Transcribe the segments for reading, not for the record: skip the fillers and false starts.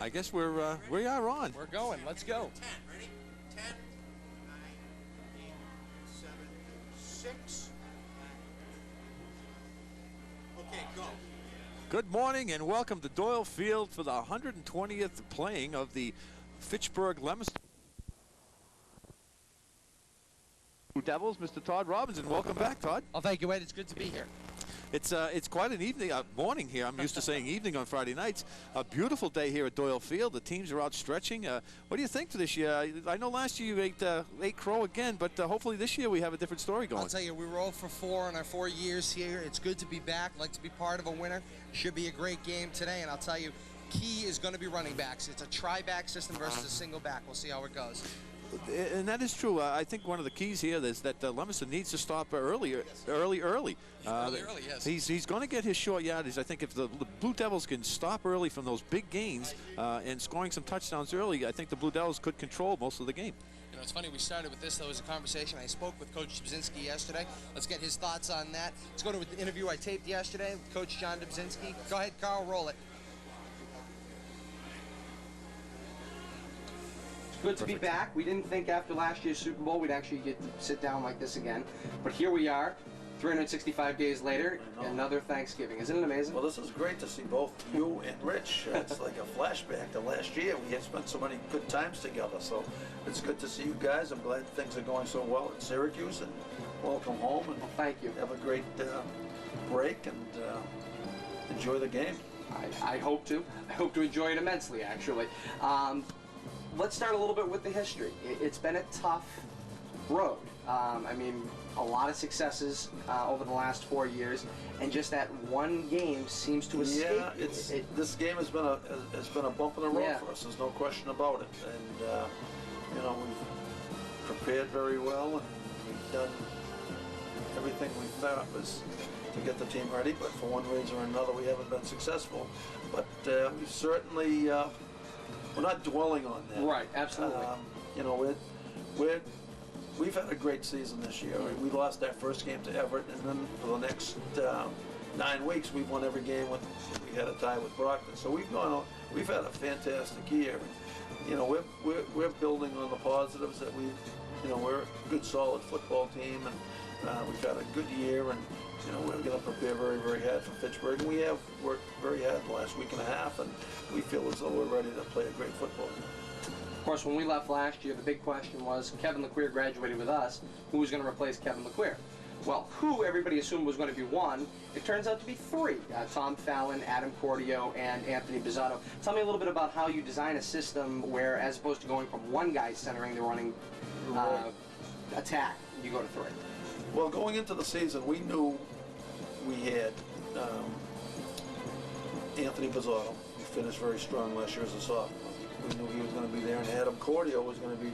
I guess we are on. We're going. Let's go. 10. Ready? 10, 9, 8, 7, 6. Okay, go. Good morning and welcome to Doyle Field for the 120th playing of the Fitchburg Leominster Devils. Mr. Todd Robinson, welcome back, Todd. Oh, thank you, Ed. It's good to be here. It's quite an evening, morning here. I'm used to saying evening on Friday nights. A beautiful day here at Doyle Field. The teams are out stretching. What do you think for this year? I know last year you ate crow again, but hopefully this year we have a different story going. I'll tell you, we were 0 for 4 in our 4 years here. It's good to be back. Like to be part of a winner. Should be a great game today, and I'll tell you, key is going to be running backs. It's a try-back system versus a single back. We'll see how it goes. And that is true. I think one of the keys here is that Leominster needs to stop early. Early, yes. He's going to get his short yardage. I think if the Blue Devils can stop early from those big gains and scoring some touchdowns early, I think the Blue Devils could control most of the game. You know, it's funny, we started with this, though, as a conversation. I spoke with Coach Dubzinski yesterday. Let's get his thoughts on that. Let's go to the interview I taped yesterday with Coach John Dubzinski. Go ahead, Carl, roll it. Good to be back. We didn't think after last year's Super Bowl we'd actually get to sit down like this again. But here we are, 365 days later, another Thanksgiving. Isn't it amazing? Well, this is great to see both you and Rich. It's like a flashback to last year. We had spent so many good times together. So it's good to see you guys. I'm glad things are going so well at Syracuse. And welcome home. And well, thank you. Have a great break and enjoy the game. I hope to. I hope to enjoy it immensely, actually. Let's start a little bit with the history. It's been a tough road. I mean, a lot of successes over the last 4 years, and just that one game seems to escape. Yeah, this game has been a bump in the road for us. There's no question about it. And you know, we've prepared very well, and we've done everything we thought was to get the team ready. But for one reason or another, we haven't been successful. But we certainly. We're not dwelling on that. Right, absolutely. You know, we've had a great season this year. We lost our first game to Everett, and then for the next 9 weeks, we've won every game. We had a tie with Brockton. So we've had a fantastic year. You know, we're building on the positives that we're a good, solid football team, and we've had a good year, and you know, we're going to prepare very, very hard for Fitchburg, and we have worked very hard the last week and a half, and we feel as though we're ready to play a great football game. Of course, when we left last year, the big question was Kevin LeQueer graduated with us. Who was going to replace Kevin LeQueer? Well, who everybody assumed was going to be one, it turns out to be three. Tom Fallon, Adam Cordio, and Anthony Bizzotto. Tell me a little bit about how you design a system where, as opposed to going from one guy centering the running attack, you go to three. Well, going into the season, we knew we had Anthony Bizzotto, who finished very strong last year as a sophomore. We knew he was going to be there, and Adam Cordio was going to be,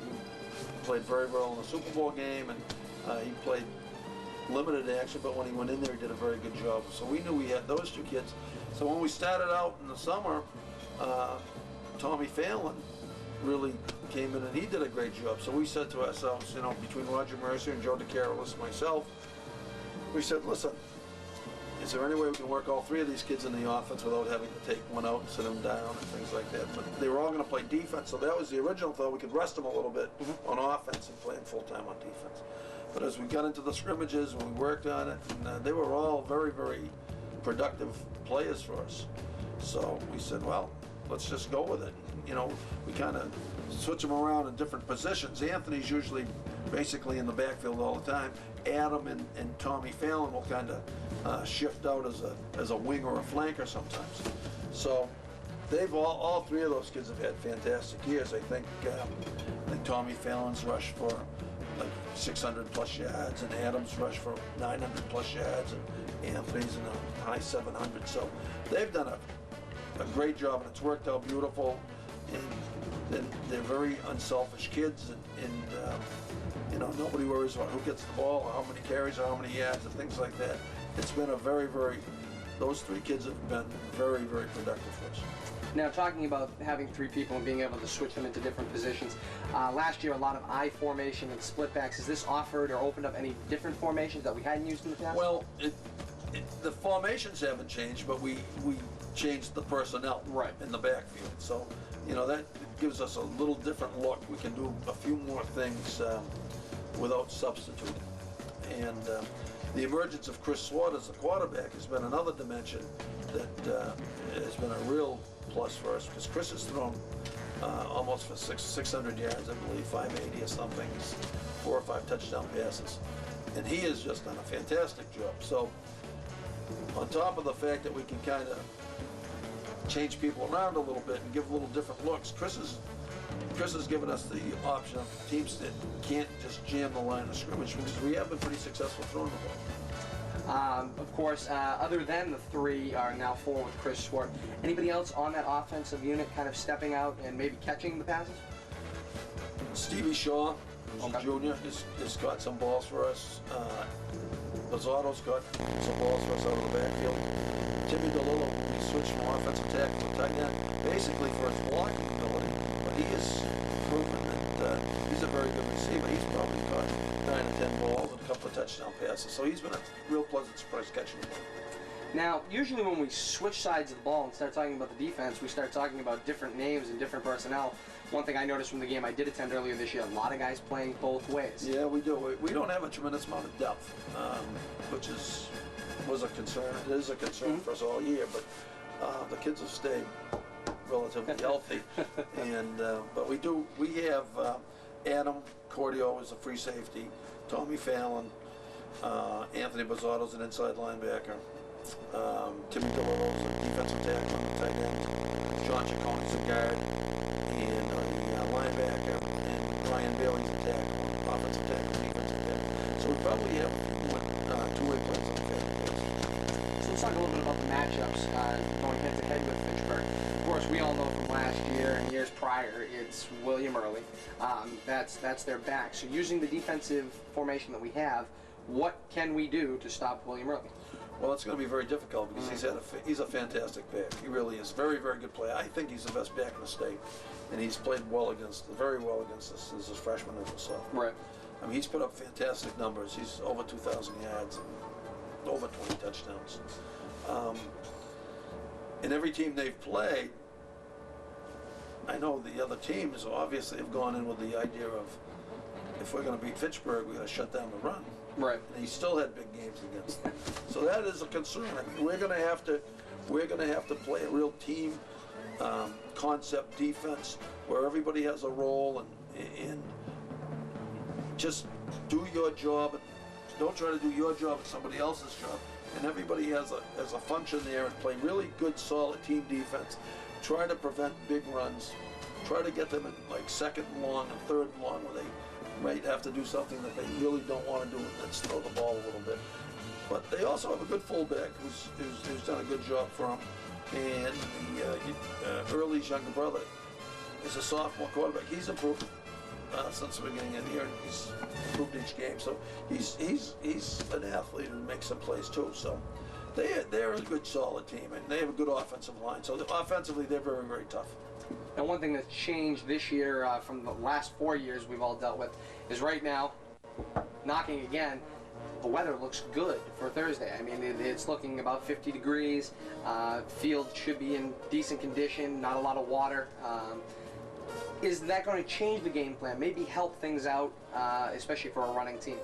played very well in the Super Bowl game, and he played limited action, but when he went in there, he did a very good job. So we knew we had those two kids. So when we started out in the summer, Tommy Fallon really came in, and he did a great job. So we said to ourselves, you know, between Roger Mercer and Joe DeCarolis and myself, we said, listen, is there any way we can work all three of these kids in the offense without having to take one out and sit them down and things like that? But they were all going to play defense, so that was the original thought. We could rest them a little bit on offense and play them full-time on defense. But as we got into the scrimmages and we worked on it, and they were all very, very productive players for us. So we said, well, let's just go with it. You know, we kind of switch them around in different positions. Anthony's usually basically in the backfield all the time. Adam and Tommy Fallon will kind of shift out as a wing or a flanker sometimes. So they've all three of those kids have had fantastic years. I think Tommy Fallon's rushed for like 600 plus yards, and Adams rushed for 900 plus yards, and Anthony's in the high 700. So they've done a great job, and it's worked out beautiful. And they're very unselfish kids, and you know, nobody worries about who gets the ball, or how many carries, or how many yards, and things like that. It's been a very, very, those three kids have been very, very productive for us. Now, talking about having three people and being able to switch them into different positions, last year a lot of I formation and split backs. Has this offered or opened up any different formations that we hadn't used in the past? Well, the formations haven't changed, but we changed the personnel in the backfield. So, you know, that gives us a little different look. We can do a few more things without substituting. And the emergence of Chris Swart as the quarterback has been another dimension that has been a real plus for us, because Chris has thrown almost for 600 yards, I believe, 580 or something, 4 or 5 touchdown passes. And he has just done a fantastic job. So, on top of the fact that we can kind of change people around a little bit and give a little different looks, Chris has given us the option of teams that can't just jam the line of scrimmage, because we have been pretty successful throwing the ball. Of course, other than the 3 are now 4 with Chris Swart. Anybody else on that offensive unit kind of stepping out and maybe catching the passes? Stevie Shaw, who's a junior, has caught some balls for us. Bizzotto's got some balls for us out of the backfield. Timmy DeLillo, he switched from offensive tackle to tight end, basically for his blocking ability, but he has proven that he's a very good receiver. He's probably caught 9 or 10 balls and a couple of touchdown passes, so he's been a real pleasant surprise catching the ball. Now, usually when we switch sides of the ball and start talking about the defense, we start talking about different names and different personnel. One thing I noticed from the game I did attend earlier this year, a lot of guys playing both ways. Yeah, we do. We don't have a tremendous amount of depth, which was a concern. It is a concern for us all year, but the kids have stayed relatively healthy. And but we have Adam Cordio as a free safety, Tommy Fallon, Anthony Bizzotto's an inside linebacker, Timmy DeLillo's a defensive tackle on the tight end, John Cicconi's a guard, and a linebacker, and Ryan Bailey's a tackle, offensive tackle, defensive tackle. So we probably have two-way players on the field. So let's talk a little bit about the matchups going head-to-head with Fitchburg. Of course, we all know from last year and years prior, it's William Early. That's their back. So using the defensive formation that we have, what can we do to stop William Early? Well, it's going to be very difficult, because he's a fantastic back. He really is. Very, very good player. I think he's the best back in the state, and he's played very well against us as a freshman and a sophomore. Right. I mean, he's put up fantastic numbers. He's over 2,000 yards and over 20 touchdowns. In every team they've played, I know the other teams obviously have gone in with the idea of, if we're going to beat Fitchburg, we're going to shut down the run. Right. And he still had big games against them. So that is a concern. I mean, we're going to have to play a real team concept defense where everybody has a role, and just do your job. And don't try to do your job and somebody else's job. And everybody has a function there, and play really good, solid team defense. Try to prevent big runs. Try to get them in like 2nd and long and 3rd and long, where they might have to do something that they really don't want to do, and let's throw the ball a little bit. But they also have a good fullback who's done a good job for them. And Early's younger brother is a sophomore quarterback. He's improved since the beginning of the year, and he's improved each game. So he's an athlete who makes some plays too. So they're a good, solid team, and they have a good offensive line. So offensively, they're very, very tough. And one thing that's changed this year from the last 4 years we've all dealt with is right now, knocking again, the weather looks good for Thursday. I mean, it's looking about 50 degrees. Field should be in decent condition, not a lot of water. Is that going to change the game plan? Maybe help things out, especially for a running team?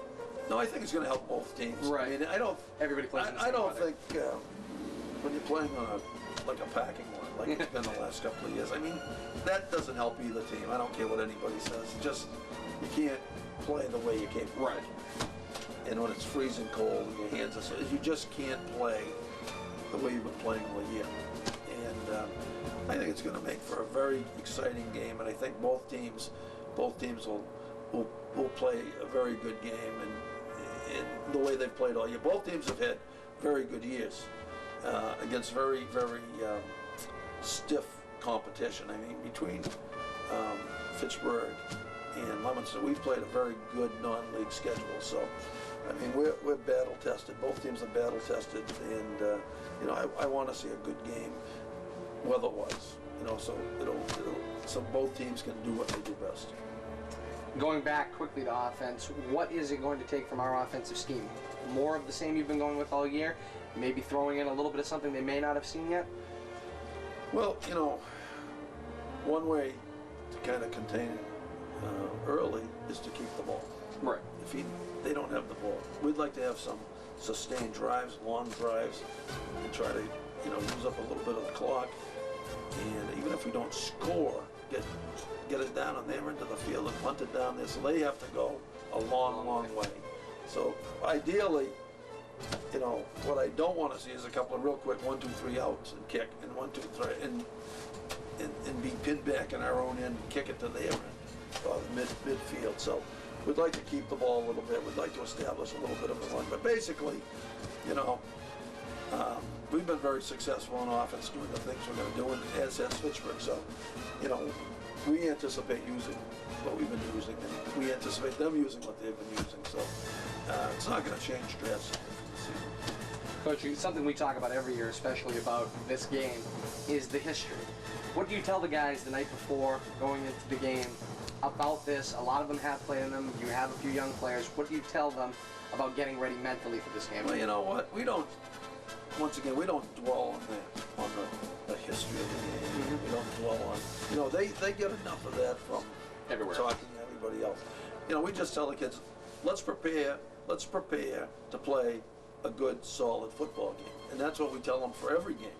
No, I think it's going to help both teams. Right. I mean, I don't. Everybody plays in the same I don't weather. think when you're playing on a packing one, like it's been the last couple of years. I mean, that doesn't help either team. I don't care what anybody says. Just, you can't play the way you came. Right. And when it's freezing cold and your hands are so, you just can't play the way you've been playing all year. And I think it's going to make for a very exciting game. And I think both teams will play a very good game, and the way they've played all year. Both teams have had very good years against very, very stiff competition. I mean, between Fitchburg and Leominster, we've played a very good non-league schedule. So, I mean, we're battle tested. Both teams are battle tested, and you know, I want to see a good game, weather-wise. You know, so so both teams can do what they do best. Going back quickly to offense, what is it going to take from our offensive scheme? More of the same you've been going with all year, maybe throwing in a little bit of something they may not have seen yet? Well, you know, one way to kind of contain it early is to keep the ball. Right. If they don't have the ball, we'd like to have some sustained drives, long drives, and try to, you know, use up a little bit of the clock. And even if we don't score, get it down on their end of the field and punt it down there, so they have to go a long, long way. So ideally, you know, what I don't want to see is a couple of real quick 1, 2, 3 outs and kick, and 1, 2, 3, and be pinned back in our own end and kick it to their end, midfield. So we'd like to keep the ball a little bit. We'd like to establish a little bit of a run. But basically, you know, we've been very successful on offense doing the things we're going to do, and as has Fitchburg. So, you know, we anticipate using what we've been using, and we anticipate them using what they've been using. So it's not going to change drastically for the season. Coach, something we talk about every year, especially about this game, is the history. What do you tell the guys the night before going into the game about this? A lot of them have played in them. You have a few young players. What do you tell them about getting ready mentally for this game? Well, you know what? We don't, once again, we don't dwell on that, on the history of the game. Mm-hmm. We don't dwell on, you know, they get enough of that from everywhere, talking to everybody else. You know, we just tell the kids, let's prepare to play a good, solid football game. And that's what we tell them for every game.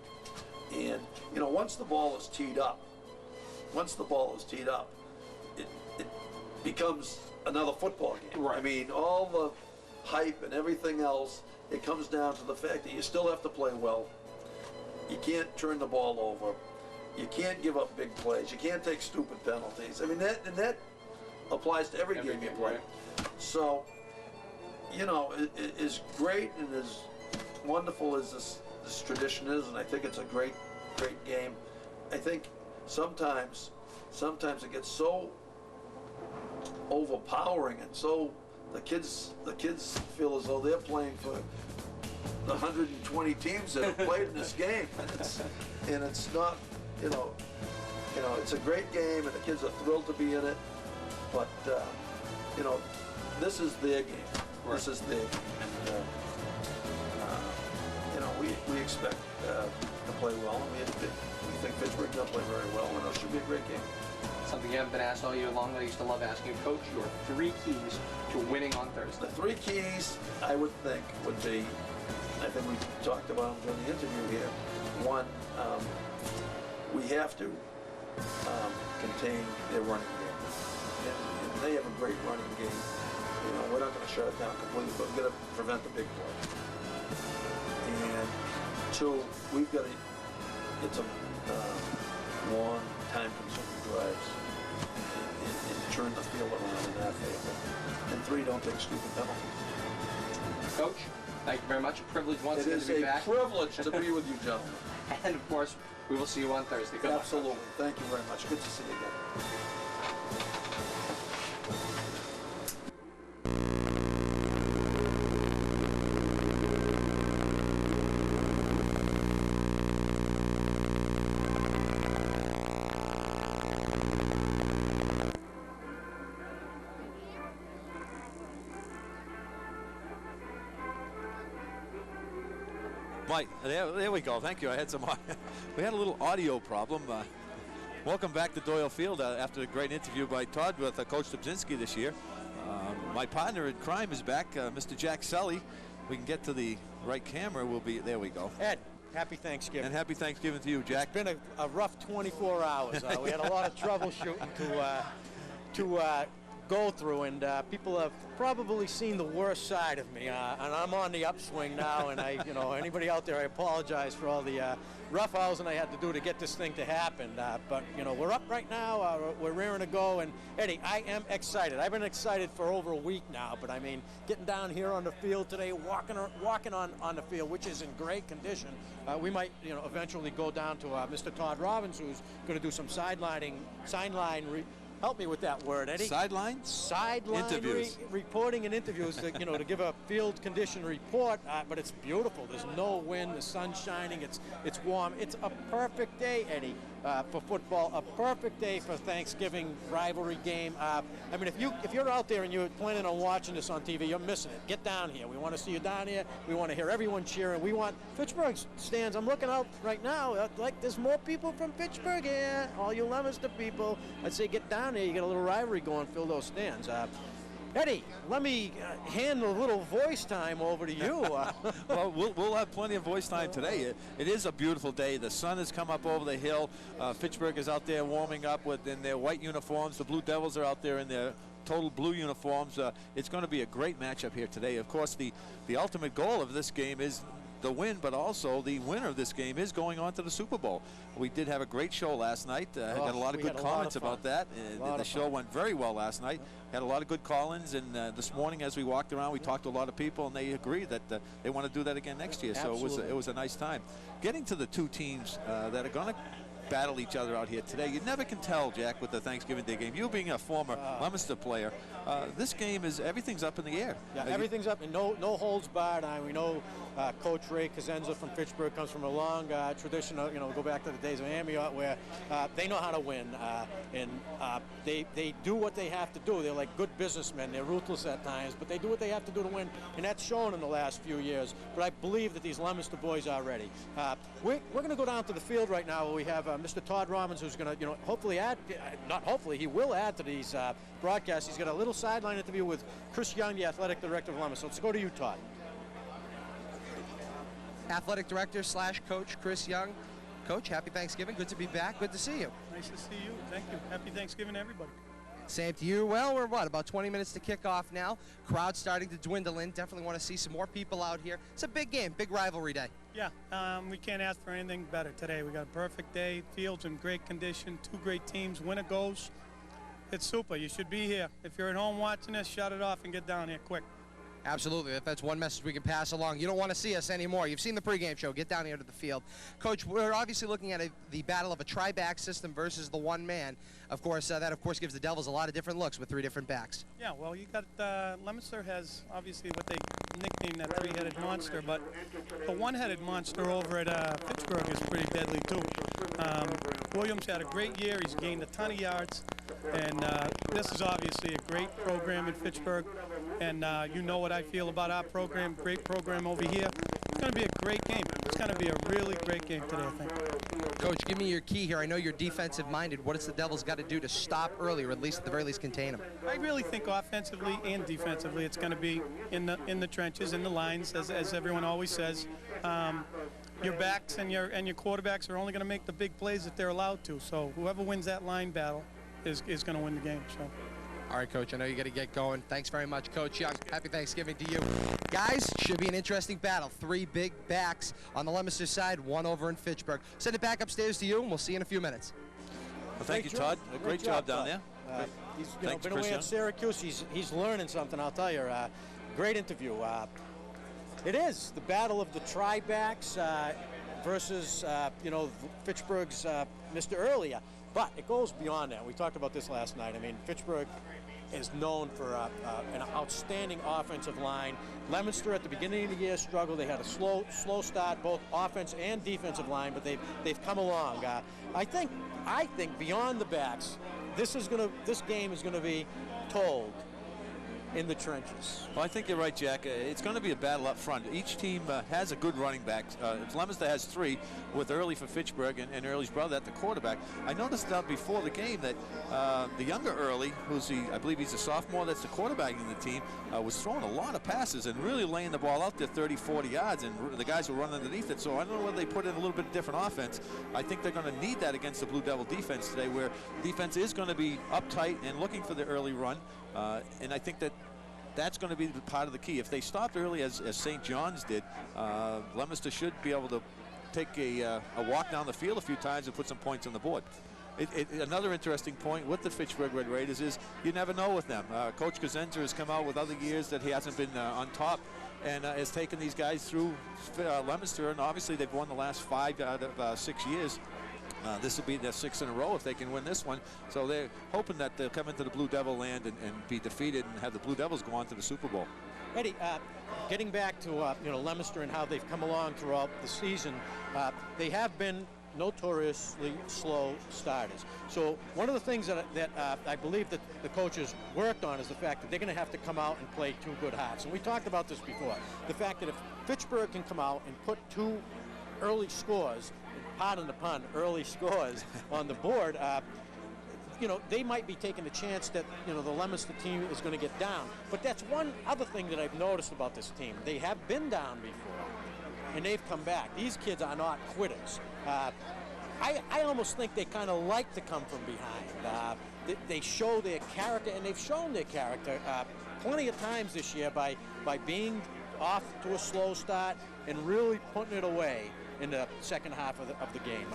And, you know, once the ball is teed up, it becomes another football game. Right. I mean, all the hype and everything else, it comes down to the fact that you still have to play well. You can't turn the ball over. You can't give up big plays. You can't take stupid penalties. I mean, that applies to every game you play. So, you know, as great and as wonderful as this tradition is, and I think it's a great game, I think sometimes it gets so overpowering, and so the kids feel as though they're playing for the 120 teams that have played in this game, and it's not, you know, it's a great game, and the kids are thrilled to be in it, but you know, this is their game. Right. This is their game, and you know, we expect to play well, and we think Fitchburg will play very well, and it should be a great game. Something you haven't been asked all year long that I used to love asking. Coach, your 3 keys to winning on Thursday. The 3 keys, I would think, would be, I think we talked about them during the interview here. 1, we have to contain their running game. And they have a great running game. You know, we're not going to shut it down completely, but we've got to prevent the big play. And 2, we've got to get some long, time-consuming drives and turn the field around in that favor. And 3, don't take stupid penalties. Coach, thank you very much. A privilege once again to be back. It is a privilege to be with you, gentlemen. And of course, we will see you on Thursday. Good luck. Absolutely. Thank you very much. Good to see you again. Mike, there we go. Thank you. I had some. We had a little audio problem. Welcome back to Doyle Field after a great interview by Todd with Coach Dubzinski this year. My partner in crime is back, Mr. Jack Sully. We can get to the right camera. We'll be there. We go. Ed, happy Thanksgiving. And happy Thanksgiving to you, Jack. It's been a rough 24 hours. We had a lot of troubleshooting to go through, and people have probably seen the worst side of me, and I'm on the upswing now, and anybody out there, I apologize for all the rough housing I had to do to get this thing to happen, but we're up right now, we're raring to go, and Eddie, I am excited. I've been excited for over a week now, but I mean, getting down here on the field today, walking on the field, which is in great condition. We might, eventually go down to Mr. Todd Robbins, who's going to do some sideline help me with that word, Eddie. Sideline? Sideline Interviews. reporting and interviews, to, to give a field condition report, but it's beautiful. There's no wind, the sun's shining, it's warm. It's a perfect day, Eddie, for football, a perfect day for Thanksgiving rivalry game. I mean, if you're out there and you're planning on watching this on TV, you're missing it. Get down here. We want to see you down here. We want to hear everyone cheering. We want Fitchburg stands. I'm looking out right now, like there's more people from Fitchburg here. All you Leominster people, I'd say get down here. You get a little rivalry going, fill those stands. Eddie, let me hand a little voice time over to you. Well, we'll have plenty of voice time today. It is a beautiful day. The sun has come up over the hill. Fitchburg is out there warming up in their white uniforms. The Blue Devils are out there in their total blue uniforms. It's going to be a great matchup here today. Of course, the ultimate goal of this game is the win, but also the winner of this game is going on to the Super Bowl. We did have a great show last night. Got a lot of good comments about that. The show went very well last night. Had a lot of good call-ins, and this morning as we walked around, we talked to a lot of people, and they agreed that they want to do that again next year. Absolutely. So it was a nice time. Getting to the two teams that are going to battle each other out here today. You never can tell, Jack, with the Thanksgiving Day game. You being a former Leominster player, this game is everything's up in the air. Yeah, everything's up, and no holds barred. We know Coach Ray Cosenza from Fitchburg comes from a long tradition of, go back to the days of Amiot, where they know how to win, and they do what they have to do. They're like good businessmen. They're ruthless at times, but they do what they have to do to win, and that's shown in the last few years. But I believe that these Leominster boys are ready. We're going to go down to the field right now where we have Mr. Todd Robbins, who's going to, hopefully add, not hopefully, he will add to these broadcasts. He's got a little sideline interview with Chris Young, the athletic director of Leominster. Let's go to you, Todd. Athletic director / coach Chris Young. Coach, happy Thanksgiving. Good to be back. Good to see you. Nice to see you. Thank you. Happy Thanksgiving, everybody. Same to you. Well, we're about 20 minutes to kick off now. Crowd starting to dwindle in. Definitely want to see some more people out here. It's a big game, big rivalry day. Yeah, we can't ask for anything better today. We got a perfect day. Field's in great condition. Two great teams. Winner goes. It's super. You should be here. If you're at home watching this, shut it off and get down here quick. Absolutely. If that's one message we can pass along, you don't want to see us anymore. You've seen the pregame show. Get down here to the field. Coach, we're obviously looking at the battle of a tri-back system versus the one man. Of course, that gives the Devils a lot of different looks with three different backs. Yeah, well, you got Leominster has obviously what they nicknamed that three-headed monster, but the one-headed monster over at Fitchburg is pretty deadly too. Williams had a great year. He's gained a ton of yards, and this is obviously a great program in Fitchburg. And you know what I feel about our program, great program over here. It's going to be a great game. It's going to be a really great game today, I think. Coach, give me your key here. I know you're defensive-minded. What has the Devils got to do to stop early, or at least at the very least contain them? I really think offensively and defensively it's going to be in the trenches, in the lines, as everyone always says. Your backs and your quarterbacks are only going to make the big plays that they're allowed to. So whoever wins that line battle is going to win the game. So. All right, Coach, I know you got to get going. Thanks very much, Coach Young. Happy Thanksgiving to you. Guys, should be an interesting battle. Three big backs on the Leominster side, one over in Fitchburg. Send it back upstairs to you, and we'll see you in a few minutes. Well, thank you, Todd. A great job down there. He's been away at Syracuse. He's learning something, I'll tell you. Great interview. It is the battle of the tri-backs versus, Fitchburg's Mr. Earlier. But it goes beyond that. We talked about this last night. I mean, Fitchburg is known for an outstanding offensive line. Leominster at the beginning of the year struggled. They had a slow start, both offense and defensive line, but they've come along. I think beyond the backs, this game is going to be told in the trenches. Well, I think you're right, Jack. It's going to be a battle up front. Each team has a good running back. Leominster has three, with Early for Fitchburg and Early's brother at the quarterback. I noticed before the game that the younger Early, I believe he's a sophomore, that's the quarterback in the team, was throwing a lot of passes and really laying the ball out there 30, 40 yards, and the guys were running underneath it. So I don't know whether they put in a little bit of different offense. I think they're going to need that against the Blue Devil defense today, where defense is going to be uptight and looking for the early run. And I think that's going to be part of the key. If they stopped early, as St. John's did, Leominster should be able to take a walk down the field a few times and put some points on the board. Another interesting point with the Fitchburg Red Raiders is you never know with them. Coach Cosenza has come out with other years that he hasn't been on top, and has taken these guys through Leominster, and obviously they've won the last 5 out of 6 years. This will be their 6th in a row if they can win this one. So they're hoping that they'll come into the Blue Devil land and be defeated and have the Blue Devils go on to the Super Bowl. Eddie, getting back to Leominster and how they've come along throughout the season, they have been notoriously slow starters. So one of the things that I believe that the coaches worked on is the fact that they're going to have to come out and play 2 good halves. And we talked about this before. The fact that if Fitchburg can come out and put 2 early scores, pardon the pun, early scores on the board, they might be taking the chance that, the Leominster team is going to get down. But that's one other thing that I've noticed about this team. They have been down before, and they've come back. These kids are not quitters. I almost think they kind of like to come from behind. They show their character, and they've shown their character plenty of times this year by being off to a slow start and really putting it away in the second half of the game.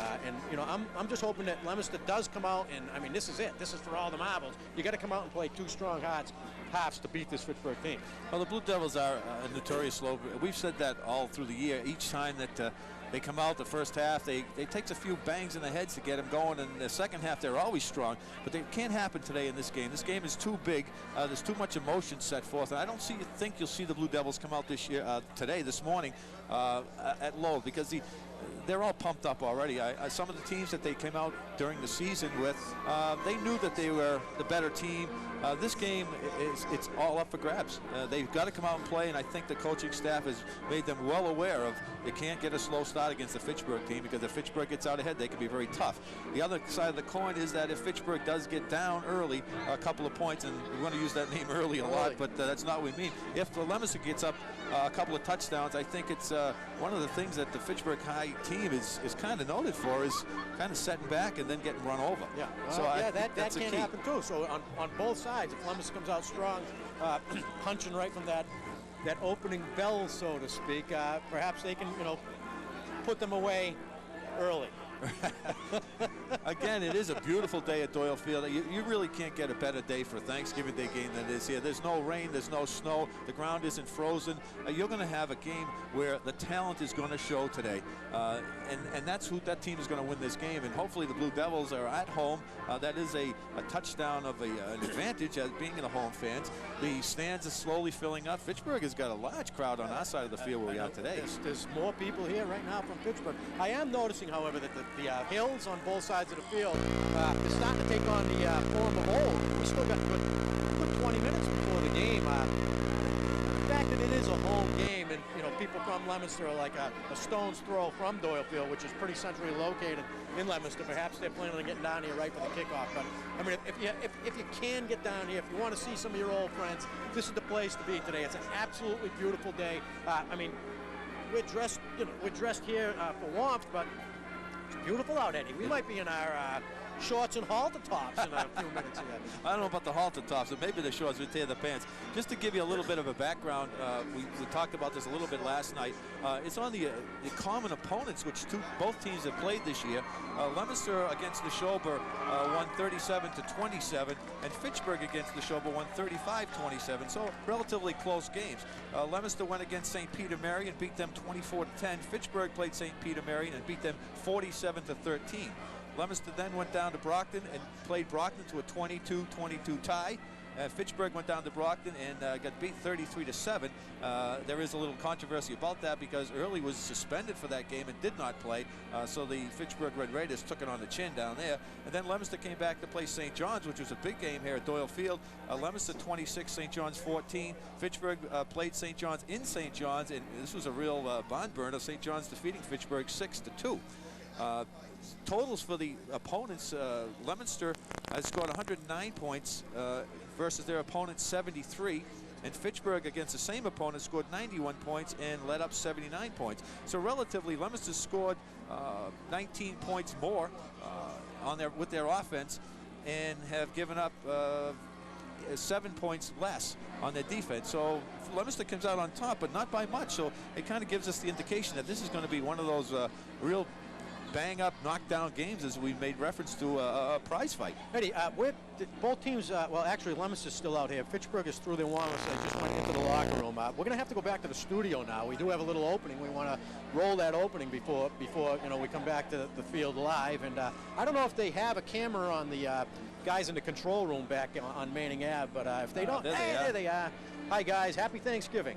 I'm just hoping that Leominster does come out, and I mean, this is it. This is for all the marbles. You got to come out and play 2 strong halves to beat this Fitchburg team. Well, the Blue Devils are notorious slow. We've said that all through the year. Each time that they come out the first half, they take a few bangs in the heads to get them going, and the second half they're always strong. But they can't happen today in this game. This game is too big. There's too much emotion set forth, and I don't think you'll see the Blue Devils come out this year, this morning, at low, because they're all pumped up already. Some of the teams that they came out during the season with, they knew that they were the better team. This game, it's all up for grabs. They've got to come out and play, and I think the coaching staff has made them well aware of they can't get a slow start against the Fitchburg team, because if Fitchburg gets out ahead, they can be very tough. The other side of the coin is that if Fitchburg does get down early, a couple of points, and we want to use that name early a lot, but that's not what we mean. If the Leominster gets up a couple of touchdowns, I think it's one of the things that the Fitchburg High team is kind of noted for, is kind of setting back and then getting run over. Yeah, so that can happen too. So on both sides, if Leominster comes out strong, punching right from that opening bell, so to speak, perhaps they can put them away early. Again, it is a beautiful day at Doyle Field. You really can't get a better day for a Thanksgiving Day game than it is here. There's no rain, there's no snow, the ground isn't frozen. You're going to have a game where the talent is going to show today, and that's who that team is going to win this game. And hopefully the Blue Devils are at home. That is a touchdown of an advantage as being in the home fans. The stands are slowly filling up. Fitchburg has got a large crowd on our side of the field where we are today. There's more people here right now from Fitchburg. I am noticing, however, that the hills on both sides of the field, they're starting to take on the form of old. We still got good 20 minutes before the game. The fact that it is a home game, and people from Leominster are like a stone's throw from Doyle Field, which is pretty centrally located in Leominster. Perhaps they're planning on getting down here right for the kickoff. But I mean, if you can get down here, if you want to see some of your old friends, this is the place to be today. It's an absolutely beautiful day. I mean, we're dressed here for warmth, but it's beautiful out, Eddie. We might be in our shorts and halter tops in a few minutes here. I don't know about the halter tops, but maybe the shorts would tear the pants. Just to give you a little bit of a background, we talked about this a little bit last night. It's on the common opponents, which both teams have played this year. Leominster against the Schol won 37-27, and Fitchburg against the Schol won 35-27. So relatively close games. Leominster went against St. Peter Mary and beat them 24-10. Fitchburg played St. Peter Mary and beat them 47-13. Leominster then went down to Brockton and played Brockton to a 22-22 tie. Fitchburg went down to Brockton and got beat 33-7. There is a little controversy about that because Early was suspended for that game and did not play. So the Fitchburg Red Raiders took it on the chin down there. And then Leominster came back to play St. John's, which was a big game here at Doyle Field. Leominster 26, St. John's 14. Fitchburg played St. John's in St. John's, and this was a real barn burner. St. John's defeating Fitchburg 6-2. Totals for the opponents, Leominster has scored 109 points versus their opponents 73, and Fitchburg against the same opponent scored 91 points and led up 79 points. So relatively, Leominster scored 19 points more with their offense and have given up 7 points less on their defense. So Leominster comes out on top, but not by much. So it kind of gives us the indication that this is going to be one of those real bang-up, knockdown games, as we made reference to a prize fight. Eddie, both teams, well, actually, Leominster's still out here. Fitchburg is through their warm-ups. They just went into the locker room. We're going to have to go back to the studio now. We do have a little opening. We want to roll that opening before you know, we come back to the field live. And I don't know if they have a camera on the guys in the control room back on Manning Ave, but if they don't, there they are. Hi, guys. Happy Thanksgiving.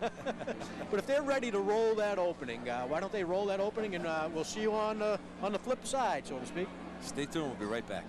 But if they're ready to roll that opening, why don't they roll that opening, and we'll see you on the flip side, so to speak. Stay tuned. We'll be right back.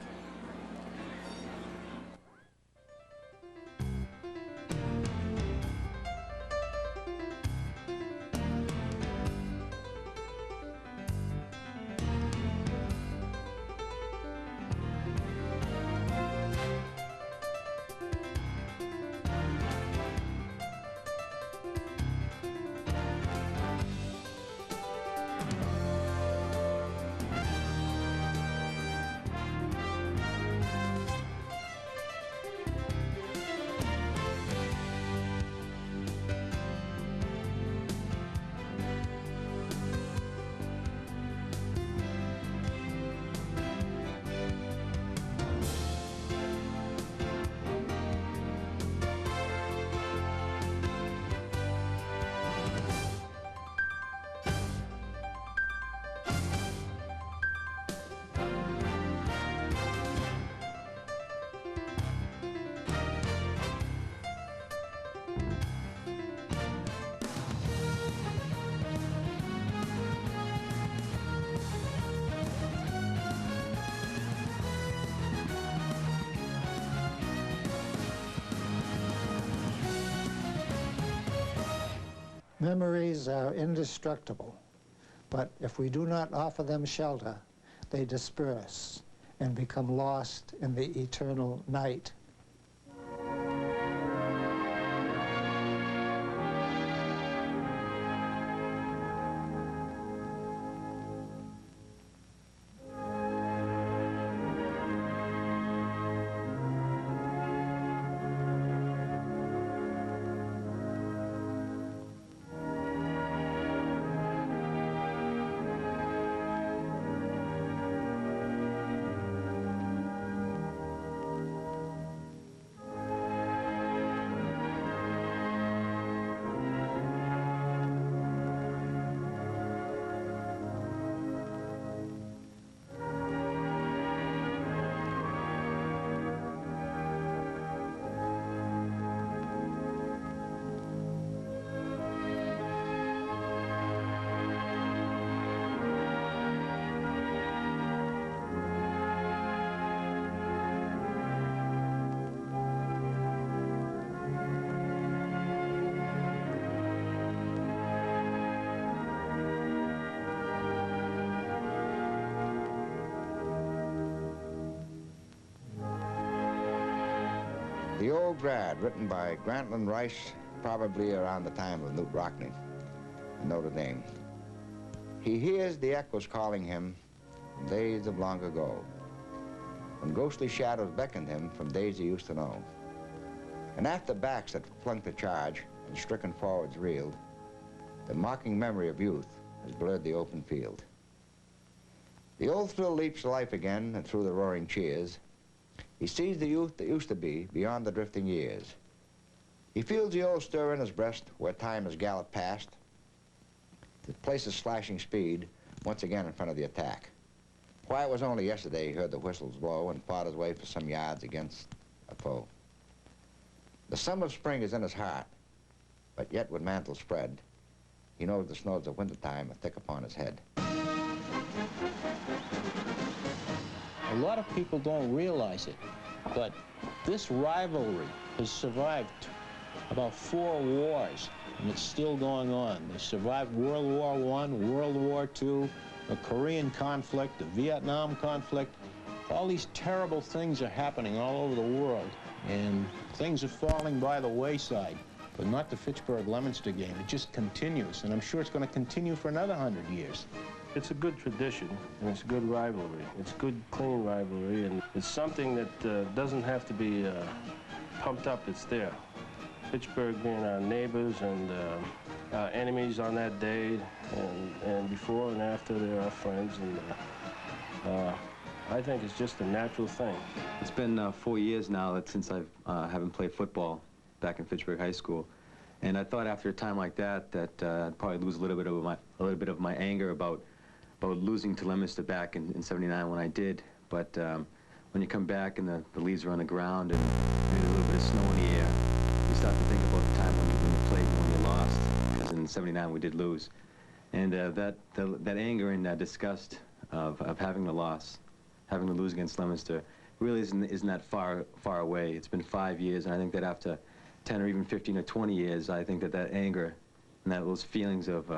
Memories are indestructible, but if we do not offer them shelter, they disperse and become lost in the eternal night. The Old Grad, written by Grantland Rice, probably around the time of Newt Rockne in Notre Dame. He hears the echoes calling him from days of long ago, when ghostly shadows beckoned him from days he used to know. And after backs that flung to charge and stricken forwards reeled, the mocking memory of youth has blurred the open field. The old thrill leaps to life again, and through the roaring cheers, he sees the youth that used to be beyond the drifting years. He feels the old stir in his breast where time has galloped past. It places slashing speed once again in front of the attack. Why, it was only yesterday he heard the whistles blow and fought his way for some yards against a foe. The summer of spring is in his heart, but yet with mantle spread, he knows the snows of wintertime are thick upon his head. A lot of people don't realize it, but this rivalry has survived about 4 wars, and it's still going on. They survived World War I, World War II, the Korean conflict, the Vietnam conflict. All these terrible things are happening all over the world, and things are falling by the wayside. But not the Fitchburg-Leominster game. It just continues, and I'm sure it's going to continue for another 100 years. It's a good tradition, and it's a good rivalry. It's good, clean rivalry, and it's something that doesn't have to be pumped up. It's there. Fitchburg being our neighbors and our enemies on that day, and before and after they're our friends, and I think it's just a natural thing. It's been 4 years now since I haven't played football back in Fitchburg High School, and I thought after a time like that I'd probably lose a little bit of my anger about losing to Leominster back in '79 when I did. But when you come back and the leaves are on the ground and maybe a little bit of snow in the air, you start to think about the time when you played and when you lost. Because in '79 we did lose, and that anger and disgust of having the loss, having to lose against Leominster, really isn't that far away. It's been 5 years, and I think that after 10 or even 15 or 20 years, I think that anger and those feelings of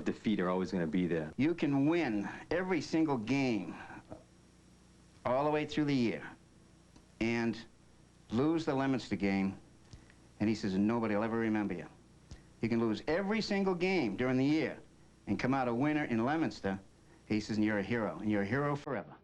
defeat are always going to be there. You can win every single game all the way through the year and lose the Leominster game, and he says nobody will ever remember you. You can lose every single game during the year and come out a winner in Leominster. He says, and you're a hero, and you're a hero forever.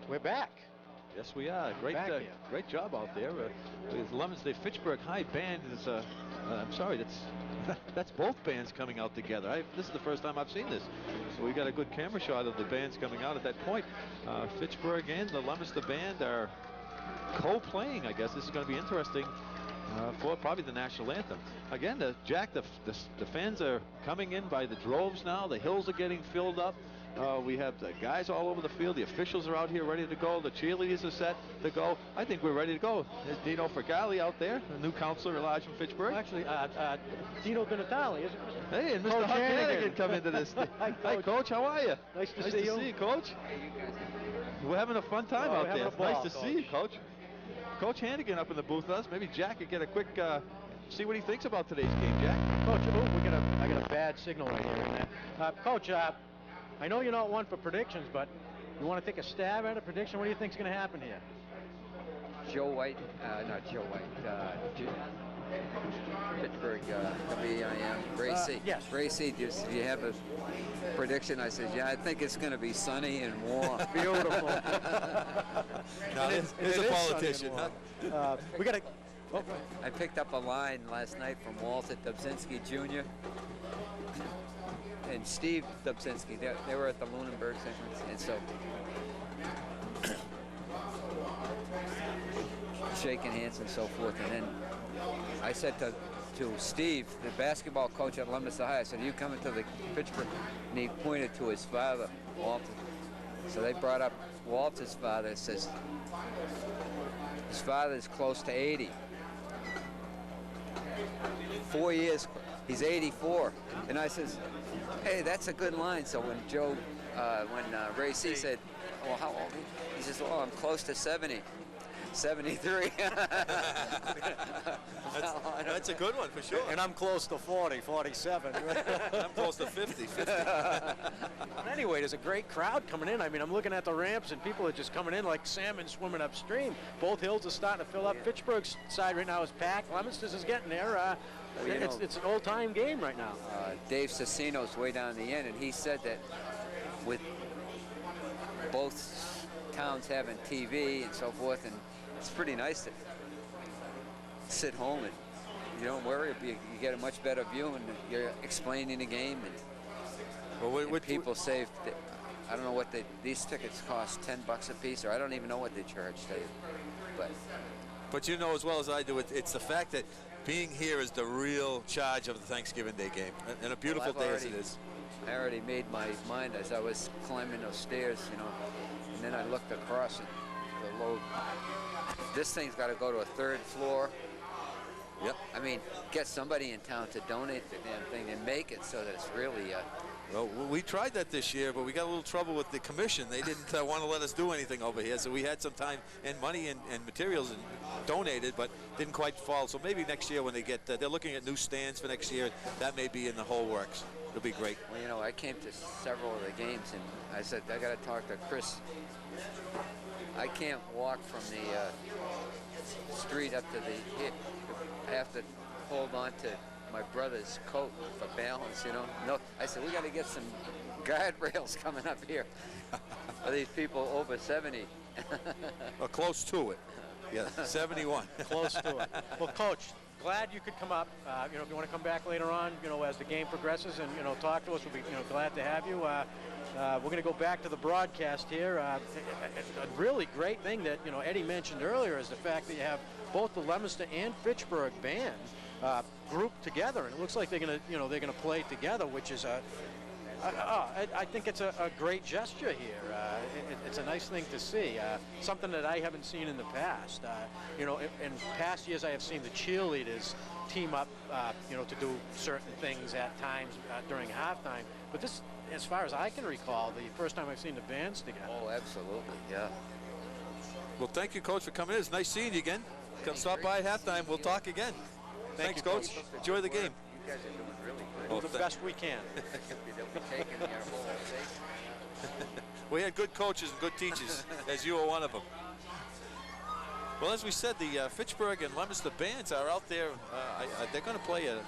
We're back. Yes, we are. Great job out there. The Leominster Fitchburg High Band is, I'm sorry, that's both bands coming out together. This is the first time I've seen this. So we got a good camera shot of the bands coming out at that point. Fitchburg and the Leominster Band are co-playing, I guess. This is going to be interesting for probably the national anthem. Again, Jack, the fans are coming in by the droves now. The hills are getting filled up. We have the guys all over the field. The officials are out here ready to go. The cheerleaders are set to go. I think we're ready to go. There's Dino Fergali out there, the new counselor at large from Fitchburg. Actually, Dino Donatale, isn't it? Hey, and Mr. Hannigan come into this. Hi, Coach. How are you? Nice to see you, Coach. We're having a fun time out there. Nice to see you, Coach. Coach Hannigan up in the booth with us. Maybe Jack could get a quick see what he thinks about today's game, Jack. Coach, I got a bad signal right here. Coach, I know you're not one for predictions, but you want to take a stab at a prediction? What do you think's going to happen here? Joe White, not Joe White, Fitchburg, W-I-M, Ray C. Yes. Ray C, do you have a prediction? I said, yeah, I think it's going to be sunny and warm. Beautiful. Now, here's a politician, huh? We got to... Oh. I picked up a line last night from Walter Dubzinski Jr. and Steve Dubzinski. They were at the Lunenburg segments, and so shaking hands and so forth. And then I said to Steve, the basketball coach at Leominster High, I said, "Are you coming to the Fitchburg?" And he pointed to his father, Walter. So they brought up Walter's father. It says his father is close to 80. 4 years, he's 84. And I says, hey, that's a good line. So when Ray C said, well, how old? He says, well, I'm close to 70. 73. That's a good one for sure. And I'm close to 40, 47. I'm close to 50. But anyway, there's a great crowd coming in. I mean, I'm looking at the ramps, and people are just coming in like salmon swimming upstream. Both hills are starting to fill up. Fitchburg's side right now is packed. Leominster's is getting there. It's an old-time game right now. Dave Cicino's way down the end, and he said that with both towns having TV and so forth, and it's pretty nice to sit home and you don't worry. You get a much better view, and you're explaining the game. And, and people save. I don't know what these tickets cost. $10 a piece, or I don't even know what they charge. But you know as well as I do, it's the fact that being here is the real charge of the Thanksgiving Day game, and a beautiful day as it is. I already made my mind as I was climbing those stairs, you know, and then I looked across at the load. This thing's got to go to a 3rd floor. Yep. I mean, get somebody in town to donate the damn thing and make it so that it's really. Well, we tried that this year, but we got a little trouble with the commission. They didn't want to let us do anything over here, so we had some time and money and materials and donated, but didn't quite fall. So maybe next year when they get, they're looking at new stands for next year. That may be in the whole works. It'll be great. Well, you know, I came to several of the games, and I said, I got to talk to Chris. I can't walk from the street up to the hip. I have to hold on to my brother's coat for balance, you know. No, I said, we got to get some guardrails coming up here for these people over 70. Or close to it. Yeah, 71. Close to it. Well, Coach, glad you could come up. You know, if you want to come back later on, you know, as the game progresses and, you know, talk to us, we'll be, you know, glad to have you. We're going to go back to the broadcast here. A really great thing that, you know, Eddie mentioned earlier is the fact that you have both the Leominster and Fitchburg band grouped together, and it looks like they're going to, you know, they're going to play together, which is I think it's a great gesture here. It's a nice thing to see, something that I haven't seen in the past. You know, in past years I have seen the cheerleaders team up, you know, to do certain things at times during halftime, but this, as far as I can recall, the first time I've seen the bands together. Oh, absolutely, yeah. Well, thank you, Coach, for coming in. It's nice seeing you again. Come stop by at halftime. We'll talk again. Thanks, Coach. Enjoy the game. You guys are doing really good. We'll do the best we can. They'll be taking your whole station. We had good coaches and good teachers, as you were one of them. Well, as we said, the Fitchburg and Leominster bands are out there. They're going to play a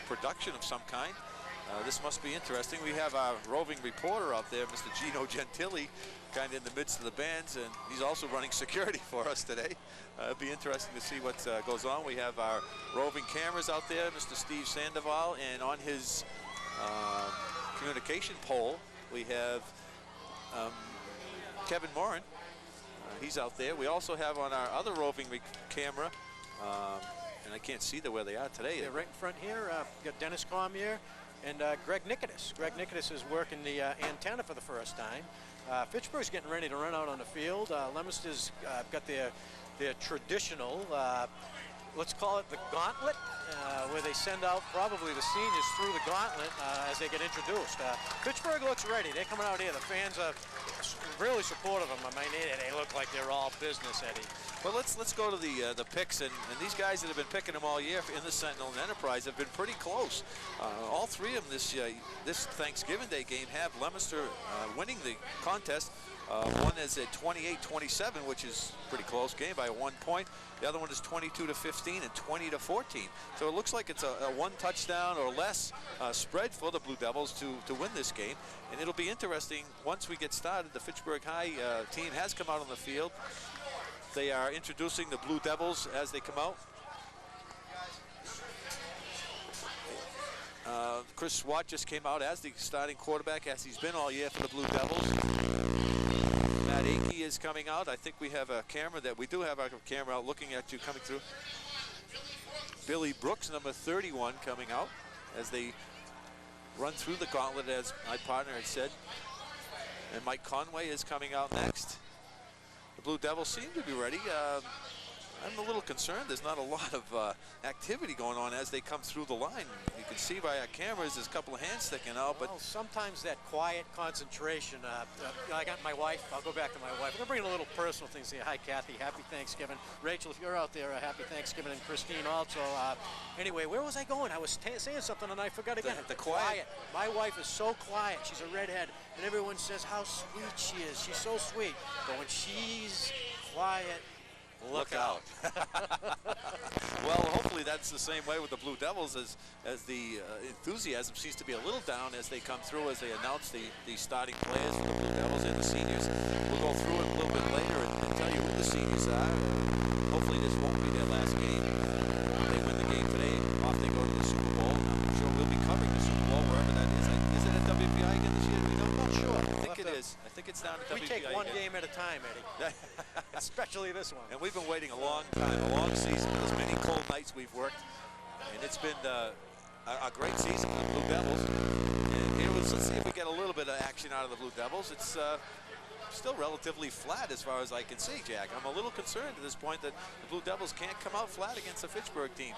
production of some kind. This must be interesting. We have our roving reporter out there, Mr. Gino Gentili, kind of in the midst of the bands, and he's also running security for us today. It'll be interesting to see what goes on. We have our roving cameras out there, Mr. Steve Sandoval, and on his communication pole, we have Kevin Morin. He's out there. We also have on our other roving camera, and I can't see where they are today. They're right in front here. You got Dennis Cormier and Greg Nikitas. Greg Nikitas is working the antenna for the first time. Fitchburg's getting ready to run out on the field. Leominster's got their traditional, let's call it the gauntlet, where they send out probably the seniors through the gauntlet as they get introduced. Fitchburg looks ready. They're coming out here. The fans are really supportive of them. I mean, they look like they're all business, Eddie. Well, let's go to the picks, and these guys that have been picking them all year in the Sentinel and Enterprise have been pretty close. All three of them this Thanksgiving Day game have Leominster winning the contest. One is at 28-27, which is a pretty close game by 1 point. The other one is 22-15 and 20-14. So it looks like it's a one touchdown or less spread for the Blue Devils to win this game. And it'll be interesting once we get started. The Fitchburg High team has come out on the field. They are introducing the Blue Devils as they come out. Chris Swat just came out as the starting quarterback, as he's been all year for the Blue Devils. Matt Akey is coming out. I think we have a camera we do have our camera out looking at you coming through. Billy Brooks, number 31, coming out as they run through the gauntlet, as my partner had said. And Mike Conway is coming out next. The Blue Devils seem to be ready. I'm a little concerned. There's not a lot of activity going on as they come through the line. You can see by our cameras there's a couple of hands sticking out. But sometimes that quiet concentration. I got my wife. I'll go back to my wife. I'm going to bring in a little personal thing. Say hi, Kathy. Happy Thanksgiving. Rachel, if you're out there, happy Thanksgiving. And Christine also. Anyway, where was I going? I was saying something and I forgot again. The quiet. My wife is so quiet. She's a redhead. And everyone says how sweet she is. She's so sweet. But when she's quiet, look out. Well, hopefully that's the same way with the Blue Devils as the enthusiasm seems to be a little down as they come through, as they announce the starting players for the Blue Devils and the seniors. We'll go through it a little bit later and tell you who the seniors are. Hopefully this won't be their last game. If they win the game today, off they go to the Super Bowl. I'm sure we'll be covering the Super Bowl wherever that is. Is it at WPI again this year? I'm not sure. I think it is. I think it's down at WPI. We take one game at a time, Eddie. Especially this one. And we've been waiting a long time, a long season. There's many cold nights we've worked, and it's been a great season for the Blue Devils. And here, let's see if we get a little bit of action out of the Blue Devils. It's still relatively flat as far as I can see, Jack. I'm a little concerned at this point that the Blue Devils can't come out flat against the Fitchburg team.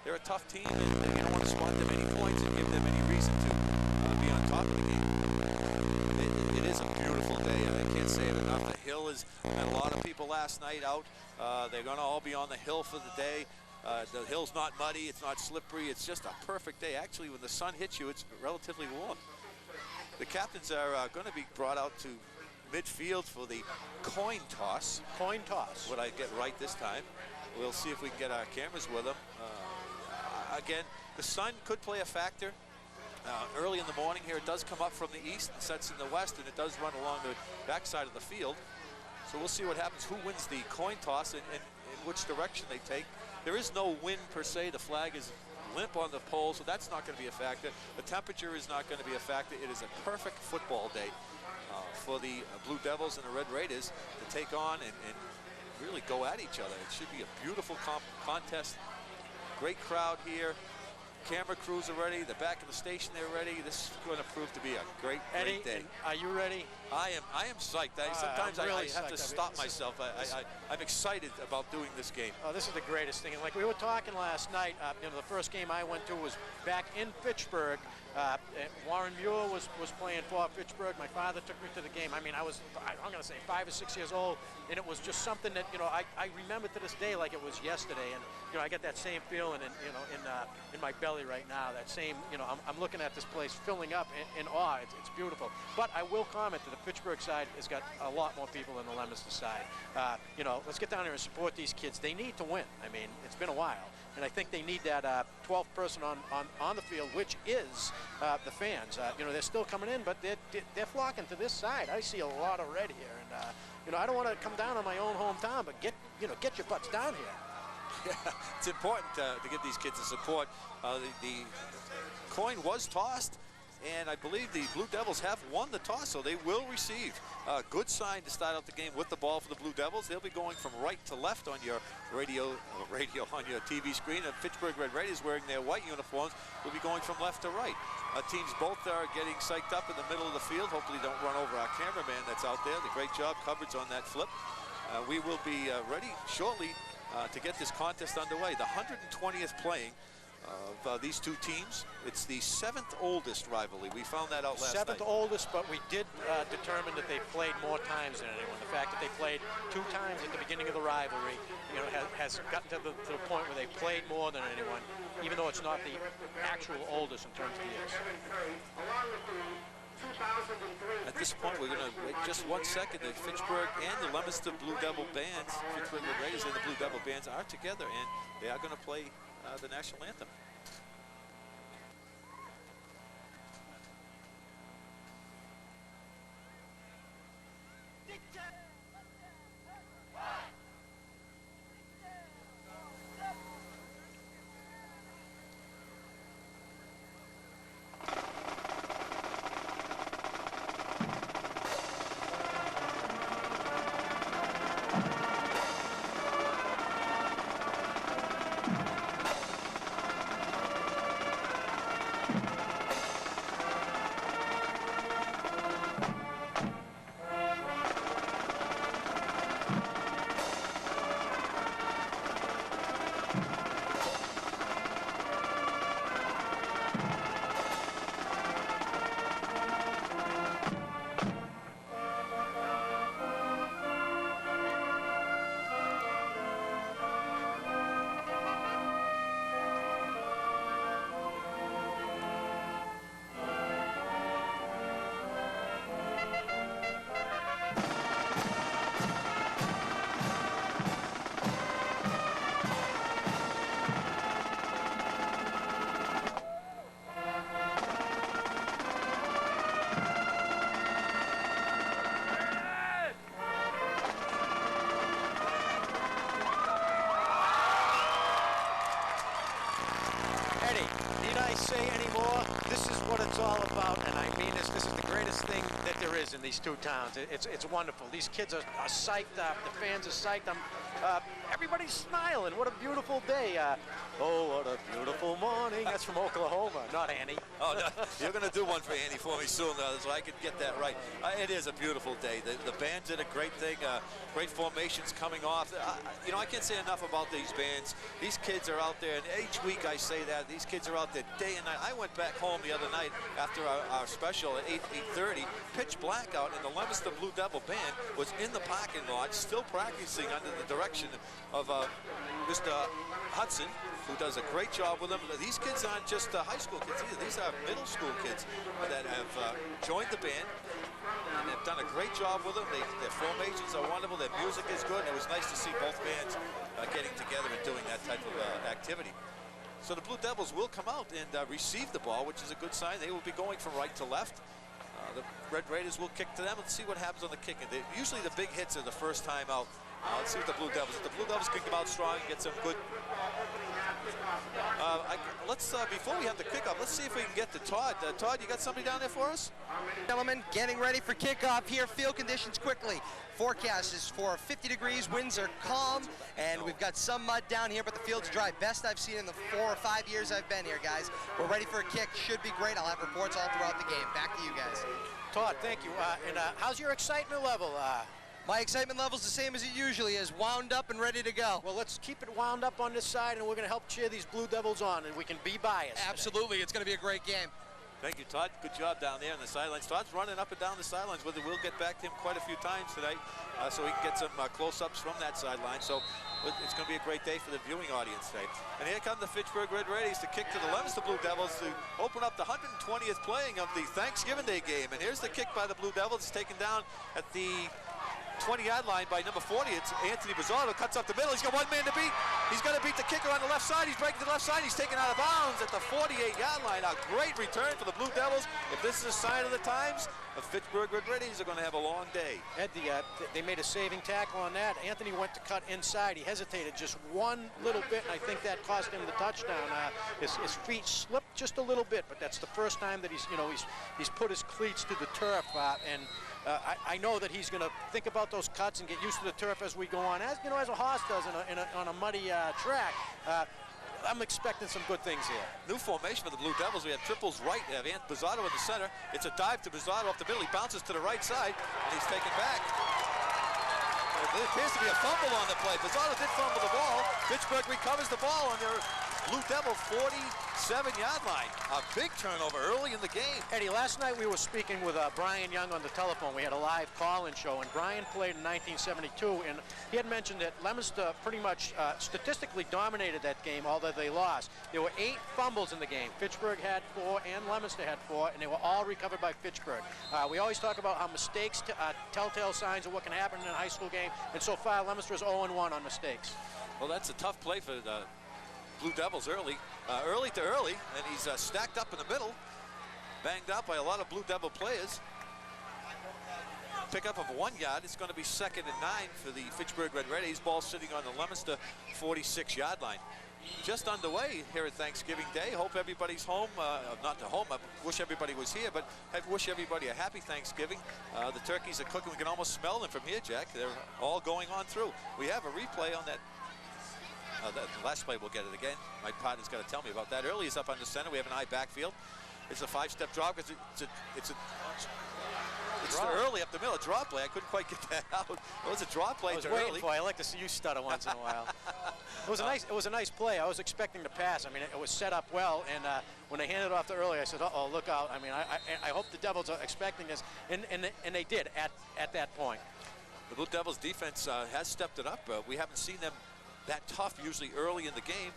They're a tough team, and you don't want to spot them any points and give them any reason to be on top of the game. It is a beautiful day, and I can't say it enough. The hill has had a lot of people last night out. They're going to all be on the hill for the day. The hill's not muddy, it's not slippery, it's just a perfect day. Actually, when the sun hits you, it's relatively warm. The captains are going to be brought out to midfield for the coin toss. Coin toss. Would I get right this time? We'll see if we can get our cameras with them. Again, the sun could play a factor. Early in the morning here, it does come up from the east and sets in the west, and it does run along the backside of the field. So we'll see what happens, who wins the coin toss and which direction they take. There is no wind per se. The flag is limp on the pole, so that's not going to be a factor. The temperature is not going to be a factor. It is a perfect football day for the Blue Devils and the Red Raiders to take on and really go at each other. It should be a beautiful contest. Great crowd here. Camera crews are ready. The back of the station, they're ready. This is going to prove to be a great day. Are you ready? I am psyched. Sometimes really I have to stop myself. I'm excited about doing this game. Oh, this is the greatest thing. And like we were talking last night, the first game I went to was back in Fitchburg. Warren Muir was playing for Fitchburg. My father took me to the game. I mean, I'm going to say 5 or 6 years old, and it was just something that I remember to this day like it was yesterday. And I get that same feeling in my belly right now. That same, I'm looking at this place filling up in awe. It's beautiful. But I will comment that the Fitchburg side has got a lot more people than the Leominster side. Let's get down there and support these kids. They need to win. I mean, it's been a while. And I think they need that 12th person on the field, which is the fans. They're still coming in, but they're flocking to this side. I see a lot of red here, and I don't want to come down on my own hometown, but get your butts down here. Yeah, it's important to give these kids the support. The coin was tossed, and I believe the Blue Devils have won the toss, so they will receive a good sign to start out the game with the ball for the Blue Devils. They'll be going from right to left on your radio on your TV screen. And Fitchburg Red Raiders, wearing their white uniforms, will be going from left to right. Teams both are getting psyched up in the middle of the field. Hopefully don't run over our cameraman that's out there. The great job coverage on that flip. We will be ready shortly to get this contest underway. The 120th playing of these two teams. It's the 7th oldest rivalry. We found that out last night. 7th oldest, but we did determine that they played more times than anyone. The fact that they played 2 times at the beginning of the rivalry, has gotten to the point where they played more than anyone, even though it's not the actual oldest in terms of years. At this point, we're going to wait just 1 second. The Fitchburg and the Leominster Blue Devil bands, Fitchburg Red Raiders and the Blue Devil bands are together, and they are going to play the national anthem. two towns. It's wonderful. These kids are psyched up. The fans are psyched. Everybody's smiling. What a beautiful day. Oh, what a beautiful morning. That's from Oklahoma, not Annie. Oh, no, you're going to do one for Annie for me soon, so I can get that right. It is a beautiful day. The bands did a great thing. Great formations coming off. You know, I can't say enough about these bands. These kids are out there, and each week I say that. These kids are out there day and night. I went back home the other night after our special at 8:30, pitch black out, and the Leominster Blue Devil Band was in the parking lot, still practicing under the direction of Mr. Hudson, who does a great job with them. These kids aren't just high school kids either. These are middle school kids that have joined the band and have done a great job with them. Their formations are wonderful. Their music is good. It was nice to see both bands getting together and doing that type of activity. So the Blue Devils will come out and receive the ball, which is a good sign. They will be going from right to left. The Red Raiders will kick to them. Let's see what happens on the kick. Usually the big hits are the first time out. Let's see what the Blue Devils. If the Blue Devils can come out strong and get some good. Before we have the kickoff, let's see if we can get to Todd. Todd, you got somebody down there for us? Gentlemen, getting ready for kickoff here. Field conditions quickly. Forecast is for 50 degrees. Winds are calm, and we've got some mud down here, but the field's dry. Best I've seen in the 4 or 5 years I've been here, guys. We're ready for a kick. Should be great. I'll have reports all throughout the game. Back to you guys. Todd, thank you. How's your excitement level? My excitement level's the same as it usually is, wound up and ready to go. Well, let's keep it wound up on this side, and we're going to help cheer these Blue Devils on, and we can be biased. Absolutely. It's going to be a great game. Thank you, Todd. Good job down there on the sidelines. Todd's running up and down the sidelines. We'll get back to him quite a few times tonight so we can get some close-ups from that sideline. So it's going to be a great day for the viewing audience today. And here come the Fitchburg Red Raiders to kick to the Leominster Blue Devils to open up the 120th playing of the Thanksgiving Day game. And here's the kick by the Blue Devils. It's taken down at the 20-yard line by number 40. It's Anthony Bizzardo, cuts up the middle. He's got one man to beat. He's got to beat the kicker on the left side. He's breaking to the left side. He's taken out of bounds at the 48-yard line. A great return for the Blue Devils. If this is a sign of the times, the Fitchburg Red Raiders are going to have a long day. Ed, they made a saving tackle on that. Anthony went to cut inside. He hesitated just one little bit, and I think that cost him the touchdown. His feet slipped just a little bit, but that's the first time that he's put his cleats to the turf, I know that he's going to think about those cuts and get used to the turf as we go on, as a horse does on a muddy track. I'm expecting some good things here. New formation for the Blue Devils. We have triples right. We have Ant Bizzardo in the center. It's a dive to Bizzardo off the middle. He bounces to the right side, and he's taken back. There appears to be a fumble on the play. Bizzardo did fumble the ball. Fitchburg recovers the ball on their Blue Devil 47-yard line. A big turnover early in the game. Eddie, last night we were speaking with Brian Young on the telephone. We had a live call-in show, and Brian played in 1972, and he had mentioned that Leominster pretty much statistically dominated that game, although they lost. There were 8 fumbles in the game. Fitchburg had 4, and Leominster had 4, and they were all recovered by Fitchburg. We always talk about how mistakes telltale signs of what can happen in a high school game, and so far Leominster is 0-1 on mistakes. Well, that's a tough play for the Blue Devils early to early, and he's stacked up in the middle, banged out by a lot of Blue Devil players. Pickup of 1 yard. It's going to be 2nd and 9 for the Fitchburg Red Raiders. Ball sitting on the Leominster 46-yard line. Just underway here at Thanksgiving Day. Hope everybody's home. Not to home. I wish everybody was here, but I wish everybody a happy Thanksgiving. The turkeys are cooking. We can almost smell them from here, Jack. They're all going on through. We have a replay on that. The last play, we'll get it again. My partner's got to tell me about that. Early is up on the center. We have an high backfield. It's a 5-step drop because it's early up the middle. A draw play. I couldn't quite get that out. It was a draw play. I was waiting for it. I like to see you stutter once in a while. It was a nice play. I was expecting to pass. I mean, it was set up well, and when they handed it off to early, I said, "Uh-oh, look out!" I mean, I hope the Devils are expecting this, and they did at that point. The Blue Devils defense has stepped it up. We haven't seen them that tough usually early in the game.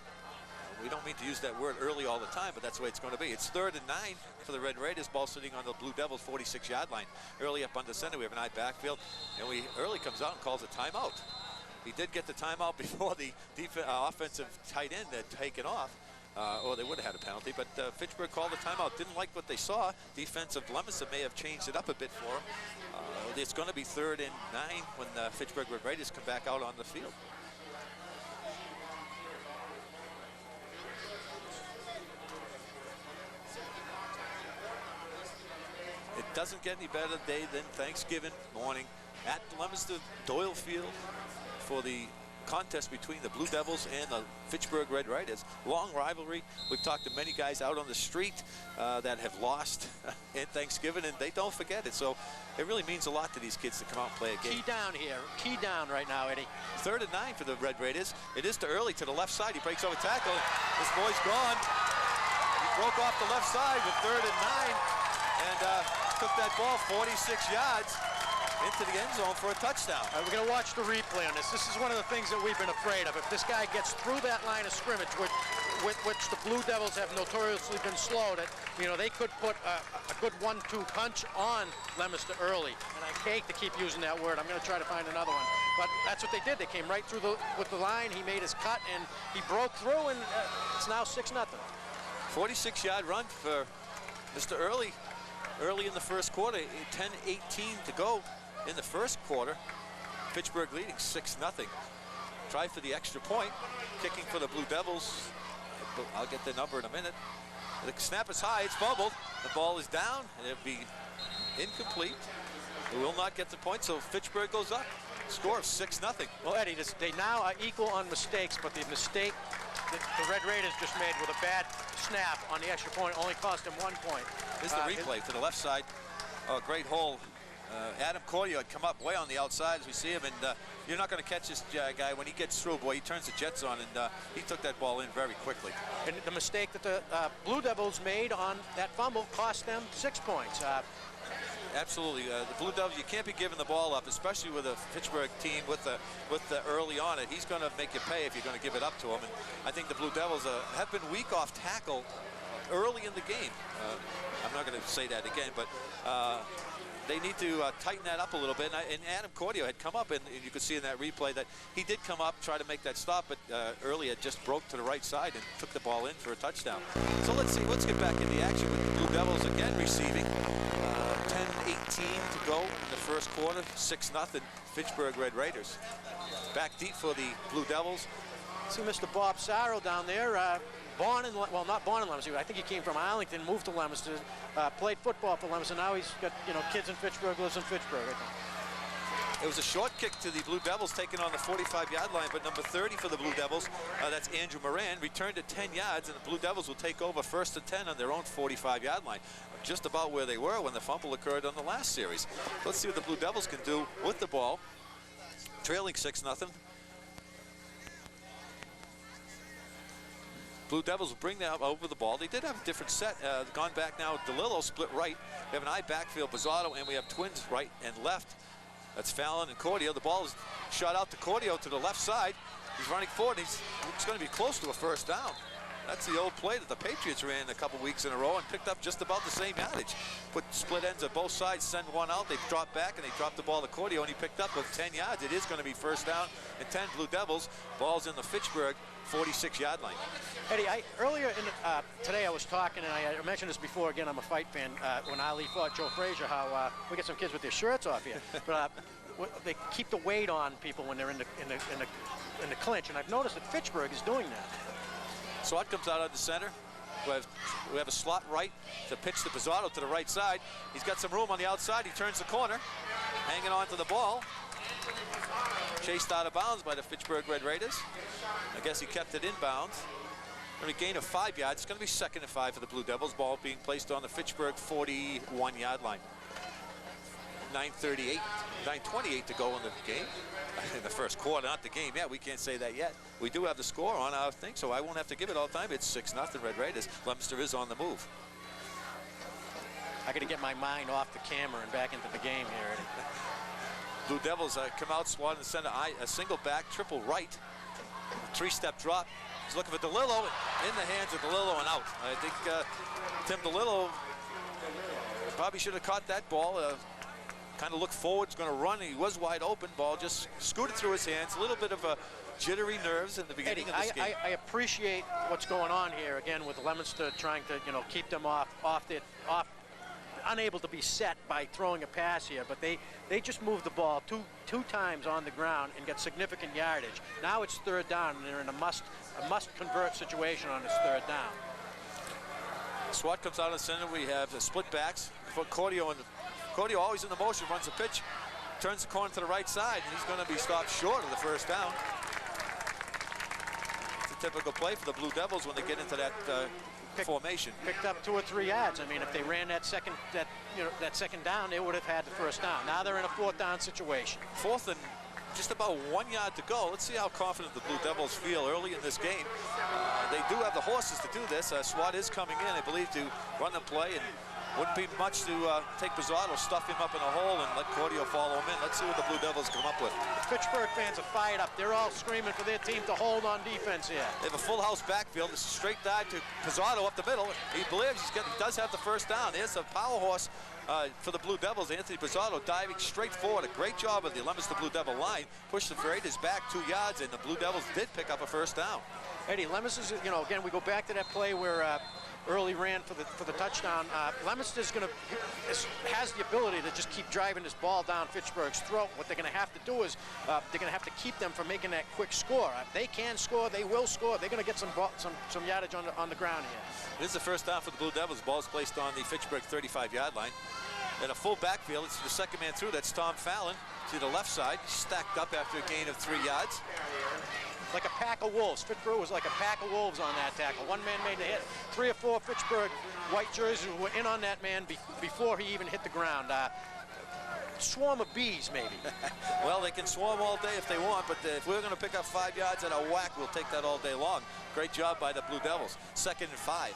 We don't mean to use that word early all the time, but that's the way it's going to be. It's 3rd and 9 for the Red Raiders. Ball sitting on the Blue Devils 46-yard line. Early up under center. We have an high backfield, and early comes out and calls a timeout. He did get the timeout before the offensive tight end had taken off, or they would have had a penalty, but Fitchburg called the timeout. Didn't like what they saw. Defensive Leominster may have changed it up a bit for him. It's going to be 3rd and 9 when the Fitchburg Red Raiders come back out on the field. doesn't get any better day than Thanksgiving morning at Leominster Doyle Field for the contest between the Blue Devils and the Fitchburg Red Raiders. Long rivalry. We've talked to many guys out on the street that have lost in Thanksgiving, and they don't forget it. So it really means a lot to these kids to come out and play a game. Key down here. Key down right now, Eddie. 3rd and 9 for the Red Raiders. It is to Early to the left side. He breaks over tackle. This boy's gone. He broke off the left side with 3rd and 9 and took that ball 46 yards into the end zone for a touchdown. We're going to watch the replay on this. This is one of the things that we've been afraid of. If this guy gets through that line of scrimmage, which the Blue Devils have notoriously been slow, that they could put a good 1-2 punch on Leominster early. And I hate to keep using that word. I'm going to try to find another one. But that's what they did. They came right through with the line. He made his cut, and he broke through, and it's now 6-0. 46-yard run for Mr. Early in the first quarter. 10:18 to go. In the first quarter, Fitchburg leading 6-0. Try for the extra point. Kicking for the Blue Devils. I'll get the number in a minute. The snap is high. It's bubbled. The ball is down. And it'll be incomplete. It will not get the point, so Fitchburg goes up. Score of 6-0. Well, Eddie, they now are equal on mistakes, but the mistake that the Red Raiders just made with a bad snap on the extra point only cost him 1 point. Here's the replay to the left side. Oh, great hole. Adam Cordio had come up way on the outside as we see him, and you're not going to catch this guy when he gets through. Boy, he turns the jets on, and he took that ball in very quickly. And the mistake that the Blue Devils made on that fumble cost them 6 points. Absolutely, the Blue Devils, you can't be giving the ball up, especially with a Fitchburg team with the early on it. He's going to make you pay if you're going to give it up to him. And I think the Blue Devils have been weak off tackle early in the game. I'm not going to say that again, but they need to tighten that up a little bit. And Adam Cordio had come up, and you could see in that replay that he did come up, try to make that stop, but Early had just broke to the right side and took the ball in for a touchdown. So let's get back in the action with the Blue Devils again receiving. 10:18 to go in the first quarter, 6-0 Fitchburg Red Raiders. Back deep for the Blue Devils. See Mr. Bob Sarrell down there. Not born in Leominster. I think he came from Arlington, moved to Leominster, played football for Leominster. Now he's got kids in Fitchburg, lives in Fitchburg, I think. It was a short kick to the Blue Devils taken on the 45-yard line, but number 30 for the Blue Devils, that's Andrew Moran, returned it 10 yards, and the Blue Devils will take over 1st and 10 on their own 45-yard line. Just about where they were when the fumble occurred on the last series. Let's see what the Blue Devils can do with the ball. Trailing 6-0. Blue Devils will bring that over the ball. They did have a different set. Gone back now. DeLillo split right. We have an I backfield, Bizzotto, and we have twins right and left. That's Fallon and Cordio. The ball is shot out to Cordio to the left side. He's running forward. It's going to be close to a first down. That's the old play that the Patriots ran a couple weeks in a row and picked up just about the same yardage. Put split ends at both sides, send one out. They drop back and they drop the ball to Cordio, and he picked up with 10 yards. It is going to be first down and 10 Blue Devils. Ball's in the Fitchburg 46-yard line. Eddie, earlier today I was talking, and I mentioned this before. Again, I'm a fight fan. When Ali fought Joe Frazier, how we get some kids with their shirts off here, but they keep the weight on people when they're in the clinch, and I've noticed that Fitchburg is doing that. Swat comes out of the center. We have a slot right to pitch to Bizzotto to the right side. He's got some room on the outside. He turns the corner, hanging on to the ball. Chased out of bounds by the Fitchburg Red Raiders. I guess he kept it inbounds. Going to gain of 5 yards. It's going to be 2nd and 5 for the Blue Devils. Ball being placed on the Fitchburg 41-yard line. 9:28 to go in the game. In the first quarter, not the game yet. We can't say that yet. We do have the score on our thing, so I won't have to give it all the time. It's 6-0 Red Raiders. Leominster is on the move. I got to get my mind off the camera and back into the game here. Blue Devils come out, swat in the center, a single back, triple right, 3-step drop. He's looking for DeLillo, in the hands of DeLillo and out. I think Tim DeLillo probably should have caught that ball. Kind of looked forward, going to run. He was wide open. Ball just scooted through his hands. A little bit of jittery nerves in the beginning of this game. I appreciate what's going on here again with Leominster trying to keep them off unable to be set by throwing a pass here, but they just moved the ball two times on the ground and got significant yardage. Now it's 3rd down, and they're in a must convert situation on this 3rd down. SWAT comes out of the center. We have the split backs. For Cordio Cordio always in the motion, runs the pitch, turns the corner to the right side, and he's going to be stopped short of the first down. It's a typical play for the Blue Devils when they get into that formation. Picked up 2 or 3 yards. I mean, if they ran that second down, they would have had the first down. Now they're in a 4th down situation. 4th and just about 1 yard to go. Let's see how confident the Blue Devils feel early in this game. They do have the horses to do this. SWAT is coming in, I believe, to run the play, and wouldn't be much to take Bizzardo, stuff him up in a hole, and let Cordio follow him in. Let's see what the Blue Devils come up with. The Fitchburg fans are fired up. They're all screaming for their team to hold on defense here. They have a full house backfield. This is straight dive to Bizzardo up the middle. He believes he does have the first down. There's a power horse for the Blue Devils. Anthony Bizzardo diving straight forward. A great job of the Leominster Blue Devil line. Pushed the Raiders back 2 yards, and the Blue Devils did pick up a first down. Eddie, Leominster's, you know, again, we go back to that play where Early ran for the touchdown. Leominster's has the ability to just keep driving this ball down Fitchburg's throat. What they're going to have to do is they're going to have to keep them from making that quick score. They can score. They will score. They're going to get some yardage on the ground here. This is the first down for the Blue Devils. Ball's placed on the Fitchburg 35-yard line. In a full backfield, it's the second man through. That's Tom Fallon to the left side, stacked up after a gain of 3 yards. Like a pack of wolves. Fitchburg was like a pack of wolves on that tackle. One man made the hit. 3 or 4 Fitchburg white jerseys were in on that man before he even hit the ground. Swarm of bees, maybe. Well, they can swarm all day if they want, but if we're going to pick up 5 yards at a whack, we'll take that all day long. Great job by the Blue Devils. 2nd and 5.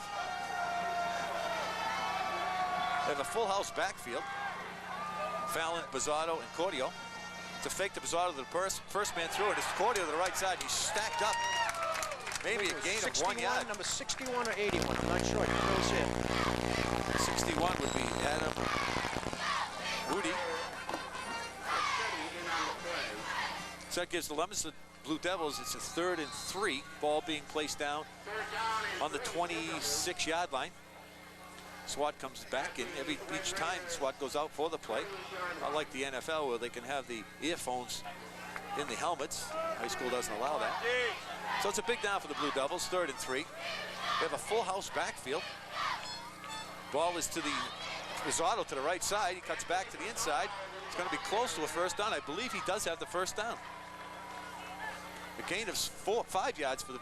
They have a full house backfield. Fallon, Bizzardo, and Cordio. To fake to Bizzardo to the first man through it. It's Cordio to the right side. He's stacked up. Maybe a gain of 1 yard. Number 61 or 81. I'm not sure. He knows it. 61 would be Adam Moody. So that gives the Leominster Blue Devils, it's a 3rd and 3. Ball being placed down on the 26-yard line. SWAT comes back in each time SWAT goes out for the play. Unlike the NFL where they can have the earphones in the helmets. High school doesn't allow that. So it's a big down for the Blue Devils, 3rd and 3. They have a full house backfield. Ball is to the Bizzardo to the right side. He cuts back to the inside. It's going to be close to a first down. I believe he does have the first down. A gain of 5 yards for the,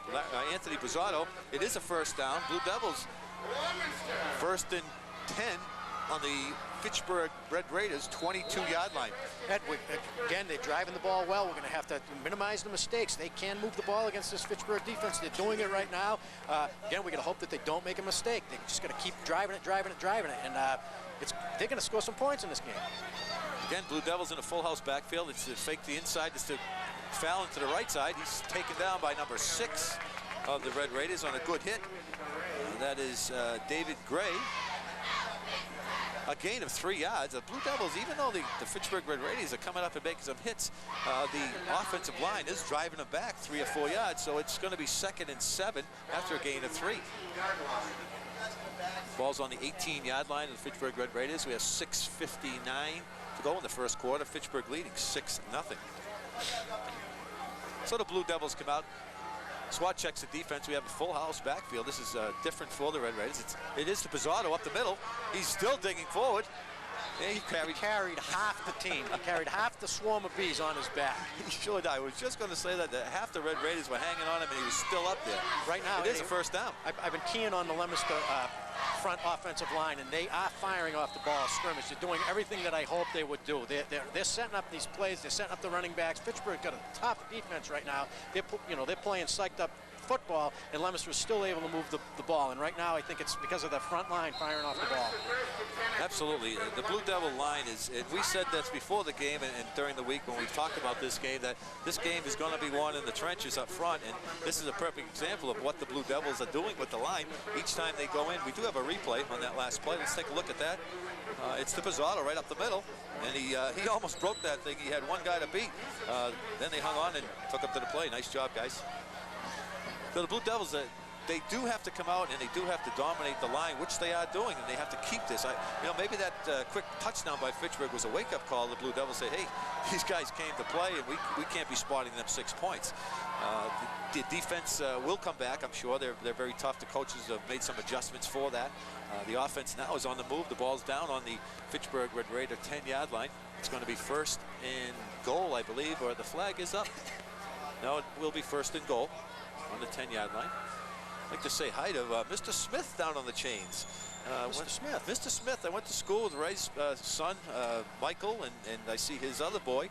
Anthony Bizzardo. It is a first down. Blue Devils 1st and 10 on the Fitchburg Red Raiders 22-yard line. Again, they're driving the ball well. We're going to have to minimize the mistakes. They can move the ball against this Fitchburg defense. They're doing it right now. Again, we're going to hope that they don't make a mistake. They're just going to keep driving it. And they're going to score some points in this game. Again, Blue Devils in a full house backfield. It's to fake the inside. It's to Fallon to the right side. He's taken down by number 6 of the Red Raiders on a good hit. That is David Gray. A gain of 3 yards. The Blue Devils, even though the Fitchburg Red Raiders are coming up and making some hits, the offensive line is driving them back 3 or 4 yards, so it's going to be 2nd and 7 after a gain of 3. Ball's on the 18-yard line of the Fitchburg Red Raiders. We have 6:59 to go in the first quarter. Fitchburg leading 6-0. So the Blue Devils come out. SWAT checks the defense. We have a full house backfield. This is different for the Red Raiders. It is to Bizzardo up the middle. He's still digging forward. He carried half the team. He carried half the swarm of bees on his back. He sure did. I was just going to say that half the Red Raiders were hanging on him, and he was still up there. Right now, it is a first down. I've been keying on the Leominster front offensive line, and they are firing off the ball scrimmage. They're doing everything that I hoped they would do. They're setting up these plays. They're setting up the running backs. Fitchburg got a tough defense right now. They're playing psyched up football, and Leominster is still able to move the ball. And right now, I think it's because of the front line firing off the ball. Absolutely. The Blue Devil line is, and we said this before the game and during the week when we talked about this game, that this game is going to be won in the trenches up front, and this is a perfect example of what the Blue Devils are doing with the line. Each time they go in, we do have a replay on that last play. Let's take a look at that. It's to Bizzardo right up the middle, and he almost broke that thing. He had one guy to beat. Then they hung on and took up to the play. Nice job, guys. So the Blue Devils, they do have to come out and they do have to dominate the line, which they are doing, and they have to keep this. Maybe that quick touchdown by Fitchburg was a wake-up call. The Blue Devils say, hey, these guys came to play, and we can't be spotting them 6 points. The defense will come back, I'm sure. They're very tough. The coaches have made some adjustments for that. The offense now is on the move. The ball's down on the Fitchburg Red Raider 10-yard line. It's going to be first and goal, I believe, or the flag is up. No, it will be first and goal on the 10-yard line. I'd like to say hi to Mr. Smith down on the chains. Mr. Smith, I went to school with Ray's son, Michael, and I see his other boy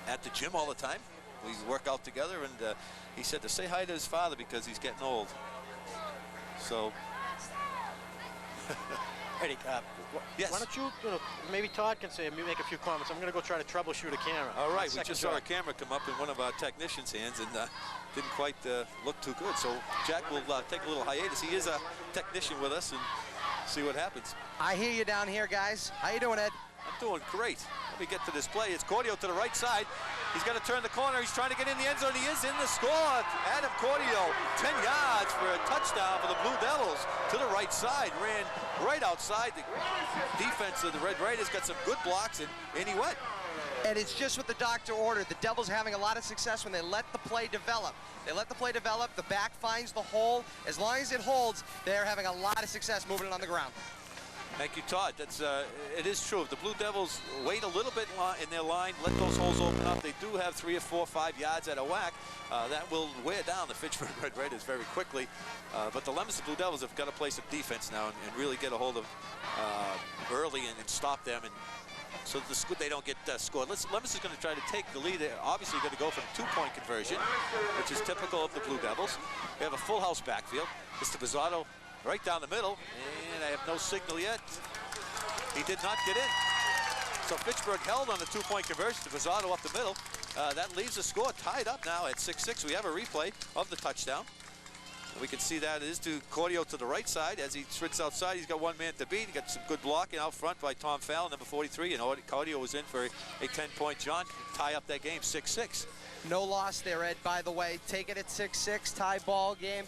at the gym all the time. We work out together, and he said to say hi to his father because he's getting old. So, Eddie, yes. Why don't you, maybe Todd can say, make a few comments. I'm going to go try to troubleshoot a camera. All right, we just saw a camera come up in one of our technicians' hands, and didn't quite look too good. So Jack will take a little hiatus. He is a technician with us, and see what happens. I hear you down here, guys. How you doing, Ed? I'm doing great. Let me get to this play. It's Cordio to the right side. He's got to turn the corner. He's trying to get in the end zone. He is in the score. Adam Cordio, 10 yards for a touchdown for the Blue Devils to the right side. Ran right outside. The defense of the Red Raiders got some good blocks, and he went. And it's just what the doctor ordered. The Devils are having a lot of success when they let the play develop. They let the play develop. The back finds the hole. As long as it holds, they're having a lot of success moving it on the ground. Thank you, Todd. It is true. If the Blue Devils wait a little bit in their line, let those holes open up, they do have 3 or 4 or 5 yards at a whack. That will wear down the Fitchburg Red Raiders very quickly. But the Leominster Blue Devils have got to play some defense now and really get a hold of early and stop them, and so they don't get scored. Leominster's going to try to take the lead. They're obviously going to go for the 2-point conversion, which is typical of the Blue Devils. They have a full house backfield. Mr. Bizzato right down the middle, and I have no signal yet. He did not get in. So Fitchburg held on the 2-point conversion to Bizzato up the middle. That leaves the score tied up now at 6-6. We have a replay of the touchdown. We can see that it is to Cordio to the right side. As he sprints outside, he's got one man to beat. He got some good blocking out front by Tom Fallon, number 43, and Cordio was in for a 10-point jaunt, tie up that game 6-6. No loss there, Ed, by the way. Take it at 6-6, tie ball game.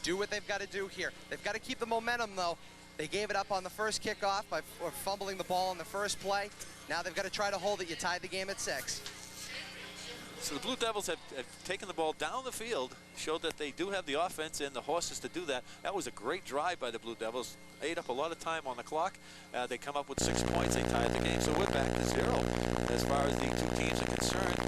Do what they've got to do here. They've got to keep the momentum, though. They gave it up on the first kickoff by fumbling the ball on the first play. Now they've got to try to hold it. You tie the game at 6. So the Blue Devils have taken the ball down the field, showed that they do have the offense and the horses to do that. That was a great drive by the Blue Devils. Ate up a lot of time on the clock. They come up with 6 points. They tied the game. So we're back to 0 as far as the two teams are concerned.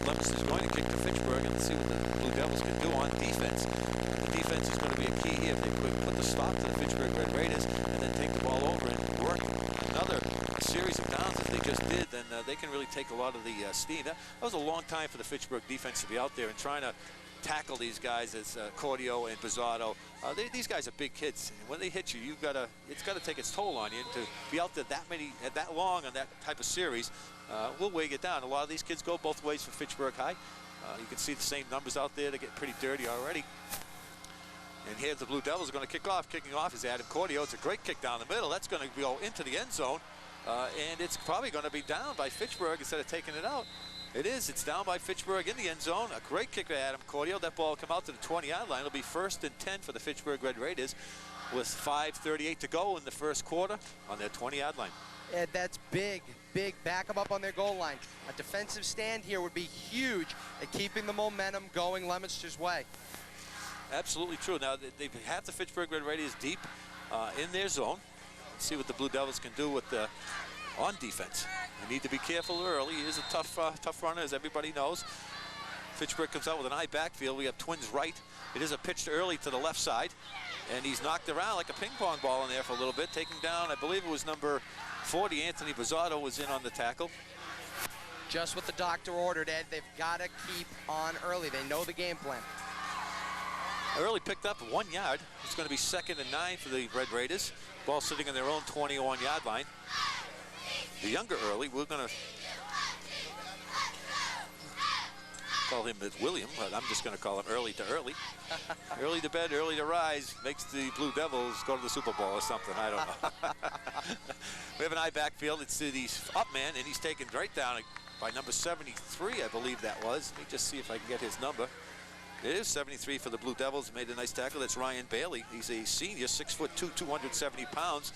Leominster is going to kick to Fitchburg and see what the Blue Devils can do on defense. The defense is going to be a key here. If they could put the stop to the Fitchburg Red Raiders and then take the ball over and work another series of downs as they just did, then they can really take a lot of the steam. That was a long time for the Fitchburg defense to be out there and trying to tackle these guys as Cordio and Bizzato. These guys are big kids. And when they hit you, it's got to take its toll on you. And to be out there that long on that type of series will weigh you down. A lot of these kids go both ways for Fitchburg High. You can see the same numbers out there. They get pretty dirty already. And here the Blue Devils are going to kick off. Kicking off is Adam Cordio. It's a great kick down the middle. That's going to go into the end zone. And it's probably going to be down by Fitchburg instead of taking it out. It is. It's down by Fitchburg in the end zone. A great kick by Adam Cordio. That ball will come out to the 20-yard line. It'll be 1st and 10 for the Fitchburg Red Raiders with 5:38 to go in the first quarter on their 20-yard line. Ed, that's big, big. Back them up on their goal line. A defensive stand here would be huge at keeping the momentum going Leominster's way. Absolutely true. Now, they have the Fitchburg Red Raiders deep in their zone. Let's see what the Blue Devils can do with on defense. They need to be careful early. He is a tough runner, as everybody knows. Fitchburg comes out with an eye backfield. We have twins right. It is a pitch early to the left side, and he's knocked around like a ping pong ball in there for a little bit, taking down, I believe it was number 40, Anthony Bizzato was in on the tackle. Just what the doctor ordered, Ed. They've got to keep on early. They know the game plan. Early picked up 1 yard. It's going to be 2nd and 9 for the Red Raiders. Ball sitting on their own 21-yard line. The younger Early, we're going to call him William, but I'm just going to call him Early to Early. Early to bed, early to rise makes the Blue Devils go to the Super Bowl or something. I don't know. We have an eye backfield. It's the up man, and he's taken right down by number 73, I believe that was. Let me just see if I can get his number. It is 73 for the Blue Devils. Made a nice tackle. That's Ryan Bailey. He's a senior, 6'2", 270 pounds.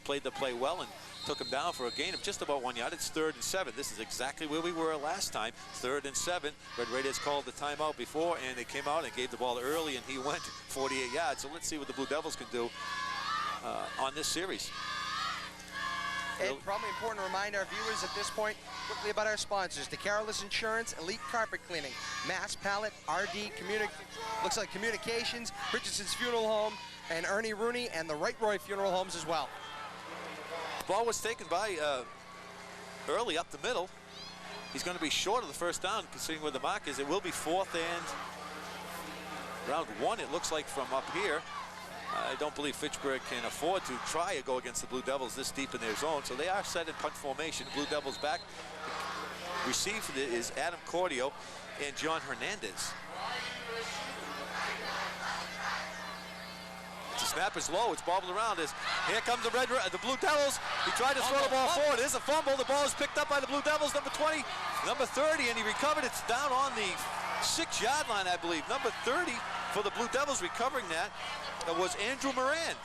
Played the play well and took him down for a gain of just about 1 yard. It's 3rd and 7. This is exactly where we were last time. 3rd and 7. Red Raiders called the timeout before, and they came out and gave the ball early, and he went 48 yards. So let's see what the Blue Devils can do on this series. And probably important to remind our viewers at this point quickly about our sponsors: the Carolus Insurance, Elite Carpet Cleaning, Mass Pallet, RD looks like Communications, Richardson's Funeral Home, and Ernie Rooney, and the Wright Roy Funeral Homes as well. The ball was taken by early up the middle. He's going to be short of the first down, considering where the mark is. It will be 4th and round 1, it looks like, from up here. I don't believe Fitchburg can afford to try to go against the Blue Devils this deep in their zone, so they are set in punt formation. Blue Devils back. Received is Adam Cordio and John Hernandez. The snap is low. It's bobbled around. Here comes the Blue Devils. He tried to throw the ball forward. There's a fumble. The ball is picked up by the Blue Devils. Number 20, number 30, and he recovered. It's down on the 6-yard line, I believe. Number 30 for the Blue Devils recovering that was Andrew Moran.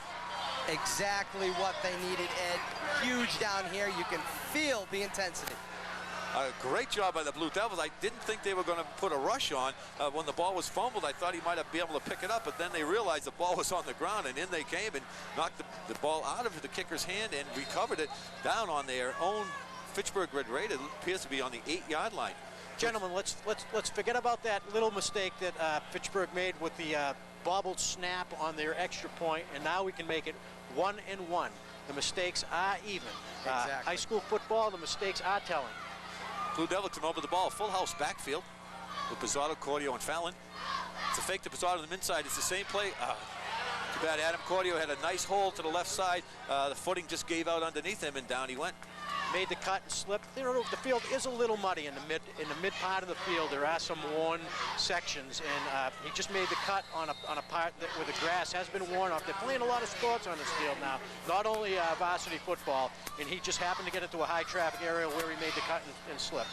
Exactly what they needed, Ed. Huge down here. You can feel the intensity. A great job by the Blue Devils. I didn't think they were going to put a rush on. When the ball was fumbled, I thought he might have been able to pick it up, but then they realized the ball was on the ground, and in they came and knocked the ball out of the kicker's hand and recovered it down on their own Fitchburg Red Raider. It appears to be on the 8-yard line. Gentlemen, let's forget about that little mistake that Fitchburg made with the bobbled snap on their extra point, and now we can make it 1 and 1. The mistakes are even. Exactly. High school football, the mistakes are telling. Blue Devils come over the ball, full house backfield with Pizzotto, Cordio, and Fallon. It's a fake to Pizzotto on the inside. It's the same play. Too bad Adam Cordio had a nice hole to the left side. The footing just gave out underneath him, and down he went. Made the cut and slipped. The field is a little muddy in the mid part of the field. There are some worn sections, and he just made the cut on a part where the grass has been worn off. They're playing a lot of sports on this field now, not only varsity football, and he just happened to get into a high traffic area where he made the cut and slipped.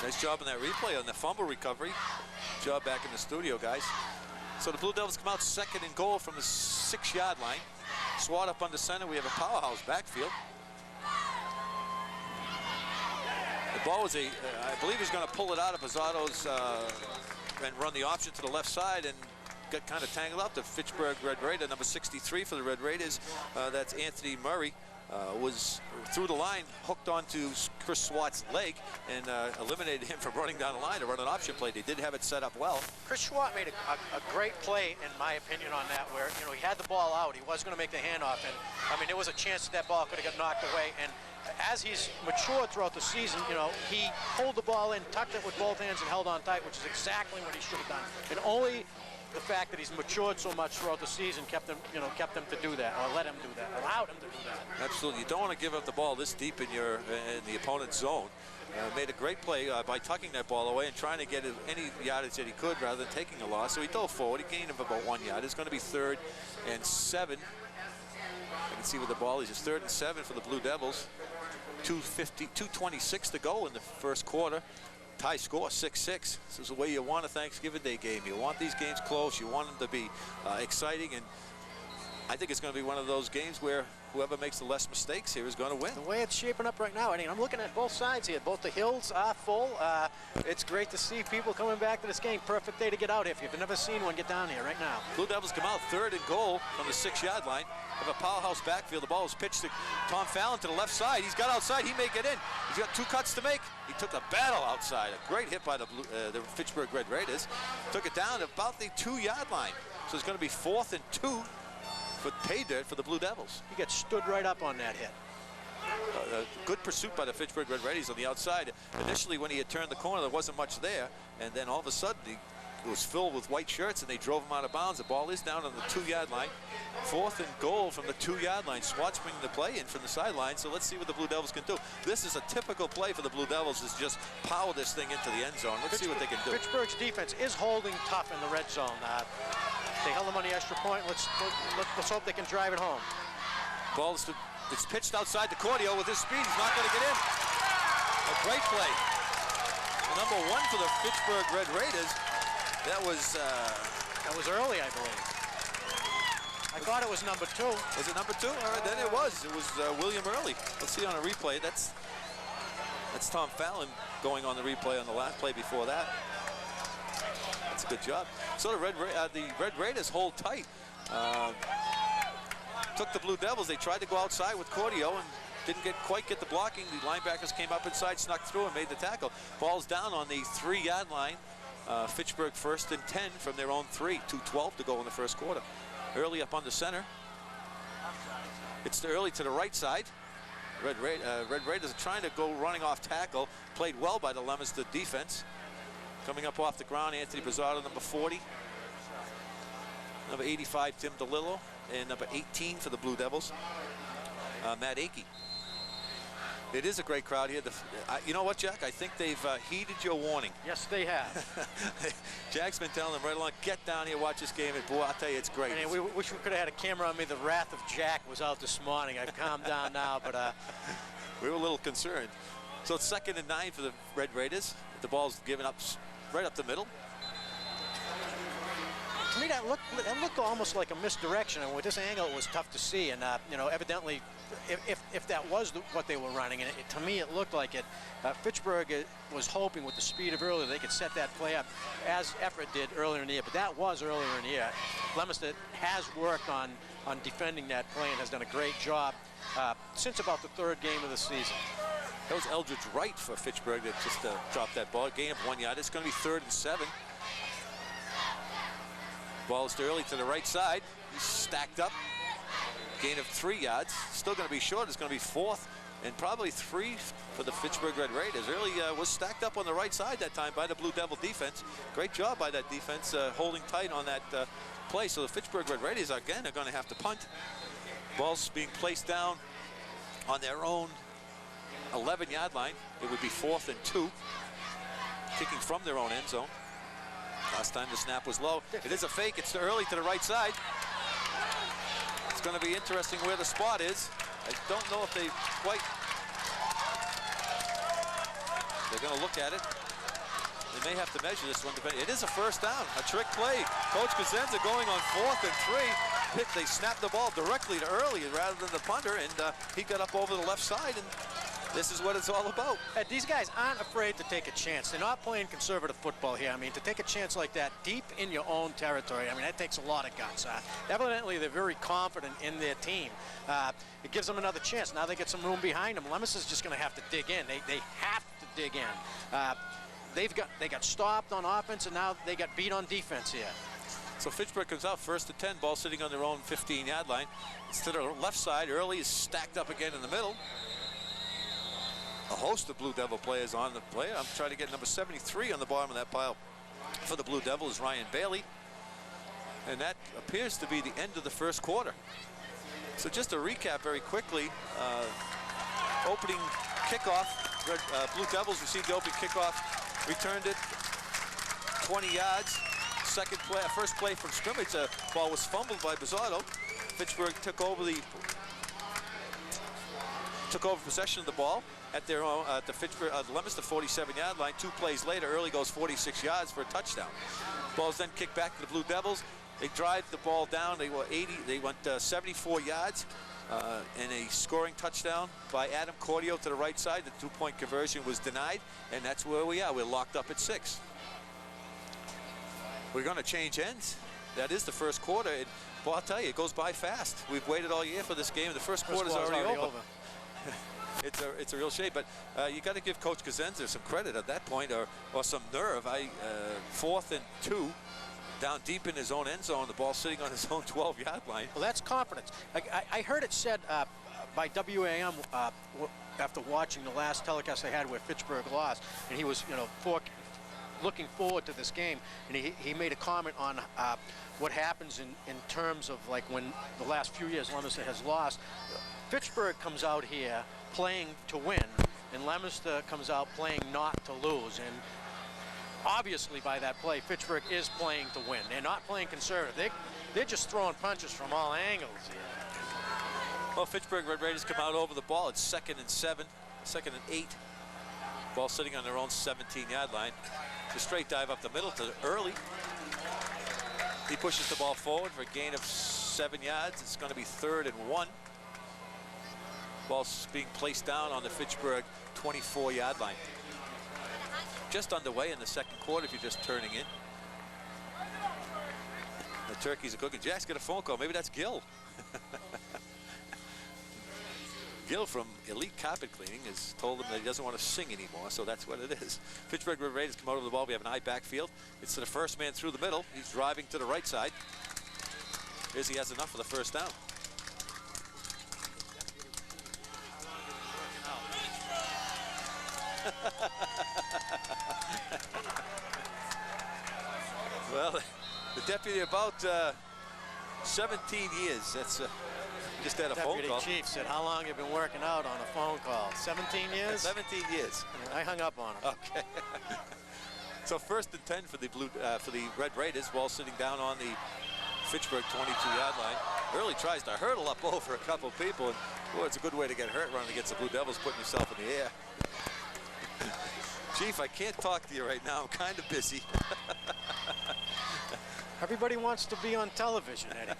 Nice job on that replay on the fumble recovery. Job back in the studio, guys. So the Blue Devils come out 2nd and goal from the 6-yard line. Swat up under center. We have a powerhouse backfield. The ball was I believe he's going to pull it out of Pizzotto's and run the option to the left side and got kind of tangled up. The Fitchburg Red Raider, number 63 for the Red Raiders, that's Anthony Murray, was through the line, hooked onto Chris Swart's leg, and eliminated him from running down the line to run an option play. They did have it set up well. Chris Swart made a great play, in my opinion, on that, where he had the ball out. He was going to make the handoff, and I mean, there was a chance that ball could have got knocked away. And as he's matured throughout the season, he pulled the ball in, tucked it with both hands, and held on tight, which is exactly what he should have done. And only the fact that he's matured so much throughout the season kept him to do that, or let him do that, allowed him to do that. Absolutely. You don't want to give up the ball this deep in the opponent's zone. Made a great play by tucking that ball away and trying to get any yardage that he could rather than taking a loss. So he dove forward. He gained of about 1 yard. It's going to be 3rd and 7. I can see where the ball is. It's 3rd and 7 for the Blue Devils. 2:26 to go in the first quarter. Tie score 6-6. This is the way you want a Thanksgiving Day game. You want these games close. You want them to be exciting, and I think it's going to be one of those games where whoever makes the less mistakes here is going to win. The way it's shaping up right now, I mean, I'm looking at both sides here. Both the hills are full. It's great to see people coming back to this game. Perfect day to get out here. If you've never seen one, get down here right now. Blue Devils come out 3rd and goal from the 6-yard line. Have a powerhouse backfield. The ball is pitched to Tom Fallon to the left side. He's got outside. He may get in. He's got 2 cuts to make. He took a battle outside. A great hit by the Fitchburg Red Raiders. Took it down to about the 2-yard line. So it's going to be 4th and 2 for pay dirt for the Blue Devils. He got stood right up on that hit. Good pursuit by the Fitchburg Red Raiders on the outside. Initially, when he had turned the corner, there wasn't much there. And then all of a sudden, it was filled with white shirts, and they drove him out of bounds. The ball is down on the 2-yard line. 4th and goal from the 2-yard line. Swart's bringing the play in from the sideline, so let's see what the Blue Devils can do. This is a typical play for the Blue Devils, is just power this thing into the end zone. Let's see what they can do. Pittsburgh's defense is holding tough in the red zone. They held them on the extra point. Let's hope they can drive it home. Ball is it's pitched outside the Cordio with his speed. He's not going to get in. A great play. The number 1 for the Fitchburg Red Raiders. That was early, I believe. I thought it was number 2. Was it number 2? All right, then it was. It was William Early. Let's see on a replay. That's Tom Fallon going on the replay on the last play before that. That's a good job. So the Red Raiders hold tight. Took the Blue Devils. They tried to go outside with Cordio and didn't quite get the blocking. The linebackers came up inside, snuck through, and made the tackle. Ball's down on the 3-yard line. Fitchburg 1st and 10 from their own 3. 2:12 to go in the first quarter. Early up on the center. It's Early to the right side. Red Raiders are trying to go running off tackle. Played well by the Leominster defense. Coming up off the ground, Anthony Bizzardo, number 40. Number 85, Tim DeLillo. And number 18 for the Blue Devils, Matt Akey. It is a great crowd here. You know what, Jack? I think they've heeded your warning. Yes, they have. Jack's been telling them right along, get down here, watch this game, and boy, I'll tell you, it's great. We wish we could have had a camera on me. The wrath of Jack was out this morning. I've calmed down now, but we were a little concerned. So it's 2nd and 9 for the Red Raiders. The ball's given up right up the middle. To me, that looked almost like a misdirection, and with this angle, it was tough to see. And you know, evidently, if that was what they were running, and to me, it looked like it. Fitchburg was hoping with the speed of Early they could set that play up, as Effort did earlier in the year. But that was earlier in the year. Leominster has worked on defending that play and has done a great job since about the 3rd game of the season. That was Eldridge Wright for Fitchburg that just dropped that ball. Gain of 1 yard. It's going to be 3rd and 7. Ball's to Early to the right side. He's stacked up. Gain of 3 yards. Still going to be short. It's going to be 4th and probably 3 for the Fitchburg Red Raiders. Early was stacked up on the right side that time by the Blue Devil defense. Great job by that defense holding tight on that play. So the Fitchburg Red Raiders again are going to have to punt. Ball's being placed down on their own 11-yard line. It would be 4th and 2. Kicking from their own end zone. Last time the snap was low. It is a fake. It's Early to the right side. It's going to be interesting where the spot is. I don't know if they quite... They're going to look at it. They may have to measure this one. It is a first down. A trick play. Coach Cosenza going on 4th and 3. They snapped the ball directly to Early rather than the punter, and he got up over the left side, and this is what it's all about. These guys aren't afraid to take a chance. They're not playing conservative football here. I mean, to take a chance like that deep in your own territory, I mean, that takes a lot of guts. Evidently, they're very confident in their team. It gives them another chance. Now they get some room behind them. Leominster's just going to have to dig in. They have to dig in. They got stopped on offense, and now they got beat on defense here. So Fitchburg comes out 1st and 10, ball sitting on their own 15-yard line. It's to the left side. Early is stacked up again in the middle. A host of Blue Devil players on the play. I'm trying to get number 73 on the bottom of that pile. For the Blue Devil is Ryan Bailey. And that appears to be the end of the first quarter. So just to recap very quickly, opening kickoff, Blue Devils received the opening kickoff, returned it 20 yards. First play from scrimmage, the ball was fumbled by Bizzardo. Fitchburg took over possession of the ball at their own, the Fitchburg, the Leominster 47-yard line. 2 plays later, Early goes 46 yards for a touchdown. Ball's then kicked back to the Blue Devils. They drive the ball down. They went 74 yards and a scoring touchdown by Adam Cordio to the right side. The 2-point conversion was denied, and that's where we are. We're locked up at 6. We're going to change ends. That is the first quarter. And, well, I'll tell you, it goes by fast. We've waited all year for this game. The first quarter's already over. It's a real shame, but you got to give Coach Cosenza some credit at that point, or some nerve. 4th and 2, down deep in his own end zone, the ball sitting on his own 12-yard line. Well, that's confidence. I heard it said by WAM after watching the last telecast they had where Fitchburg lost, and he was, looking forward to this game, and he made a comment on what happens in terms of like when the last few years Leominster has lost. Fitchburg comes out here playing to win, and Leominster comes out playing not to lose. And obviously by that play, Fitchburg is playing to win. They're not playing conservative. They're just throwing punches from all angles here. Well, Fitchburg Red Raiders come out over the ball. It's 2nd and 7, 2nd and 8. Ball sitting on their own 17-yard line. The straight dive up the middle to Early. He pushes the ball forward for a gain of 7 yards. It's going to be 3rd and 1. Ball's being placed down on the Fitchburg 24-yard line. Just underway in the second quarter if you're just turning in. The turkeys are cooking. Jack's got a phone call. Maybe that's Gil. Gil from Elite Carpet Cleaning has told him that he doesn't want to sing anymore, so that's what it is. Fitchburg Red Raiders come out of the ball. We have an eye backfield. It's to the first man through the middle. He's driving to the right side. Here's he has enough for the first down. Well, the deputy about 17 years. That's just had a phone call. Deputy Chief said, how long have you been working out on a phone call? 17 years? 17 years. I hung up on him. Okay. So 1st and 10 for the Red Raiders. Ball sitting down on the Fitchburg 22-yard line. Early tries to hurdle up over a couple people, and boy, it's a good way to get hurt running against the Blue Devils, putting yourself in the air. Chief, I can't talk to you right now. I'm kind of busy. Everybody wants to be on television, Eddie.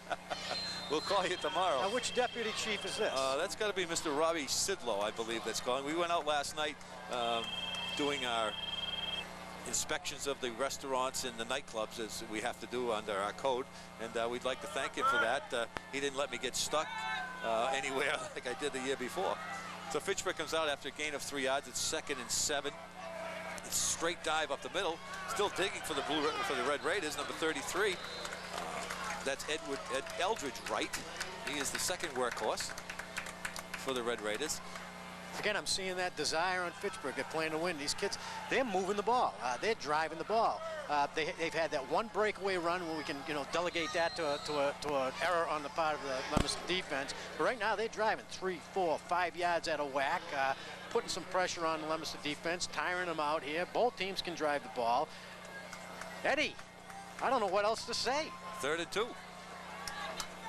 We'll call you tomorrow. Now, which deputy chief is this? That's got to be Mr. Robbie Sidlow, I believe that's calling. We went out last night doing our inspections of the restaurants and the nightclubs, as we have to do under our code, and we'd like to thank him for that. He didn't let me get stuck anywhere like I did the year before. So Fitchburg comes out after a gain of 3 yards. It's 2nd and 7. It's straight dive up the middle. Still digging for the Red Raiders, number 33. That's Eldridge Wright. He is the second workhorse for the Red Raiders. Again, I'm seeing that desire on Fitchburg. They're playing to win. These kids, they're moving the ball. They're driving the ball. They've had that one breakaway run where we can, delegate that to an error on the part of the Leominster defense. But right now, they're driving 3, 4, 5 yards out of whack, putting some pressure on the Leominster defense, tiring them out here. Both teams can drive the ball. Eddie, I don't know what else to say. 3rd and 2.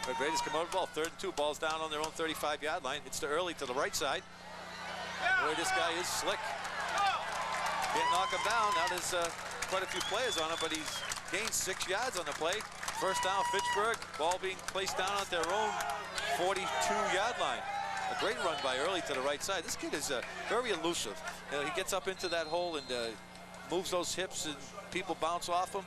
Red Raiders come out of the ball. 3rd and 2. Ball's down on their own 35-yard line. It's to Early to the right side. Boy, this guy is slick. Can't knock him down. Now there's quite a few players on him, but he's gained 6 yards on the play. First down, Fitchburg. Ball being placed down at their own 42-yard line. A great run by Early to the right side. This kid is very elusive. He gets up into that hole and moves those hips, and people bounce off him.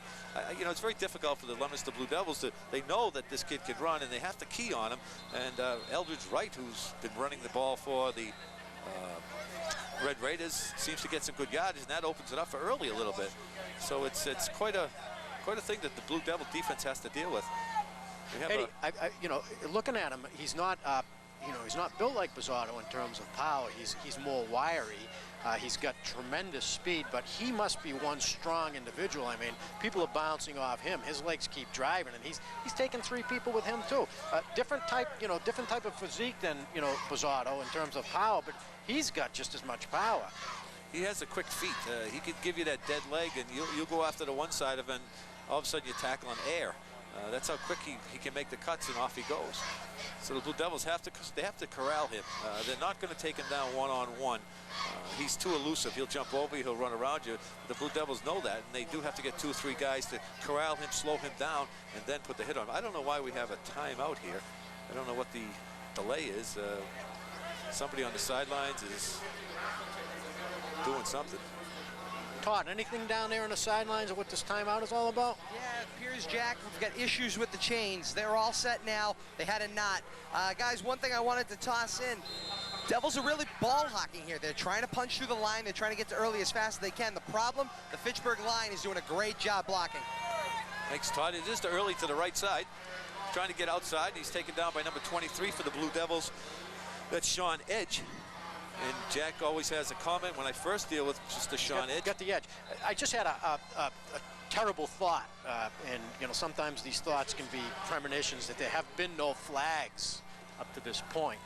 It's very difficult for the Leominster Blue Devils they know that this kid can run, and they have to key on him. And Eldridge Wright, who's been running the ball for the Red Raiders, seems to get some good yardage, and that opens it up for Early a little bit. So it's quite a thing that the Blue Devil defense has to deal with. Eddie, looking at him, he's not he's not built like Bizzotto in terms of power. He's more wiry. He's got tremendous speed, but he must be one strong individual. I mean, people are bouncing off him. His legs keep driving, and he's taking 3 people with him too. Different type of physique than Bizzotto in terms of power, but he's got just as much power. He has a quick feet. He could give you that dead leg, and you'll go after the one side of him, and all of a sudden you tackle on air. That's how quick he can make the cuts, and off he goes. So the Blue Devils have to corral him. They're not going to take him down one-on-one. He's too elusive. He'll jump over you, he'll run around you. The Blue Devils know that, and they do have to get 2 or 3 guys to corral him, slow him down, and then put the hit on him. I don't know why we have a timeout here. I don't know what the delay is. Somebody on the sidelines is doing something. Todd, anything down there on the sidelines of what this timeout is all about? Yeah, it appears, Jack, we've got issues with the chains. They're all set now. They had a knot. Guys, one thing I wanted to toss in. Devils are really ball hawking here. They're trying to punch through the line. They're trying to get to Early as fast as they can. The problem, the Fitchburg line is doing a great job blocking. Thanks, Todd. It is to Early to the right side. Trying to get outside. He's taken down by number 23 for the Blue Devils. That's Sean Edge. And Jack always has a comment when I first deal with just the Sean Edge. Got the edge. I just had a terrible thought, and sometimes these thoughts can be premonitions that there have been no flags up to this point.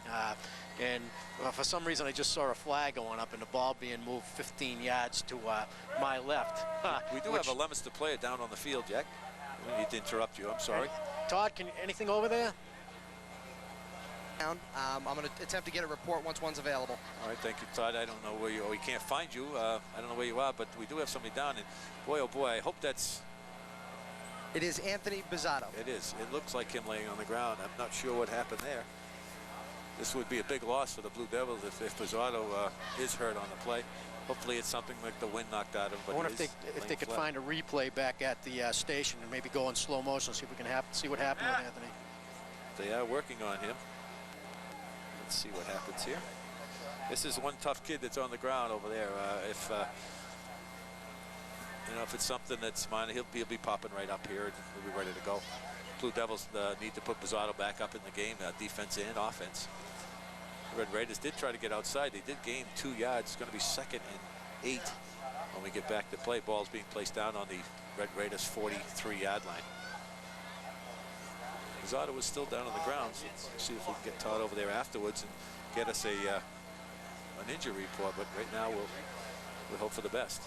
And for some reason, I just saw a flag going up and the ball being moved 15 yards to my left. We do have a Leominster player down on the field, Jack. I need to interrupt you. I'm sorry. Todd, anything over there? I'm going to attempt to get a report once one's available. All right, thank you, Todd. I don't know where you are. We can't find you. I don't know where you are, but we do have somebody down. And boy, oh boy, I hope that's It is Anthony Bizzato. It is. It looks like him laying on the ground. I'm not sure what happened there. This would be a big loss for the Blue Devils if Bizzato is hurt on the play. Hopefully it's something like the wind knocked out of him. But I wonder if they could find a replay back at the station and maybe go in slow motion, see if we can see what happened with Anthony. They are working on him. Let's see what happens here. This is one tough kid that's on the ground over there. You know, if it's something that's minor, he'll be popping right up here and he'll be ready to go. Blue Devils need to put Bizzato back up in the game, defense and offense. The Red Raiders did try to get outside. They did gain 2 yards. It's going to be 2nd and 8 when we get back to play. Ball's being placed down on the Red Raiders 43-yard line. Bizzato was still down on the ground, so let's see if we can get Todd over there afterwards and get us an injury report. But right now we'll hope for the best.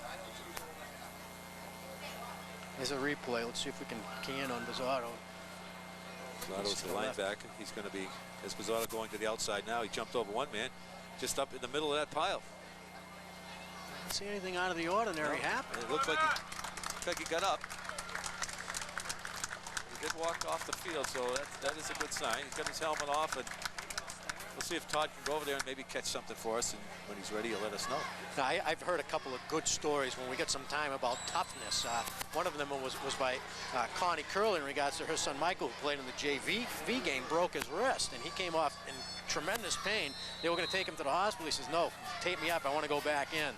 There's a replay. Let's see if we can key in on Bizzato. Bizzato's the linebacker. He's going to be, as Bizzato going to the outside now. He jumped over one man, just up in the middle of that pile. Didn't see anything out of the ordinary happen. It looked like he got up. He did walk off the field, so that is a good sign. He's got his helmet off, and we'll see if Todd can go over there and maybe catch something for us. And when he's ready, he'll let us know. Now, I've heard a couple of good stories when we get some time about toughness. One of them was by Connie Curley in regards to her son Michael, who played in the JV game, broke his wrist, and he came off in tremendous pain. They were going to take him to the hospital. He says, "No, tape me up. I want to go back in."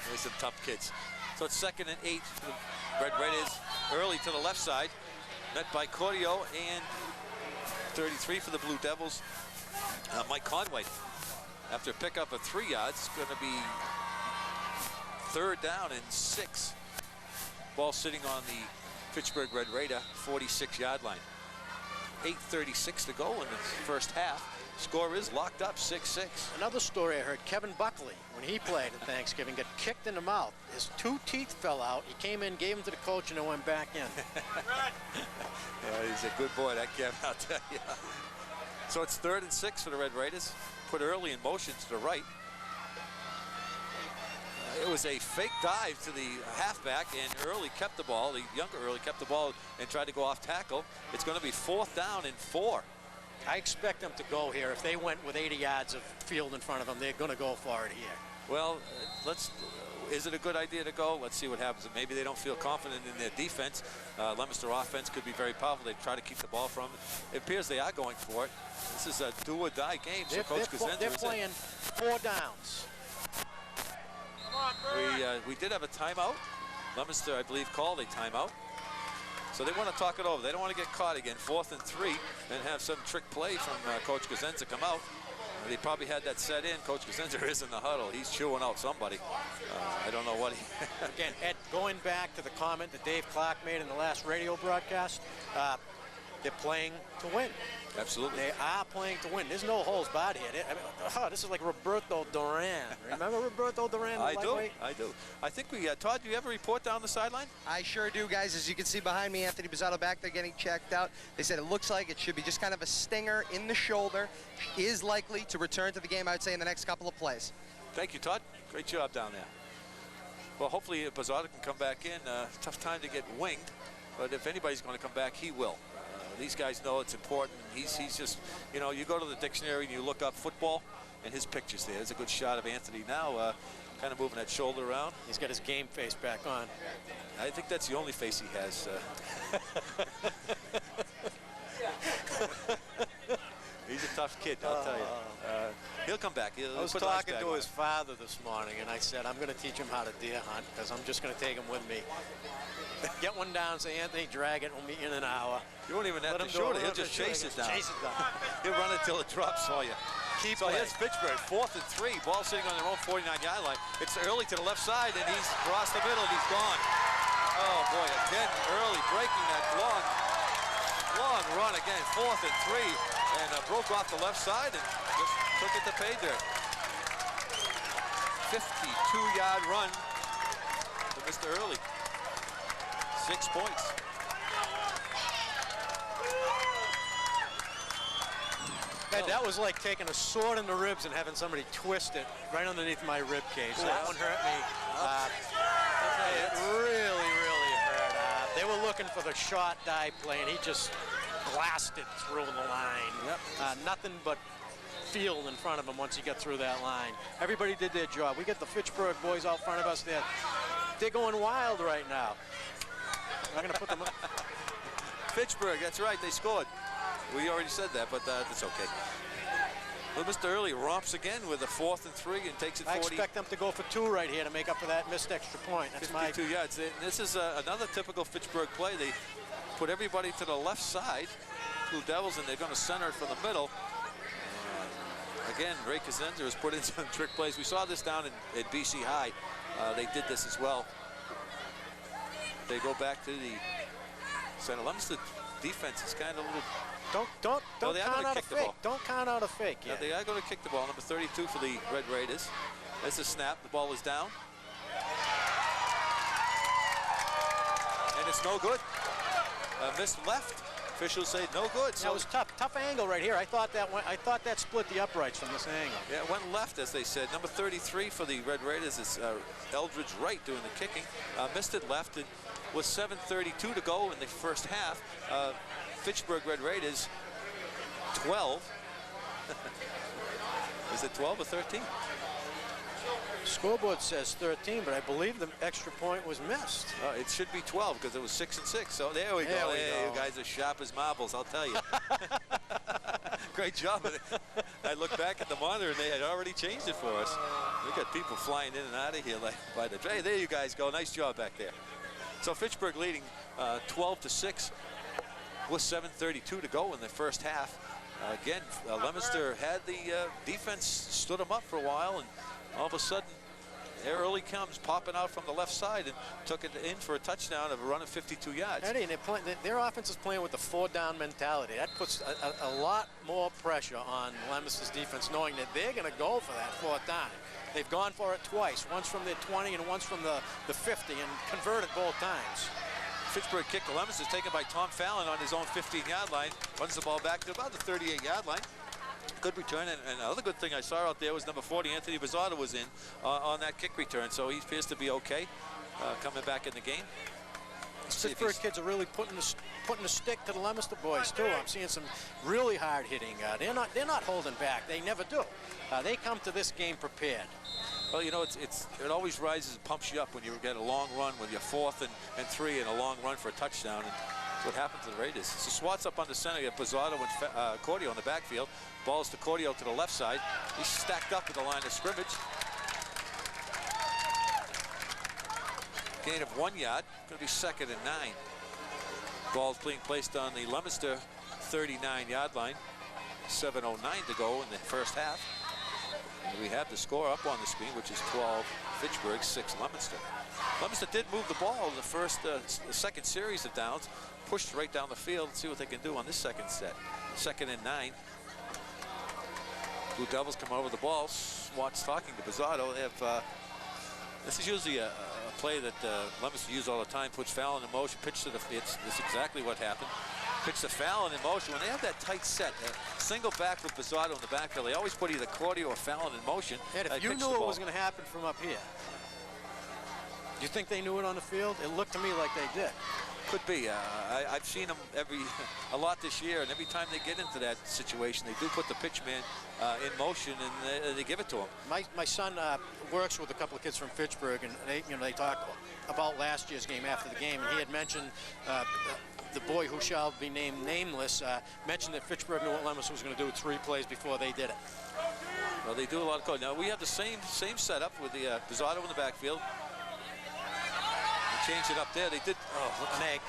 There's some tough kids. So it's 2nd and 8 for the Red Raiders. Early to the left side, met by Cordio, and 33 for the Blue Devils. Mike Conway, after a pickup of 3 yards, going to be 3rd down and 6. Ball sitting on the Fitchburg Red Raider 46-yard line. 8:36 to go in the first half. Score is locked up, 6-6. Another story I heard, Kevin Buckley, when he played at Thanksgiving, got kicked in the mouth. His 2 teeth fell out. He came in, gave them to the coach, and then went back in. Yeah, he's a good boy, that Kevin, I'll tell you. So it's 3rd and 6 for the Red Raiders. Put Early in motion to the right. It was a fake dive to the halfback, and Early kept the ball. The younger Early kept the ball and tried to go off tackle. It's going to be 4th down and 4. I expect them to go here. If they went with 80 yards of field in front of them, they're going to go for it here. Well, is it a good idea to go? Let's see what happens. Maybe they don't feel confident in their defense. Leominster offense could be very powerful. They try to keep the ball from it. It appears they are going for it. This is a do-or-die game, so Coach Cosenza they're playing 4 downs. We did have a timeout. Leominster, I believe, called a timeout. So they want to talk it over. They don't want to get caught again. 4th and 3 and have some trick play from Coach Cosenza come out. They probably had that set in. Coach Cosenza is in the huddle. He's chewing out somebody. I don't know what he... Again, Ed, going back to the comment that Dave Clark made in the last radio broadcast, they're playing to win. Absolutely. They are playing to win. There's no holes barred here. This is like Roberto Duran. Remember Roberto Duran? I do. I think we, Todd, do you have a report down the sideline? I sure do, guys. As you can see behind me, Anthony Bizzato back there getting checked out. They said it looks like it should be just kind of a stinger in the shoulder. Is likely to return to the game, I would say, in the next couple of plays. Thank you, Todd. Great job down there. Well, hopefully Bizzato can come back in. Tough time to get winged, but if anybody's going to come back, he will. These guys know it's important. He's just, you know, you go to the dictionary and you look up football, and his picture's there. There's a good shot of Anthony now, kind of moving that shoulder around. He's got his game face back on. I think that's the only face he has. He's a tough kid, I'll tell you. He'll come back. I was talking to his father this morning, and I said, I'm going to teach him how to deer hunt, because I'm just going to take him with me. Get one down, say, Anthony, drag it. We'll meet you in an hour. You won't even have to shoot it. He'll just chase it down. Chase it down. He'll run it till it drops for you. So here's Fitchburg, 4th and 3. Ball sitting on their own 49-yard line. It's Early to the left side, and he's across the middle, and he's gone. Oh, boy, again, Early breaking that long run again. 4th and 3, and broke off the left side and just took it to pay dirt. 52-yard run to Mr. Early. 6 points. That was like taking a sword in the ribs and having somebody twist it right underneath my rib cage. So that one hurt me. It really, really hurt. They were looking for the short die play, and he just blasted through the line. Yep. Nothing but field in front of him once he got through that line. Everybody did their job. We got the Fitchburg boys out front of us there. They're going wild right now. I'm going to put them up. Fitchburg, that's right, they scored. We already said that, but that's okay. Well, Mr. Early romps again with a 4th and 3 and takes it 40. I expect them to go for 2 right here to make up for that missed extra point. That's 52 yards. This is another typical Fitchburg play. They put everybody to the left side, Blue Devils, and they're going to center it from the middle. Again, Ray Kazenza has put in some trick plays. We saw this down at BC High. They did this as well. They go back to the center. Leominster defense is kind of a little... Don't count out a fake. Don't count out a fake. Yeah, they are going to kick the ball. Number 32 for the Red Raiders. There's a snap. The ball is down. And it's no good. Missed left. Officials say no good. So that was tough angle right here. I thought that split the uprights from this angle. Yeah, it went left, as they said. Number 33 for the Red Raiders is Eldridge Wright doing the kicking. Missed it left. And with 7:32 to go in the first half, Fitchburg Red Raiders 12. Is it 12 or 13? Scoreboard says 13, but I believe the extra point was missed. It should be 12 because it was 6 and 6. So there we go. You guys are sharp as marbles, I'll tell you. Great job. I looked back at the monitor and they had already changed it for us. We got people flying in and out of here like by the tray. There you guys go. Nice job back there. So Fitchburg leading 12-6 with 7:32 to go in the first half. Again, Leominster had the defense stood them up for a while, and all of a sudden, Early comes popping out from the left side and took it in for a touchdown of a run of 52 yards. Eddie, and their offense is playing with the 4-down mentality. That puts a lot more pressure on Leominster's defense, knowing that they're going to go for that 4th down. They've gone for it twice, once from their 20 and once from the 50, and converted both times. Fitchburg kick to Leominster is taken by Tom Fallon on his own 15-yard line, runs the ball back to about the 38-yard line. Good return, and another good thing I saw out there was number 40, Anthony Bizzotto, was in on that kick return, so he appears to be okay coming back in the game. Fitchburg kids are really putting the stick to the Leominster boys too. I'm seeing some really hard hitting. They're not holding back. They never do. They come to this game prepared. Well, you know, it always rises and pumps you up when you get a long run with your 4th and 3 and a long run for a touchdown. And that's what happened to the Raiders. So Swat's up on the center. You got Bizzotto and Cordio on the backfield. Ball's to Cordio to the left side. He's stacked up at the line of scrimmage. Gain of 1 yard. Going to be 2nd and 9. Ball's being placed on the Leominster 39-yard line. 7:09 to go in the first half. And we have the score up on the screen, which is 12 Fitchburg, 6 Leominster. Leominster did move the ball in the second series of downs, pushed right down the field. Let's see what they can do on this second set. 2nd and 9. Blue Devils come over the ball. Swat's talking to Bizzotto. They have, this is usually a play that Leominster use all the time. Puts Fallon in motion, pitch to the it's exactly what happened. Pitch to Fallon in motion. When they have that tight set, single back with Bizzotto in the backfield, they always put either Cordio or Fallon in motion. And if you knew it was going to happen from up here, do you think they knew it on the field? It looked to me like they did. Could be. I've seen them a lot this year, and every time they get into that situation, they do put the pitchman in motion, and they give it to him. My son works with a couple of kids from Fitchburg, and they talk about last year's game after the game, and he had mentioned the boy who shall be named nameless mentioned that Fitchburg knew what Leominster was going to do 3 plays before they did it. Well, they do a lot of code. Now we have the same setup with the Bizzotto in the backfield. Changed it up there. They did. Oh, look an egg.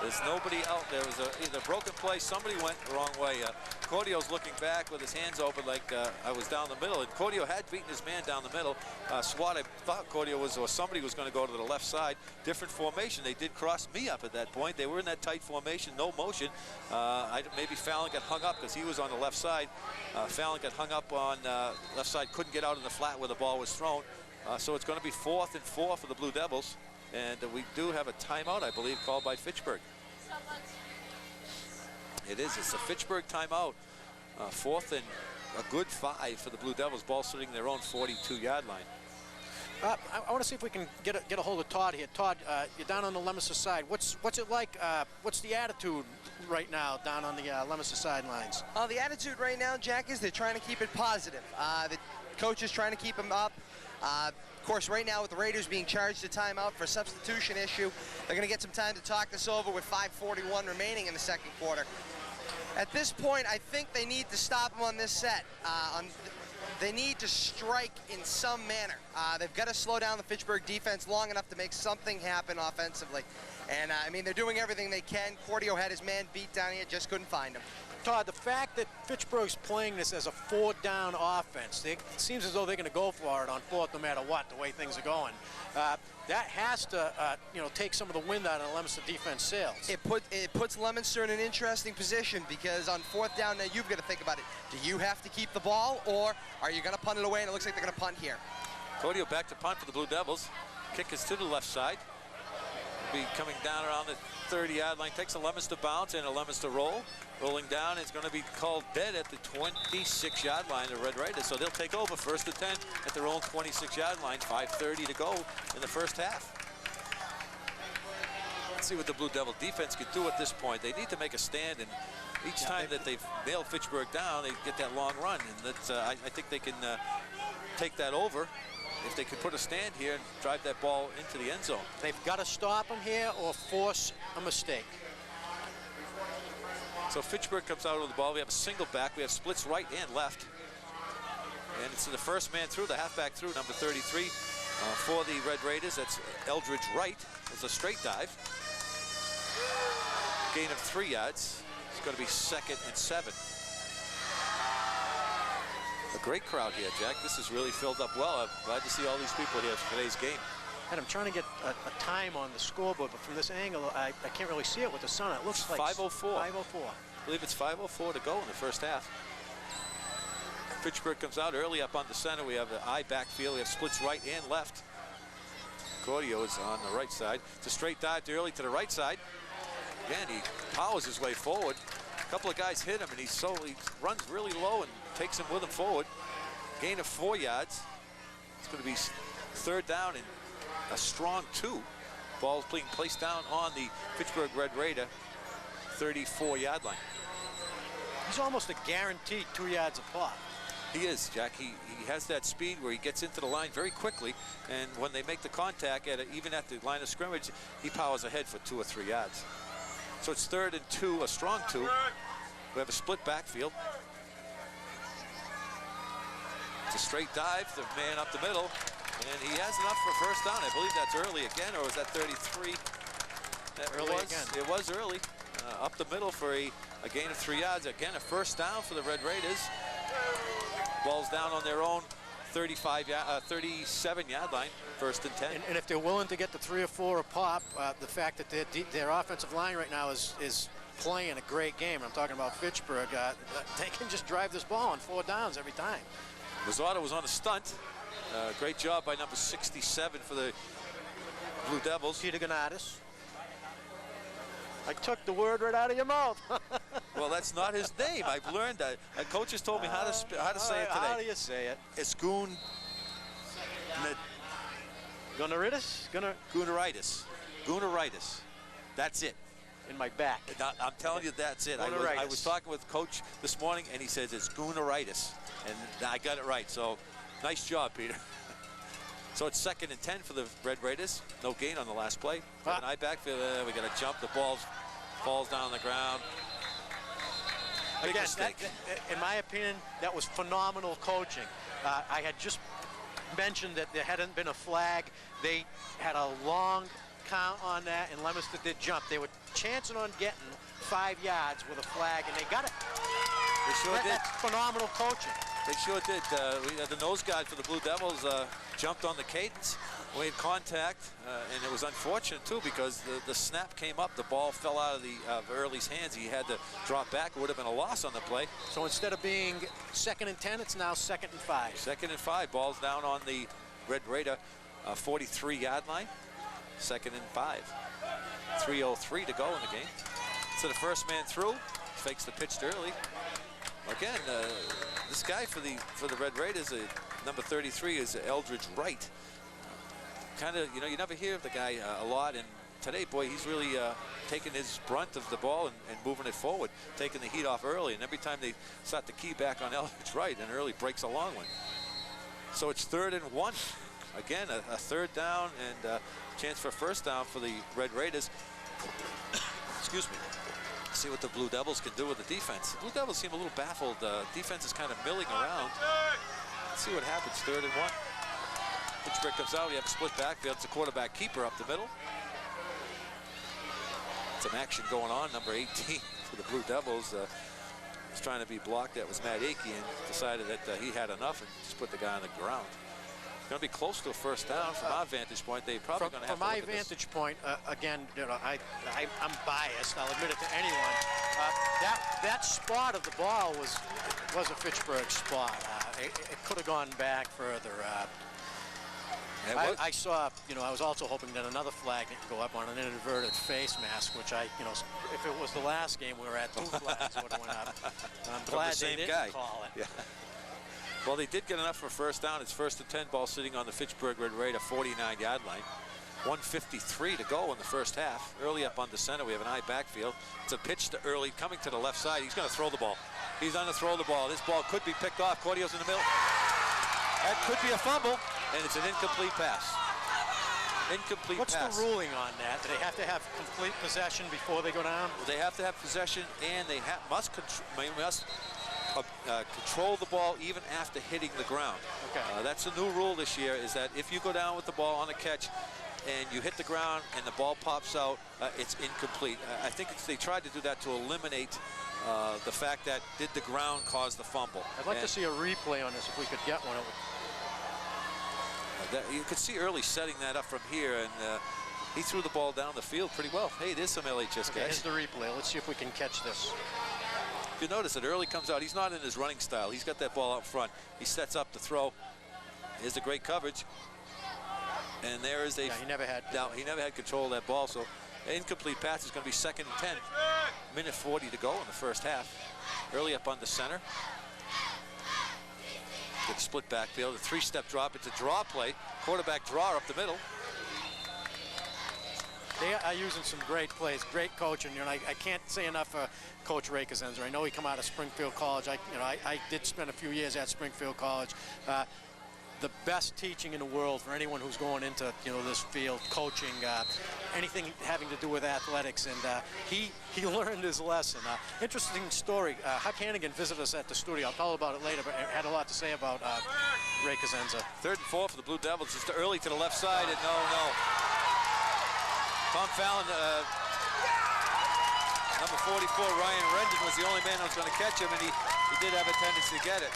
There's nobody out there. It was either a broken play. Somebody went the wrong way. Cordio's looking back with his hands open like I was down the middle. And Cordio had beaten his man down the middle. Swat, I thought Cordio was, or somebody was going to go to the left side. Different formation. They did cross me up at that point. They were in that tight formation, no motion. Maybe Fallon got hung up because he was on the left side. Fallon got hung up on left side, couldn't get out in the flat where the ball was thrown. So it's going to be 4th and 4 for the Blue Devils. And we do have a timeout, I believe, called by Fitchburg. It is. It's a Fitchburg timeout. 4th and a good 5 for the Blue Devils. Ball sitting their own 42-yard line. I want to see if we can get a hold of Todd here. Todd, you're down on the Leominster side. What's it like? What's the attitude right now down on the Leominster sidelines? The attitude right now, Jack, is they're trying to keep it positive. The coach is trying to keep them up. Of course, right now with the Raiders being charged a timeout for a substitution issue, they're going to get some time to talk this over with 5:41 remaining in the second quarter. At this point, I think they need to stop them on this set. They need to strike in some manner. They've got to slow down the Fitchburg defense long enough to make something happen offensively. And, I mean, they're doing everything they can. Cordio had his man beat down here, just couldn't find him. Todd, the fact that Fitchburg's playing this as a 4-down offense, it seems as though they're going to go for it on fourth no matter what, the way things are going. That has to, take some of the wind out of the Leominster defense sails. It puts Leominster in an interesting position because on fourth down, now you've got to think about it. Do you have to keep the ball, or are you going to punt it away? And it looks like they're going to punt here. Cordio back to punt for the Blue Devils. Kick is to the left side. Be coming down around the 30-yard line. Takes a Leominster bounce and a Leominster roll. Rolling down, it's going to be called dead at the 26-yard line, the Red Raiders. So they'll take over 1st and 10 at their own 26-yard line. 5:30 to go in the first half. Let's see what the Blue Devil defense can do at this point. They need to make a stand, and each time that they've nailed Fitchburg down, they get that long run, and that's, I think they can take that over. If they could put a stand here and drive that ball into the end zone. They've got to stop them here or force a mistake. So Fitchburg comes out with the ball. We have a single back. We have splits right and left. And it's the first man through, the halfback through, number 33 for the Red Raiders. That's Eldridge Wright. It's a straight dive. Gain of 3 yards. It's going to be 2nd and 7. A great crowd here, Jack. This is really filled up well. I'm glad to see all these people here for today's game. And I'm trying to get a time on the scoreboard, but from this angle, I can't really see it with the sun. It looks like 5:04. 5:04. I believe it's 5:04 to go in the first half. Fitchburg comes out early up on the center. We have the I backfield. We have splits right and left. Cordio is on the right side. It's a straight dive to early to the right side. Again, he powers his way forward. A couple of guys hit him, and he runs really low and takes him with him forward. Gain of 4 yards. It's going to be 3rd down and a strong 2. Ball's being placed down on the Fitchburg Red Raider 34-yard line. He's almost a guaranteed 2 yards a pop. He is, Jack. He has that speed where he gets into the line very quickly, and when they make the contact, even at the line of scrimmage, he powers ahead for 2 or 3 yards. So it's 3rd and 2, a strong 2. We have a split backfield. It's a straight dive, the man up the middle, and he has enough for 1st down. I believe that's early again, or was that 33? That early again. It was early. Up the middle for a gain of 3 yards. Again, a 1st down for the Red Raiders. Ball's down on their own 37-yard line, 1st and 10. And if they're willing to get the 3 or 4 a pop, the fact that their offensive line right now is playing a great game. I'm talking about Fitchburg. They can just drive this ball on 4 downs every time. Mazzardo was on a stunt. Great job by number 67 for the Blue Devils. Peter Ganatis. I took the word right out of your mouth. Well, that's not his name. I've learned that. Coaches told me how to say it today. How do you say it? It's Gunaritis? Gunaritis. That's it. In my back. I'm telling you, that's it. I was talking with Coach this morning, and he says it's Gunaritis. And I got it right. So, nice job, Peter. So it's 2nd and 10 for the Red Raiders. No gain on the last play. An eye backfield. We got to jump. The ball falls down on the ground. Big mistake. In my opinion, that was phenomenal coaching. I had just mentioned that there hadn't been a flag. They had a long count on that, and Leominster did jump. They were chancing on getting 5 yards with a flag, and they got it. They sure did. That's phenomenal coaching. They sure did. The nose guard for the Blue Devils jumped on the cadence, made contact, and it was unfortunate too because the snap came up. The ball fell out of Early's hands. He had to drop back. It would have been a loss on the play. So instead of being 2nd and 10, it's now 2nd and 5. 2nd and 5. Ball's down on the Red Raider 43-yard line. 2nd and 5. 3:03 to go in the game. So the first man through fakes the pitch to Early. Again, this guy for the Red Raiders, number 33, is Eldridge Wright. kind of, you know, you never hear of the guy a lot, and today, boy, he's really taking his brunt of the ball and moving it forward, taking the heat off early, and every time they start the key back on LHS right, and early breaks a long one. So it's 3rd and 1. Again, a 3rd down and a chance for a 1st down for the Red Raiders. Excuse me. See what the Blue Devils can do with the defense. The Blue Devils seem a little baffled. Defense is kind of milling around. Let's see what happens. 3rd and 1. Fitchburg comes out. We have a split backfield. It's a quarterback keeper up the middle. Some action going on. Number 18 for the Blue Devils was trying to be blocked. That was Matt Akey, and decided that he had enough and just put the guy on the ground. It's going to be close to a 1st down from our vantage point. They probably going to have from to my vantage point, again, you know, I'm biased. I'll admit it to anyone. That spot of the ball was a Fitchburg spot. It could have gone back further. I saw, you know, I was also hoping that another flag didn't go up on an inadvertent face mask, which you know, if it was the last game we were at, 2 flags would have went up. I'm glad they didn't call it. Yeah. Well, they did get enough for a 1st down. It's 1st and 10, ball sitting on the Fitchburg Red Raider 49-yard line. 1:53 to go in the 1st half. Early up on the center, we have an high backfield. It's a pitch to Early, coming to the left side. He's going to throw the ball. He's going to throw the ball. This ball could be picked off. Cordio's in the middle. That could be a fumble, and it's an incomplete pass. Incomplete pass. What's the ruling on that? Do they have to have complete possession before they go down? They have to have possession, and they must control the ball even after hitting the ground. Okay. That's a new rule this year, is that if you go down with the ball on a catch and you hit the ground and the ball pops out, it's incomplete. I think they tried to do that to eliminate the fact that did the ground cause the fumble. I'd like to see a replay on this if we could get one. You could see Early setting that up from here, and he threw the ball down the field pretty well. Hey, there's some LHS guys. Here's the replay. Let's see if we can catch this. If you notice that Early comes out, he's not in his running style. He's got that ball out front. He sets up the throw. Here's a great coverage. And there is a... Yeah, he never had control of that ball, so incomplete pass is going to be 2nd and 10. Minute 40 to go in the 1st half. Early up on the center. Get a split backfield, a 3-step drop. It's a draw play. Quarterback draw up the middle. They are using some great plays, great coaching. You know, I can't say enough for Coach Ray Kazenza. I know he come out of Springfield College. I did spend a few years at Springfield College. The best teaching in the world for anyone who's going into, you know, this field, coaching, anything having to do with athletics, and he learned his lesson. Interesting story. Huck Hannigan visited us at the studio. I'll tell about it later, but had a lot to say about Ray Kazenza. 3rd and 4 for the Blue Devils. Just Early to the left side, and no. Tom Fallon, number 44, Ryan Rendon, was the only man that was going to catch him, and he did have a tendency to get it.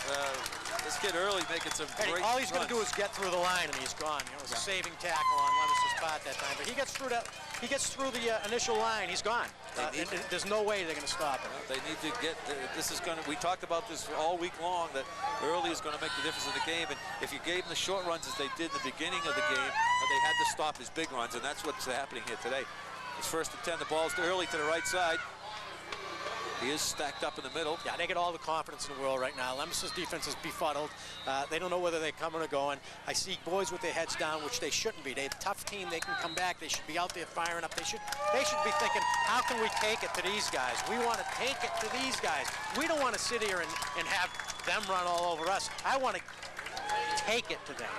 This kid Early making some great all he's going to runs. do is get through the line, and he's gone. You know, it was a saving tackle on Leominster's part that time. But he gets through that. He gets through the initial line. He's gone. There's no way they're going to stop him. They need to get. This is going to. We talked about this all week long, that Early is going to make the difference in the game. And if you gave him the short runs as they did in the beginning of the game, they had to stop his big runs, and that's what's happening here today. It's 1st and 10. The ball's to Early to the right side. He is stacked up in the middle. Yeah, they get all the confidence in the world right now. Leominster's defense is befuddled. They don't know whether they're coming or going. I see boys with their heads down, which they shouldn't be. They're a tough team. They can come back. They should be out there firing up. They should be thinking, how can we take it to these guys? We want to take it to these guys. We don't want to sit here and have them run all over us. I want to take it to them.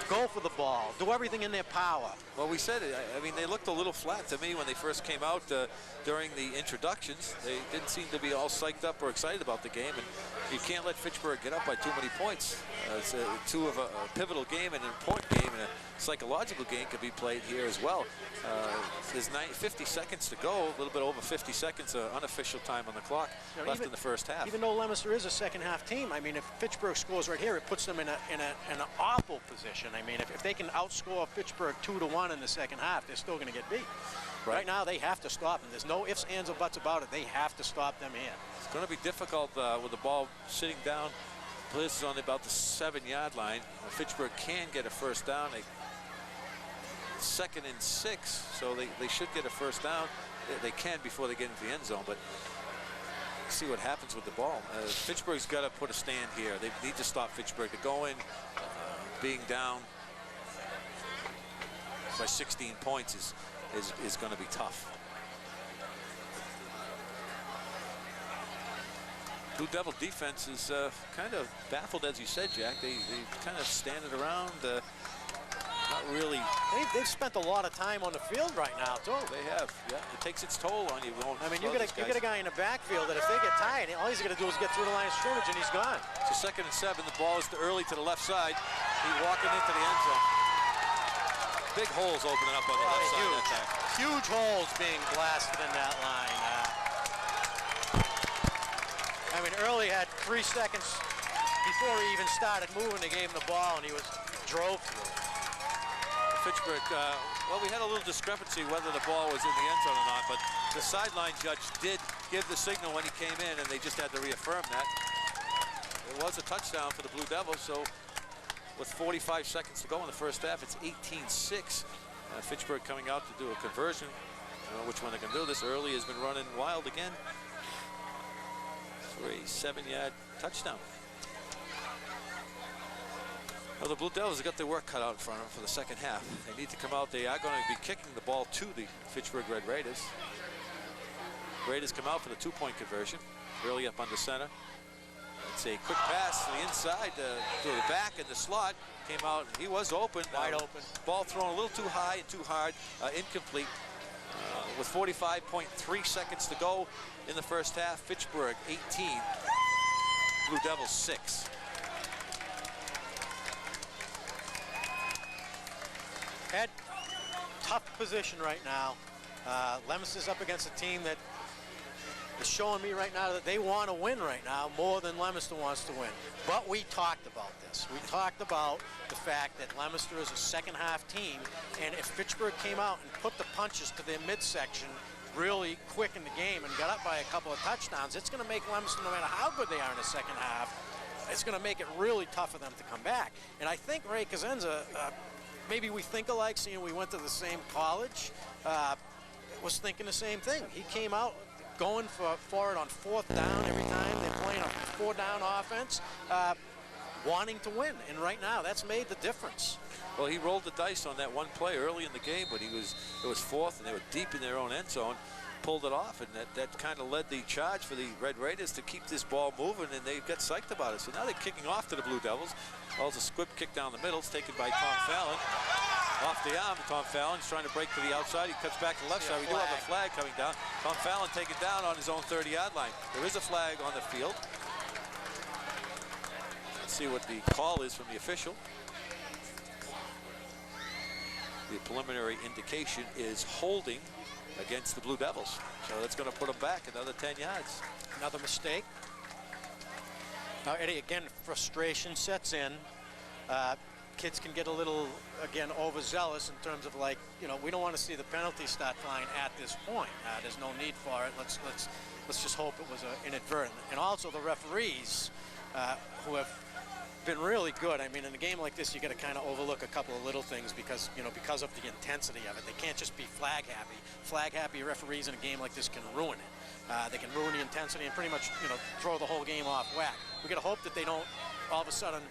Go for the ball. Do everything in their power. Well, we said it. I mean, they looked a little flat to me when they first came out during the introductions. They didn't seem to be all psyched up or excited about the game, and you can't let Fitchburg get up by too many points. It's a pivotal game and an important game, and a psychological game could be played here as well. There's 50 seconds to go, a little bit over 50 seconds, unofficial time on the clock left in the 1st half. Even though Leominster is a 2nd half team, I mean, if Fitchburg scores right here, it puts them in an awful position. I mean, if they can outscore Fitchburg 2-1 in the 2nd half, they're still going to get beat. Right now, they have to stop them. There's no ifs, ands, or buts about it. They have to stop them here. It's going to be difficult with the ball sitting down. This is on about the 7-yard line. Fitchburg can get a 1st down. 2nd and 6, so they should get a 1st down. They can before they get into the end zone, but see what happens with the ball. Fitchburg's got to put a stand here. They need to stop Fitchburg to go in, being down. by 16 points is going to be tough. Blue Devil defense is kind of baffled, as you said, Jack. They kind of standing around, not really. They've spent a lot of time on the field right now, too. They have, yeah. It takes its toll on you. I mean, you get a guy in the backfield that if they get tired, all he's going to do is get through the line of scrimmage and he's gone. So 2nd and 7. The ball is early to the left side. He's walking into the end zone. Big holes opening up on the left side of that time. Huge holes being blasted in that line. I mean, Early had 3 seconds before he even started moving. They gave him the ball, and he drove through. Fitchburg, well, we had a little discrepancy whether the ball was in the end zone or not, but the sideline judge did give the signal when he came in, and they just had to reaffirm that. It was a touchdown for the Blue Devils, so with 45 seconds to go in the first half, it's 18-6. Fitchburg coming out to do a conversion. I don't know which one they can do. This Early has been running wild again for a 7-yard touchdown. Well, the Blue Devils have got their work cut out in front of them for the second half. They need to come out. They are going to be kicking the ball to the Fitchburg Red Raiders. Raiders come out for the 2-point conversion. Early up under center. It's a quick pass to the inside, to the back in the slot. Came out, he was open. Wide open. Ball thrown a little too high and too hard, incomplete. With 45.3 seconds to go in the first half, Fitchburg 18, Blue Devils 6. Ed, tough position right now. Leominster's up against a team that is showing me right now that they want to win right now more than Leominster wants to win. But we talked about this. We talked about the fact that Leominster is a second-half team, and if Fitchburg came out and put the punches to their midsection really quick in the game and got up by a couple of touchdowns, it's going to make Leominster, no matter how good they are in the second half, it's going to make it really tough for them to come back. And I think Ray Cosenza, maybe we think alike, seeing we went to the same college, was thinking the same thing. He came out going for it on 4th down every time. They're playing a 4-down offense, wanting to win. And right now, that's made the difference. Well, he rolled the dice on that one play early in the game, but it was 4th, and they were deep in their own end zone, pulled it off, and that kind of led the charge for the Red Raiders to keep this ball moving, and they got psyched about it. So now they're kicking off to the Blue Devils. Ball's a squib kick down the middle. It's taken by Tom Fallon. Off the arm, Tom Fallon's trying to break to the outside. He cuts back to the left side. We do have a flag coming down. Tom Fallon taken down on his own 30-yard line. There is a flag on the field. Let's see what the call is from the official. The preliminary indication is holding against the Blue Devils. So that's going to put them back another 10 yards. Another mistake. Now, Eddie, again, frustration sets in. Kids can get a little, again, overzealous in terms of, like, you know, we don't want to see the penalties start flying at this point. There's no need for it. Let's just hope it was inadvertent. And also the referees, who have been really good. I mean, in a game like this, you got to kind of overlook a couple of little things because, you know, because of the intensity of it. They can't just be flag happy. Flag happy referees in a game like this can ruin it. They can ruin the intensity and pretty much, you know, throw the whole game off whack. We got to hope that they don't all of a sudden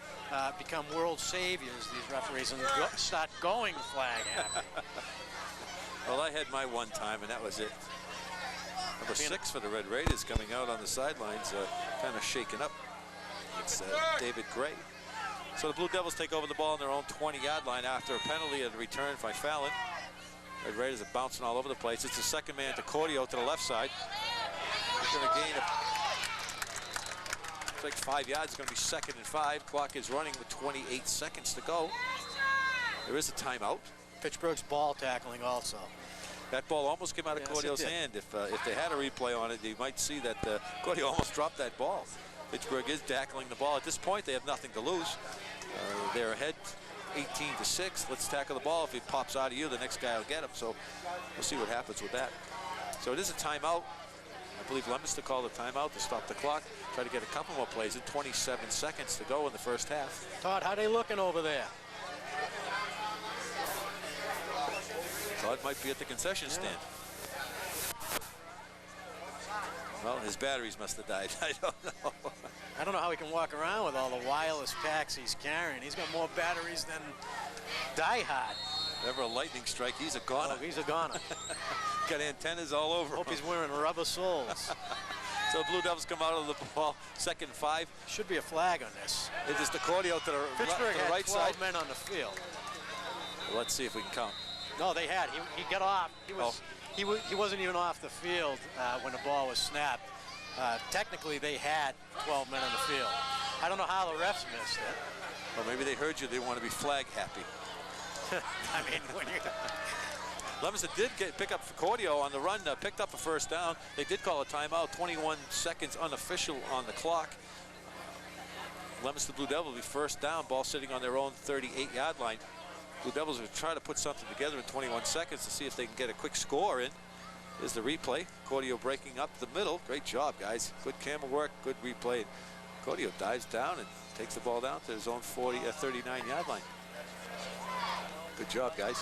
become world saviors, these referees, and start going flag happy. Well, I had my one time, and that was it. Number 6 for the Red Raiders coming out on the sidelines, kind of shaken up. It's David Gray. So the Blue Devils take over the ball on their own 20-yard line after a penalty and a return by Fallon. Red Raiders are bouncing all over the place. It's the second man to Cordio to the left side. He's going to gain like 5 yards. It's going to be 2nd and 5. Clock is running with 28 seconds to go. There is a timeout. Fitchburg's ball tackling also. That ball almost came out of Cordio's hand. If they had a replay on it, you might see that Cordio almost dropped that ball. Fitchburg is tackling the ball. At this point, they have nothing to lose. They're ahead 18-6. Let's tackle the ball. If it pops out of you, the next guy will get him. So we'll see what happens with that. So it is a timeout. I believe Leominster called a timeout to stop the clock. Try to get a couple more plays in. 27 seconds to go in the first half. Todd, how they looking over there? Todd might be at the concession stand. Well, his batteries must have died. I don't know. I don't know how he can walk around with all the wireless packs he's carrying. He's got more batteries than Die Hard. Ever a lightning strike, he's a goner. Oh, he's a goner. Got antennas all over. Hope he's wearing rubber soles. So the Blue Devils come out of the ball, 2nd and 5. Should be a flag on this. It is the Cordio to the, Fitchburg to the had right 12 side. men on the field. Well, let's see if we can count. No, they had. He got off. He wasn't even off the field when the ball was snapped. Technically, they had 12 men on the field. I don't know how the refs missed it. Well, maybe they heard you. They want to be flag happy. I mean, when you... Leominster did pick up Cordio on the run, picked up a first down. They did call a timeout, 21 seconds unofficial on the clock. Leominster Blue Devils will be first down, ball sitting on their own 38-yard line. Blue Devils will try to put something together in 21 seconds to see if they can get a quick score in. Here's the replay. Cordio breaking up the middle. Great job, guys. Good camera work, good replay. Cordio dives down and takes the ball down to his own 39-yard line. Good job, guys.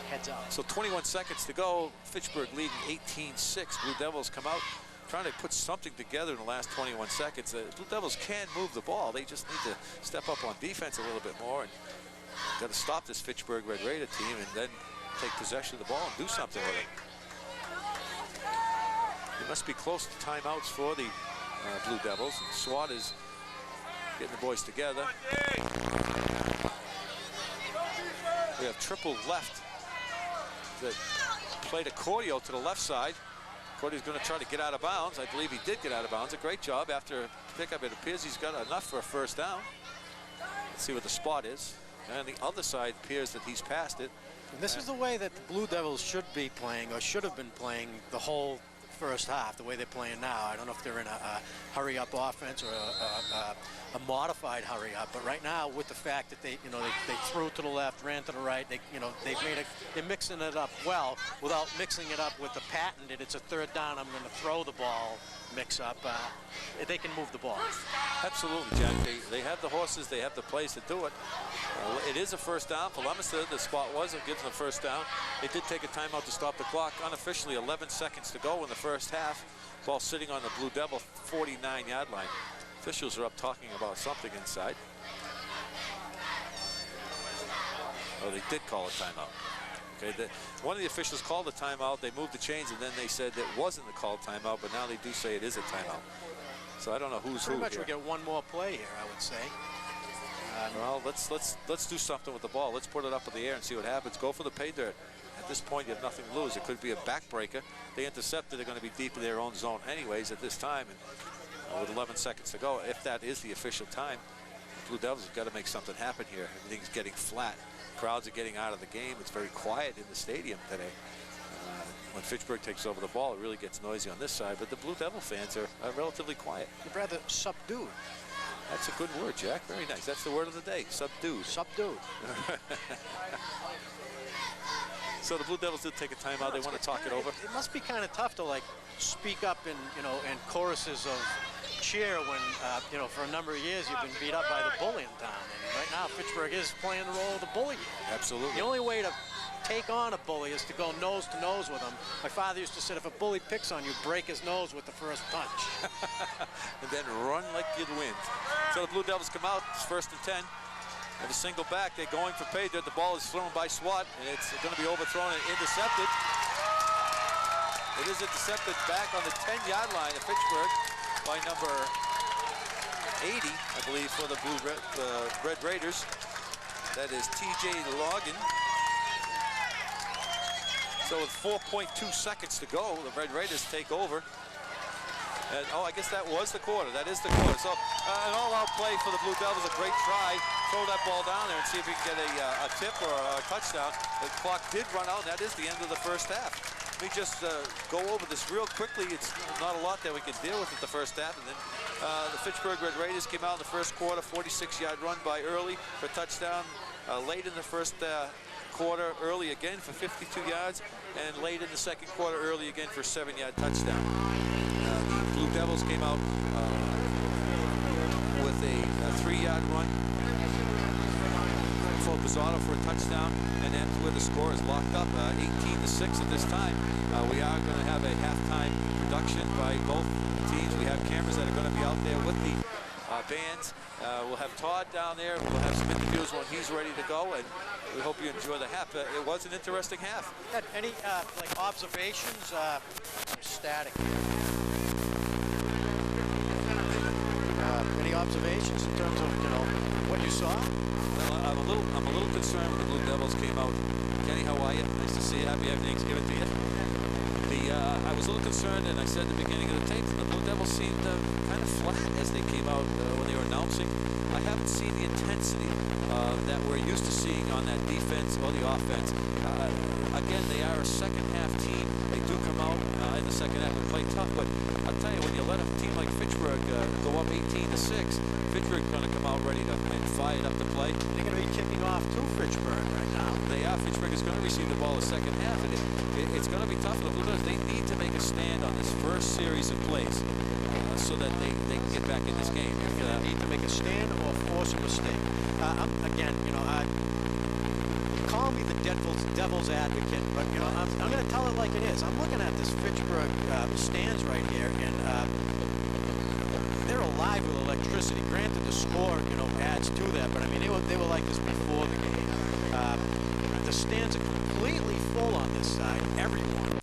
Heads up. So 21 seconds to go. Fitchburg leading 18-6. Blue Devils come out trying to put something together in the last 21 seconds. The Blue Devils can move the ball. They just need to step up on defense a little bit more and got to stop this Fitchburg Red Raider team and then take possession of the ball and do something with it. They must be close to timeouts for the Blue Devils. And SWAT is getting the boys together. We have triple left that play to Cordio to the left side. Cordio's going to try to get out of bounds. I believe he did get out of bounds. A great job after pickup. It appears he's got enough for a first down. Let's see what the spot is. And the other side appears that he's passed it. And this is the way that the Blue Devils should be playing, or should have been playing the whole first half, the way they're playing now. I don't know if they're in a hurry-up offense or a modified hurry-up, but right now, with the fact that they threw to the left, ran to the right, they're mixing it up well without mixing it up with the patented. It's a third down. I'm going to throw the ball. Mix up. They can move the ball. Absolutely, Jack. They have the horses. They have the plays to do it. It is a first down for Leominster. The spot was. It gives them a first down. They did take a timeout to stop the clock. Unofficially, 11 seconds to go in the first half. Ball sitting on the Blue Devil 49-yard line. Officials are up talking about something inside. Oh, they did call a timeout. Okay, one of the officials called the timeout. They moved the chains, and then they said it wasn't the called timeout, but now they do say it is a timeout. So I don't know who's who. Pretty much here. we get one more play here, I would say. Well, let's do something with the ball. Let's put it up in the air and see what happens. Go for the pay dirt. At this point, you have nothing to lose. It could be a backbreaker. They intercepted. They're going to be deep in their own zone anyways at this time. And with 11 seconds to go, if that is the official time, the Blue Devils have got to make something happen here. Everything's getting flat. Crowds are getting out of the game. It's very quiet in the stadium today. When Fitchburg takes over the ball, it really gets noisy on this side, but the Blue Devil fans are relatively quiet. You're rather subdued. That's a good word, Jack. Very nice. That's the word of the day, subdued. Subdued. So the Blue Devils did take a timeout. They want to talk it over. It must be kind of tough to speak up in choruses of cheer when for a number of years you've been beat up by the bully in town. And right now Fitchburg is playing the role of the bully. Absolutely. The only way to take on a bully is to go nose to nose with him. My father used to say if a bully picks on you, break his nose with the first punch. And then run like you'd win. So the Blue Devils come out. It's 1st and 10. Have a single back. They're going for pay dirt. The ball is thrown by SWAT, and it's going to be overthrown and intercepted. It is intercepted back on the 10-yard line of Fitchburg by number 80, I believe, for the Red Raiders. That is T.J. Logan. So with 4.2 seconds to go, the Red Raiders take over. And, I guess that was the quarter. That is the quarter. So an all-out play for the Blue Devils. A great try. Throw that ball down there and see if we can get a tip or a touchdown. The clock did run out, and that is the end of the first half. Let me just go over this real quickly. It's not a lot that we can deal with in the first half. And then the Fitchburg Red Raiders came out in the first quarter, 46-yard run by Early for a touchdown. Late in the first quarter, Early again for 52 yards. And late in the second quarter, Early again for a 7-yard touchdown. The Blue Devils came out with a 3-yard run for Bizzotto for a touchdown, and that's where the score is locked up, 18-6 at this time. We are going to have a halftime production by both teams. We have cameras that are going to be out there with the bands. We'll have Todd down there. We'll have some interviews when he's ready to go, and we hope you enjoy the half. It was an interesting half. Ed, any like observations? I'm static. Any observations in terms of what you saw? Well, I'm a little concerned when the Blue Devils came out. Kenny, how are you? Nice to see you. Happy Thanksgiving to you. I was a little concerned, and I said at the beginning of the tape that the Blue Devils seemed kind of flat as they came out when they were announcing. I haven't seen the intensity that we're used to seeing on that defense or the offense. Again, they are a second-half team. They do come out in the second half and play tough, but I'll tell you, when you let a team like Fitchburg go up 18-6, Fitchburg's going to come out ready to fire it up to play. They're going to be kicking off to Fitchburg right now. They are. Fitchburg is going to receive the ball the second half, and it's going to be tough for the Blue Devils. They need to make a stand on this first series in place so that they can get back in this game. They need to make a stand or force a mistake. Again, call me the devil's advocate, but I'm going to tell it like it is. I'm looking at this Fitchburg stands right here, and they're alive with electricity. Granted, the score adds to that, but I mean they were like this before the game. The stands are completely full on this side. Everyone.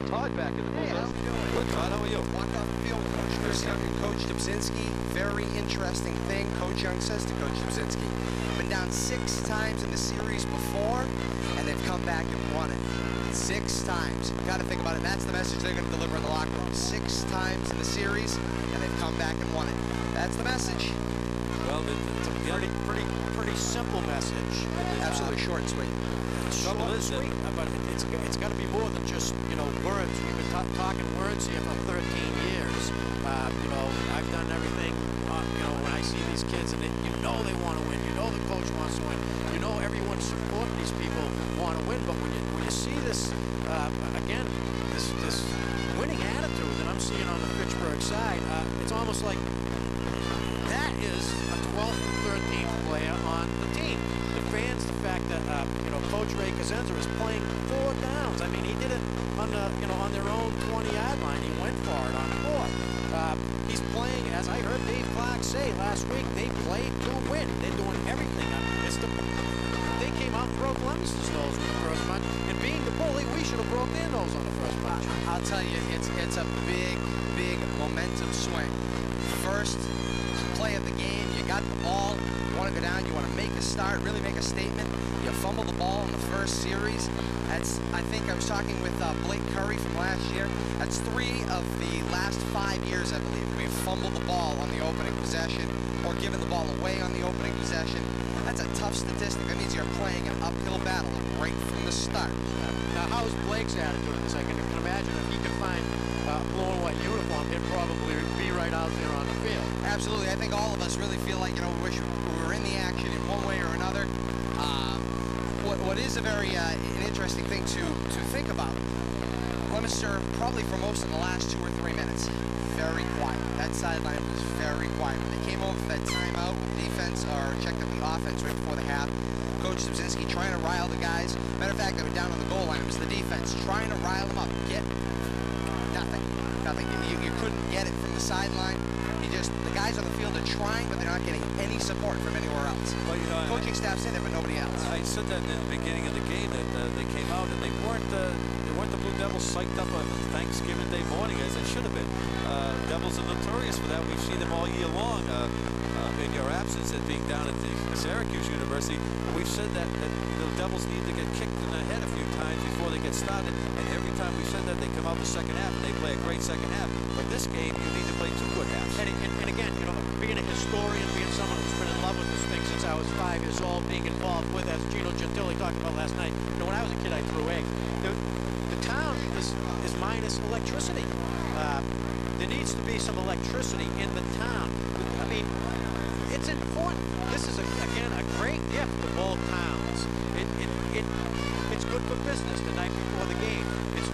Todd back in the booth. Hey, how you doing? Good, Todd. How are you? Walk off the field, Coach. Chris Young and Coach Dubzinski. Very interesting thing. Coach Young says to Coach Dubzinski, been down 6 times in the series before, and they've come back and won it. 6 times. You've got to think about it. That's the message they're going to deliver in the locker room. 6 times in the series, and they've come back and won it. That's the message. Well, Pretty simple message. Absolutely short and sweet. Short and sweet, but it's got to be more than just words. We've been talking words here for 13 years. I've done everything. When I see these kids, and they want to win. The coach wants to win. Everyone supporting these people want to win. But when you see this again, this winning attitude that I'm seeing on the Fitchburg side, it's almost like that is a 12th and 13th player on the team. The fans, the fact that Coach Ray Kazenza is playing 4 downs. I mean, he did it on on their own 20-yard line. He went for it on 4. He's playing, as I heard Dave Clark say last week, they played to win. They're doing everything. They came out and broke Leominster's nose in the first match, and being the bully, we should have broke their nose on the first match. I'll tell you, it's a big momentum swing. First play of the game, you got the ball, you want to go down, you want to make a start, really make a statement. You fumble the ball in the first series. I think I was talking with Blake Curry from last year. That's 3 of the last 5 years, I believe. We've fumbled the ball on the opening possession or given the ball away on the opening possession. That's a tough statistic. That means you're playing an uphill battle right from the start. Now, how's Blake's attitude in this? I can imagine if he could find blue and white uniform, he'd probably be right out there on the field. Absolutely. I think all of us really feel like, we wish we were in the action in one way or another. What is a very an interesting thing to think about, Leominster, probably for most of the last 2 or 3 minutes, very quiet. That sideline was very quiet. When they came over for that timeout, defense, or checked up the offense right before the half, Coach Dubzinski trying to rile the guys. Matter of fact, they were down on the goal line. It was the defense trying to rile them up. Get nothing. You couldn't get it from the sideline. The guys on the field are trying, but they're not getting any support from anywhere else. Well, coaching staff said there, but nobody else. I said that in the beginning of the game that they came out and they weren't the Blue Devils psyched up on Thanksgiving Day morning as it be some electricity in the town. I mean, it's important. This is, again, a great gift to both towns. It's good for business the night before the game.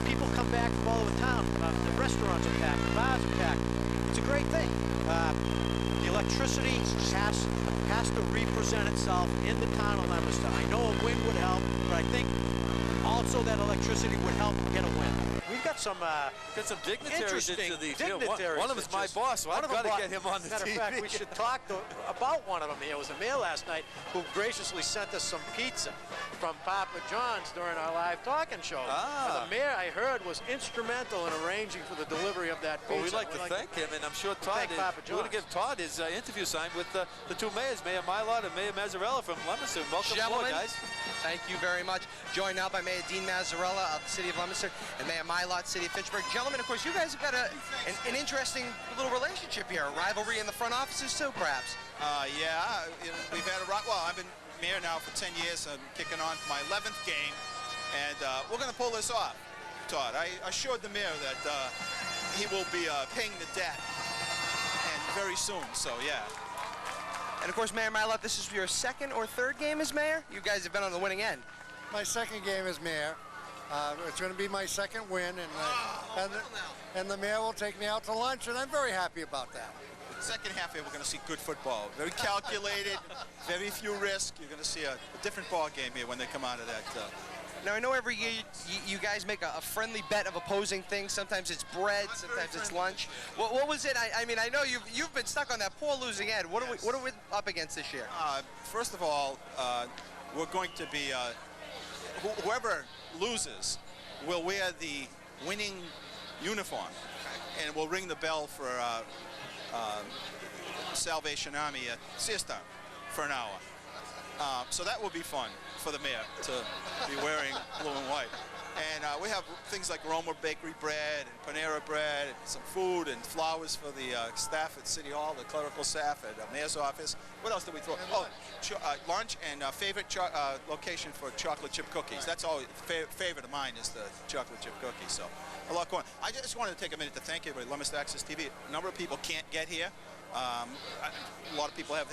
People come back from all over town. The restaurants are packed, the bars are packed. It's a great thing. The electricity has to represent itself in the town of Leominster. I know a win would help, but I think also that electricity would help get a win. We've got some dignitaries into the field. Dignitaries. One of them is my boss, so I've got to get him on the TV. Matter of fact, we should talk about one of them. It was a mail last night who graciously sent us some pizza from Papa John's during our live talking show. And the mayor, I heard, was instrumental in arranging for the delivery of that pizza. Well, we'd like to thank him, and I'm sure Todd is. We're going to give Todd his interview signed with the two mayors, Mayor Mylott and Mayor Mazzarella from Leominster. Welcome aboard, guys. Thank you very much. Joined now by Mayor Dean Mazzarella of the city of Leominster and Mayor Mylott, city of Fitchburg. Gentlemen, of course, you guys have got an interesting little relationship here, a rivalry in the front offices too, perhaps. Yeah, we've had a well, I've been mayor now for 10 years. I'm kicking on my 11th game, and we're going to pull this off, Todd. I assured the mayor that he will be paying the debt, and very soon, so yeah. And of course, Mayor Mylott, this is your second or third game as mayor? You guys have been on the winning end. My second game as mayor. It's going to be my second win, and the mayor will take me out to lunch, and I'm very happy about that. Second half here, we're going to see good football. Very calculated, very few risks. You're going to see a different ball game here when they come out of that. Now, I know every year you guys make a friendly bet of opposing things. Sometimes it's bread, sometimes it's lunch. What was it? I mean, I know you've been stuck on that poor losing end. What are we up against this year? First of all, we're going to be, whoever loses will wear the winning uniform, and we'll ring the bell for Salvation Army at Siesta for an hour. So that will be fun for the mayor to be wearing blue and white. And we have things like Roma Bakery bread and Panera bread and some food and flowers for the staff at City Hall, the clerical staff at the mayor's office. What else did we throw? Oh, lunch and favorite location for chocolate chip cookies. That's always favorite of mine is the chocolate chip cookies. So a lot going on. I just wanted to take a minute to thank everybody. Leominster Access TV. A number of people can't get here. A lot of people have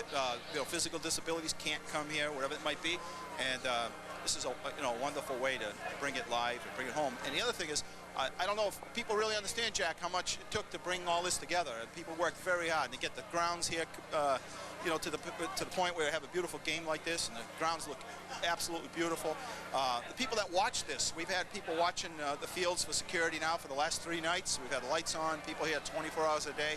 physical disabilities, can't come here, whatever it might be, and this is a wonderful way to bring it live and bring it home. And the other thing is, I don't know if people really understand, Jack, how much it took to bring all this together. And people worked very hard to get the grounds here, to the point where we have a beautiful game like this, and the grounds look absolutely beautiful. The people that watch this, we've had people watching the fields for security now for the last 3 nights. We've had lights on, people here 24 hours a day.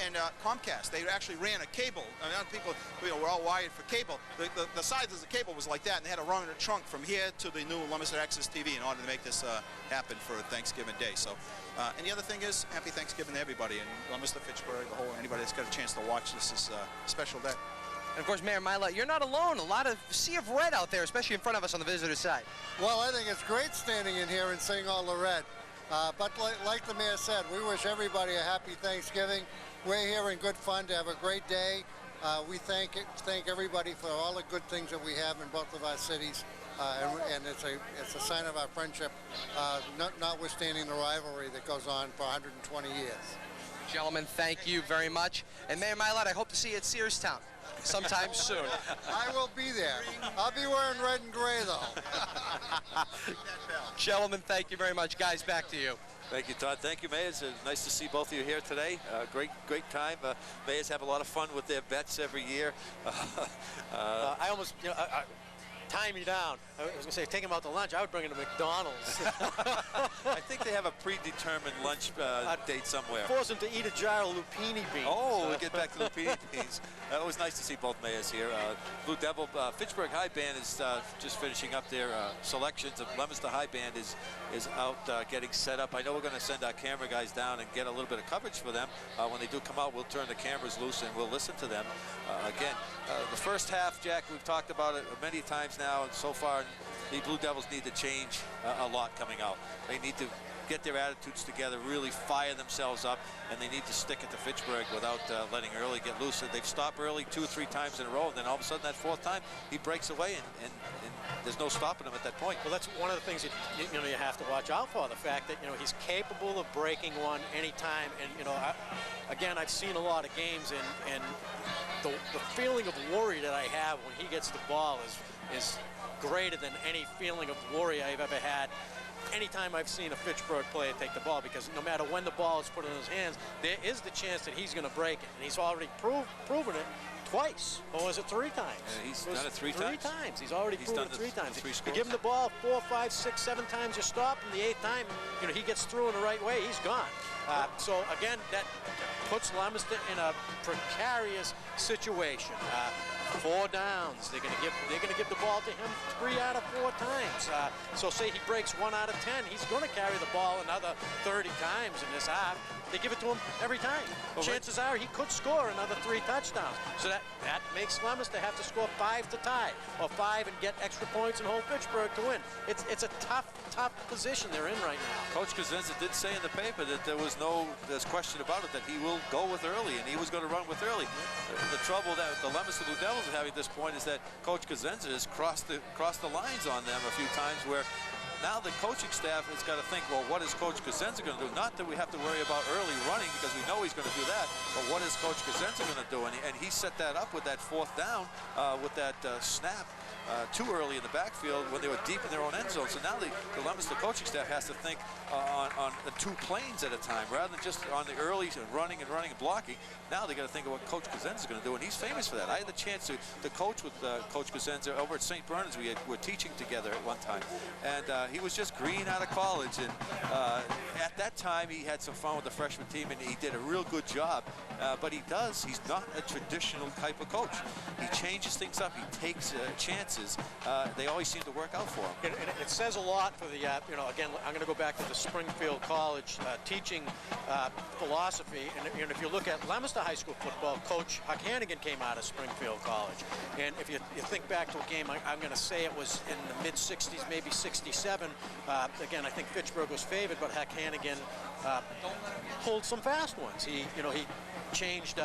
And Comcast, they actually ran a cable. People, were all wired for cable. The size of the cable was like that, and they had to run in a trunk from here to the new Leominster Access TV in order to make this happen for Thanksgiving Day. So, and the other thing is, happy Thanksgiving to everybody, and Leominster, Fitchburg, anybody that's got a chance to watch this is a special day. And of course, Mayor Mylott, you're not alone. A lot of sea of red out there, especially in front of us on the visitor side. Well, I think it's great standing in here and seeing all the red. But like the mayor said, we wish everybody a happy Thanksgiving. We're here in good fun to have a great day. We thank everybody for all the good things that we have in both of our cities, and it's a sign of our friendship, notwithstanding the rivalry that goes on for 120 years. Gentlemen, thank you very much. And Mayor Mylott, I hope to see you at Searstown sometime soon. I will be there. I'll be wearing red and gray, though. Gentlemen, thank you very much. Guys, back to you. Thank you, Todd. Thank you, Mayors. Nice to see both of you here today. Great time. Mayors have a lot of fun with their bets every year. I almost, tie me down. I was going to say, take him out to lunch. I would bring him to McDonald's. I think they have a predetermined lunch date somewhere. Force him to eat a jar of lupini beans. Oh, we'll get back to lupini beans. It was nice to see both mayors here. Blue Devil, Fitchburg High Band is just finishing up their selections. Of Leominster High Band is out getting set up. I know we're going to send our camera guys down and get a little bit of coverage for them. When they do come out, we'll turn the cameras loose and we'll listen to them. Again, the first half, Jack, we've talked about it many times now, and so far the Blue Devils need to change a lot coming out. They need to get their attitudes together, really fire themselves up, and they need to stick it to Fitchburg without letting Early get loose. They've stopped Early 2 or 3 times in a row, and then all of a sudden that 4th time he breaks away, and there's no stopping him at that point. Well, that's one of the things you have to watch out for, the fact that he's capable of breaking one anytime. And again, I've seen a lot of games, and the feeling of worry that I have when he gets the ball is greater than any feeling of worry I've ever had anytime I've seen a Fitchburg player take the ball, because no matter when the ball is put in his hands, there is the chance that he's going to break it, and he's already proven it twice, or was it 3 times? Yeah, he's done it 3 times. 3 times. He's already proven it 3 times. 3 You scores. give him the ball 4, 5, 6, 7 times, you stop him. The 8th time, he gets through in the right way, he's gone. So again, that puts Leominster in a precarious situation. 4 downs. They're going to give the ball to him 3 out of 4 times. So say he breaks 1 out of 10, he's going to carry the ball another 30 times in this half. They give it to him every time. Chances are he could score another 3 touchdowns. So that makes Leominster have to score 5 to tie, or 5 and get extra points and hold Fitchburg to win. It's a tough position they're in right now. Coach Cosenza did say in the paper that there's question about it, that he will go with Early, and he was going to run with Early. The trouble that the Leominster Blue Devils are having at this point is that Coach Cosenza has crossed the lines on them a few times, where now the coaching staff has got to think, well, what is Coach Cosenza going to do? Not that we have to worry about Early running, because we know he's going to do that, but what is Coach Cosenza going to do? And he set that up with that 4th down, with that snap too early in the backfield when they were deep in their own end zone. So now the Leominster coaching staff has to think on the 2 planes at a time, rather than just on the early running and blocking. Now they got to think of what Coach Cosenza is going to do, and he's famous for that. I had the chance to coach with Coach Cosenza over at St. Bernard's. We were teaching together at one time, and he was just green out of college, and at that time he had some fun with the freshman team, and he did a real good job. But he's not a traditional type of coach. He changes things up. He takes chances. They always seem to work out for him. It says a lot for the, again, I'm going to go back to the Springfield College teaching philosophy. And if you look at Leominster High School football, Coach Huck Hannigan came out of Springfield College. And if you think back to a game, I'm going to say it was in the mid-60s, maybe 67. Again, I think Fitchburg was favored, but Huck Hannigan pulled some fast ones. He changed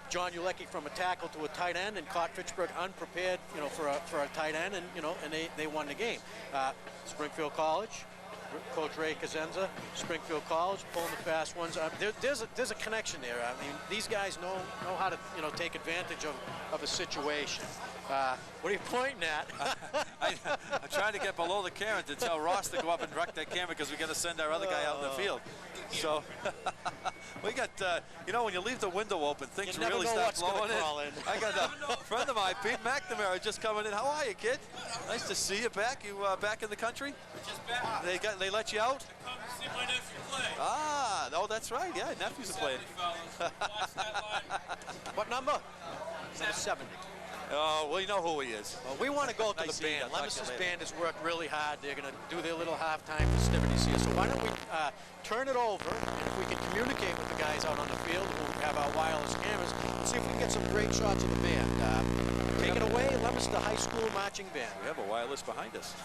John Ulecki from a tackle to a tight end and caught Fitchburg unprepared, for a tight end, and they won the game. Springfield College, Coach Ray Cosenza, Springfield College, pulling the fast ones. There's a connection there. I mean, these guys know how to take advantage of a situation. What are you pointing at? I'm trying to get below the camera to tell Ross to go up and direct that camera, because we got to send our other guy out in the field. So we got, when you leave the window open, things really start blowing in. I got a friend of mine, Pete McNamara, just coming in. How are you, kid? Nice to see you back. You back in the country? Just back. They let you out? Come to see my nephew play. Ah, no, that's right. Yeah, nephews are playing. What number? Number 70. Oh, well, you know who he is. Well, we want to go to the band. Leominster's band has worked really hard. They're going to do their little halftime festivities here. So why don't we turn it over, and if we can communicate with the guys out on the field who have our wireless cameras, and see if we can get some great shots of the band. Take it away, Leominster High School Marching Band. We have a wireless behind us.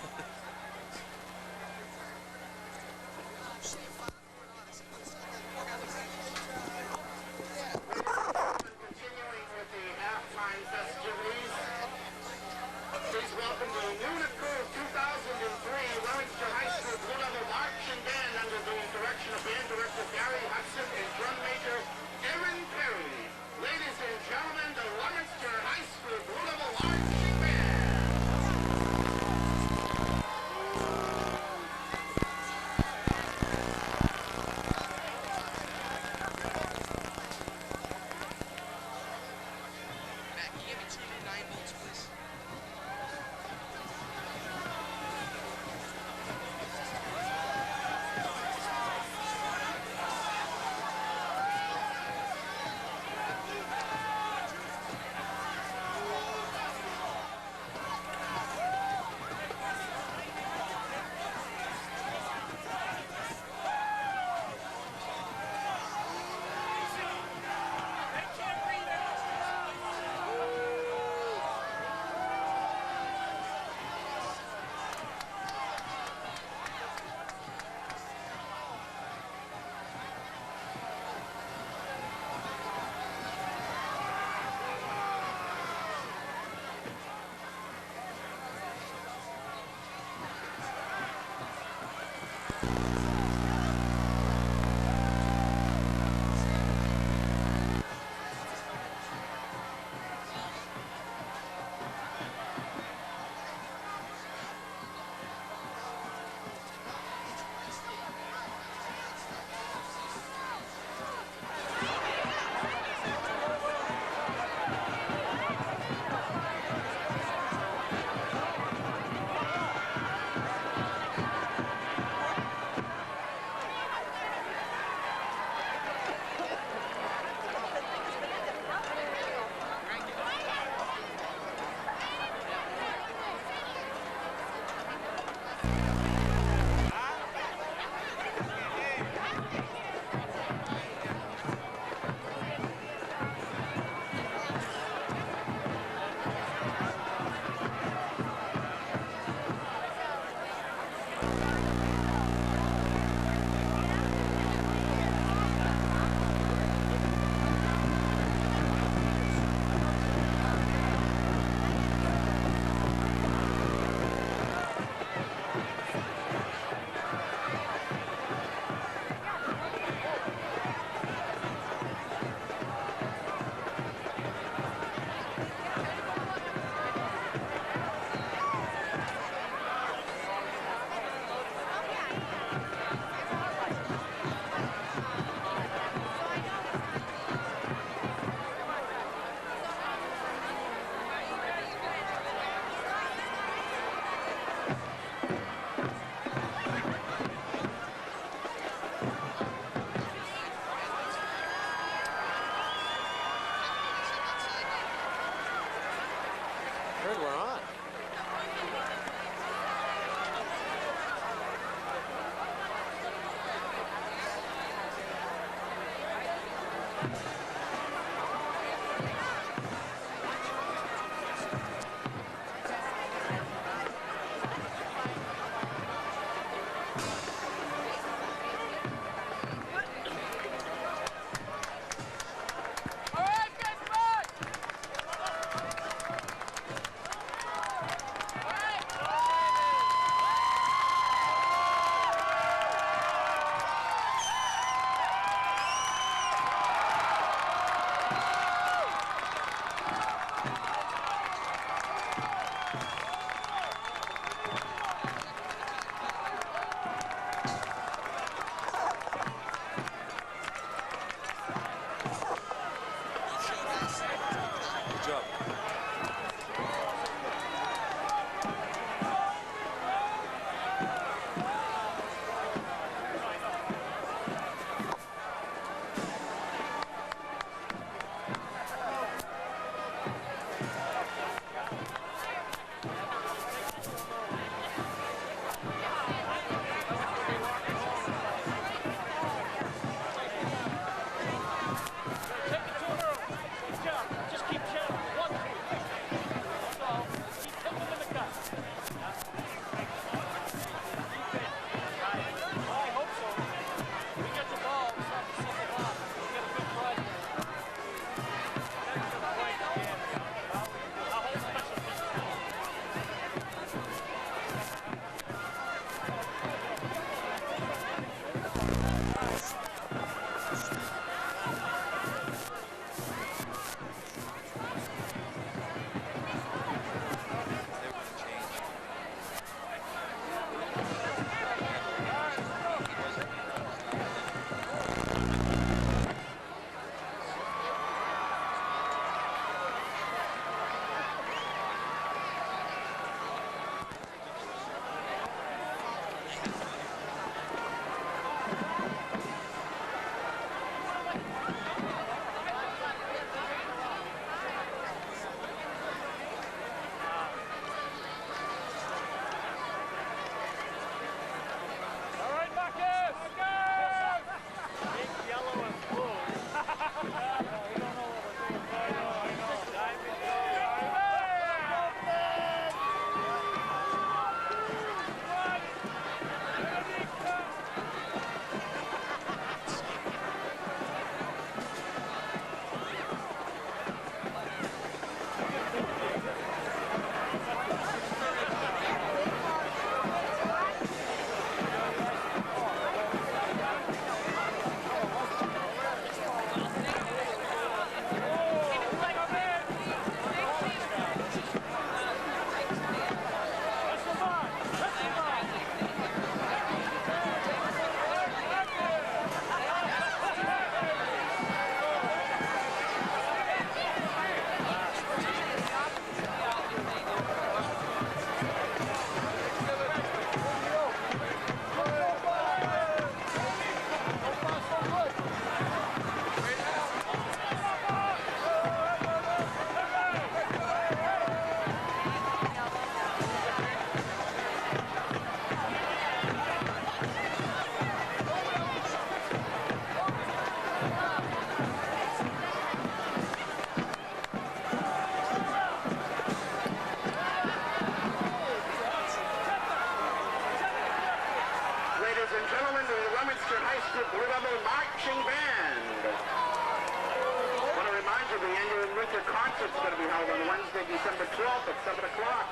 12th at 7 o'clock.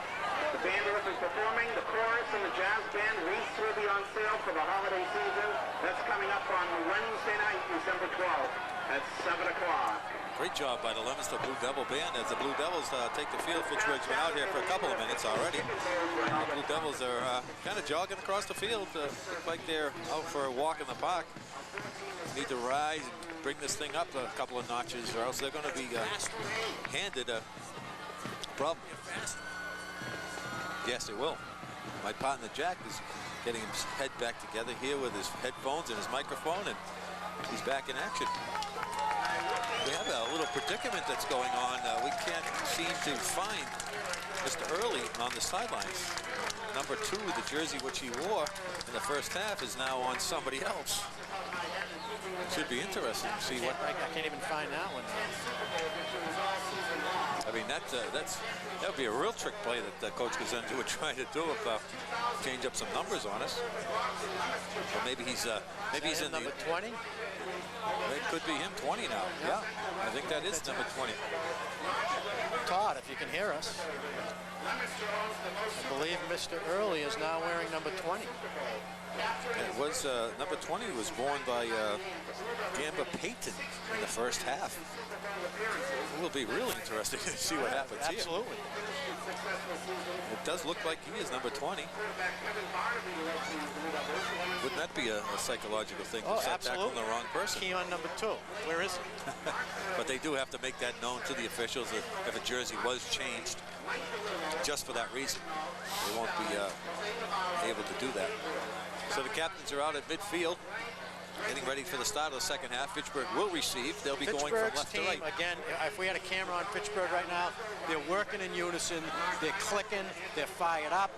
The band will be performing the chorus and the jazz band. Wreaths will be on sale for the holiday season. That's coming up on Wednesday night, December 12th at 7 o'clock. Great job by the Leominster Blue Devil Band as the Blue Devils take the field. Fitchburg's been out here for a couple of minutes already. The Blue Devils are kind of jogging across the field. Look like they're out for a walk in the park. Need to rise and bring this thing up a couple of notches, or else they're going to be handed a problem. Yes, they will. My partner Jack is getting his head back together here with his headphones and his microphone, and he's back in action. We have a little predicament that's going on. We can't seem to find Mr. Early on the sidelines. Number 2, the jersey which he wore in the first half, is now on somebody else. Should be interesting to see what. I can't even find that one. I mean, that would be a real trick play that Coach Gazenda would try to do if change up some numbers on us. Or maybe he's in number 20. It could be him, 20 now. Yeah, I think that is number 20. Todd, if you can hear us. I believe Mr. Early is now wearing number 20. It was number 20 was worn by Gamba Payton in the first half. It will be really interesting to see what happens here. Absolutely. It does look like he is number 20. Wouldn't that be a psychological thing to set back on the wrong person? Key on number 2. Where is it? But they do have to make that known to the officials if a jersey was changed just for that reason. They won't be able to do that. So the captains are out at midfield, getting ready for the start of the second half. Fitchburg will receive. They'll be going from left to right. Again, if we had a camera on Fitchburg right now, they're working in unison. They're clicking. They're fired up.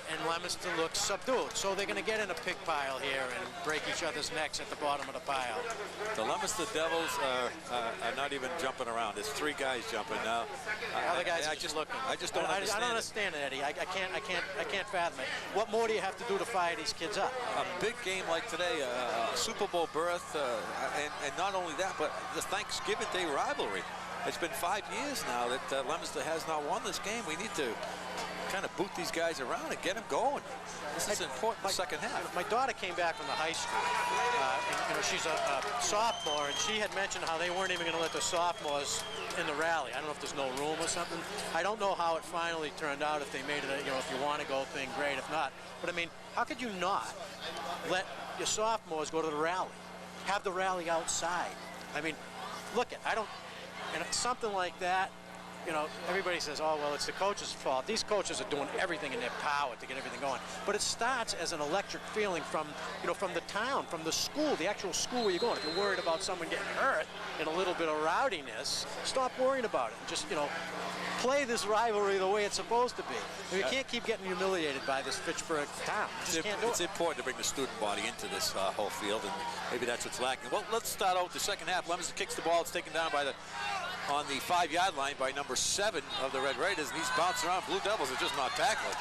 And Leominster looks subdued. So they're going to get in a pig pile here and break each other's necks at the bottom of the pile. The Leominster Devils are not even jumping around. There's 3 guys jumping now. The other guys are just looking. I just don't understand. I don't understand it, Eddie. I can't fathom it. What more do you have to do to fire these kids up? A big game like today, a Super Bowl berth, and not only that, but the Thanksgiving Day rivalry. It's been 5 years now that Leominster has not won this game. We need to kind of boot these guys around and get them going. This is an important second half. My daughter came back from the high school. And, she's a sophomore, and she had mentioned how they weren't even going to let the sophomores in the rally. I don't know if there's no room or something. I don't know how it finally turned out, if they made it, if you want to go thing, great. If not. But, I mean, how could you not let your sophomores go to the rally? Have the rally outside. I mean, look, something like that, everybody says, oh, well, it's the coach's fault. These coaches are doing everything in their power to get everything going. But it starts as an electric feeling from the town, from the school, the actual school where you're going. If you're worried about someone getting hurt and a little bit of rowdiness, stop worrying about it. Just, play this rivalry the way it's supposed to be. You can't keep getting humiliated by this Fitchburg town. You just can't do it. It's important to bring the student body into this whole field, and maybe that's what's lacking. Well, let's start out with the second half. Leominster kicks the ball. It's taken down on the 5-yard line by number 7 of the Red Raiders, and he's bouncing around. Blue Devils are just not tackling.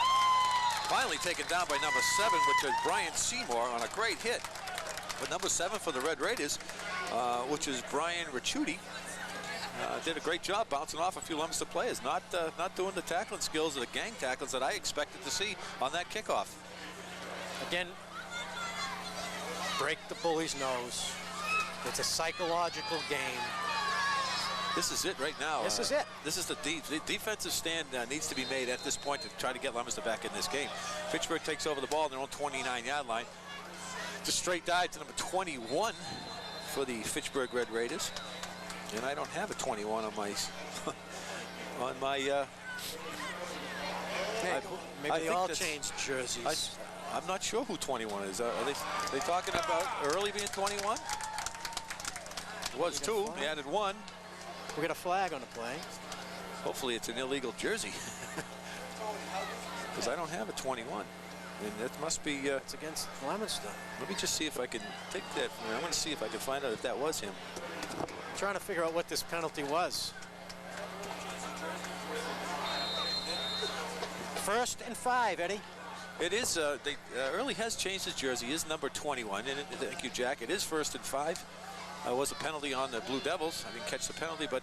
Finally taken down by number 7, which is Brian Seymour on a great hit. But number 7 for the Red Raiders, which is Brian Ricciuti, did a great job bouncing off a few Leominster players, not doing the tackling skills or the gang tackles that I expected to see on that kickoff. Again, break the bully's nose. It's a psychological game. This is it right now. This is it. This is the defensive stand needs to be made at this point to try to get Leominster back in this game. Fitchburg takes over the ball on their own 29-yard line. It's a straight dive to number 21 for the Fitchburg Red Raiders. And I don't have a 21 on my maybe they all changed jerseys. I'm not sure who 21 is. Are they talking about Early being 21? It was 2. They added 1. We got a flag on the play. Hopefully it's an illegal jersey. Because I don't have a 21. And it must be... it's against Leominster. Let me just see if I can take that. I want to see if I can find out if that was him. I'm trying to figure out what this penalty was. 1st and 5, Eddie. It is. Early has changed his jersey. He is number 21. And thank you, Jack. It is 1st and 5. Was a penalty on the Blue Devils. I didn't catch the penalty, but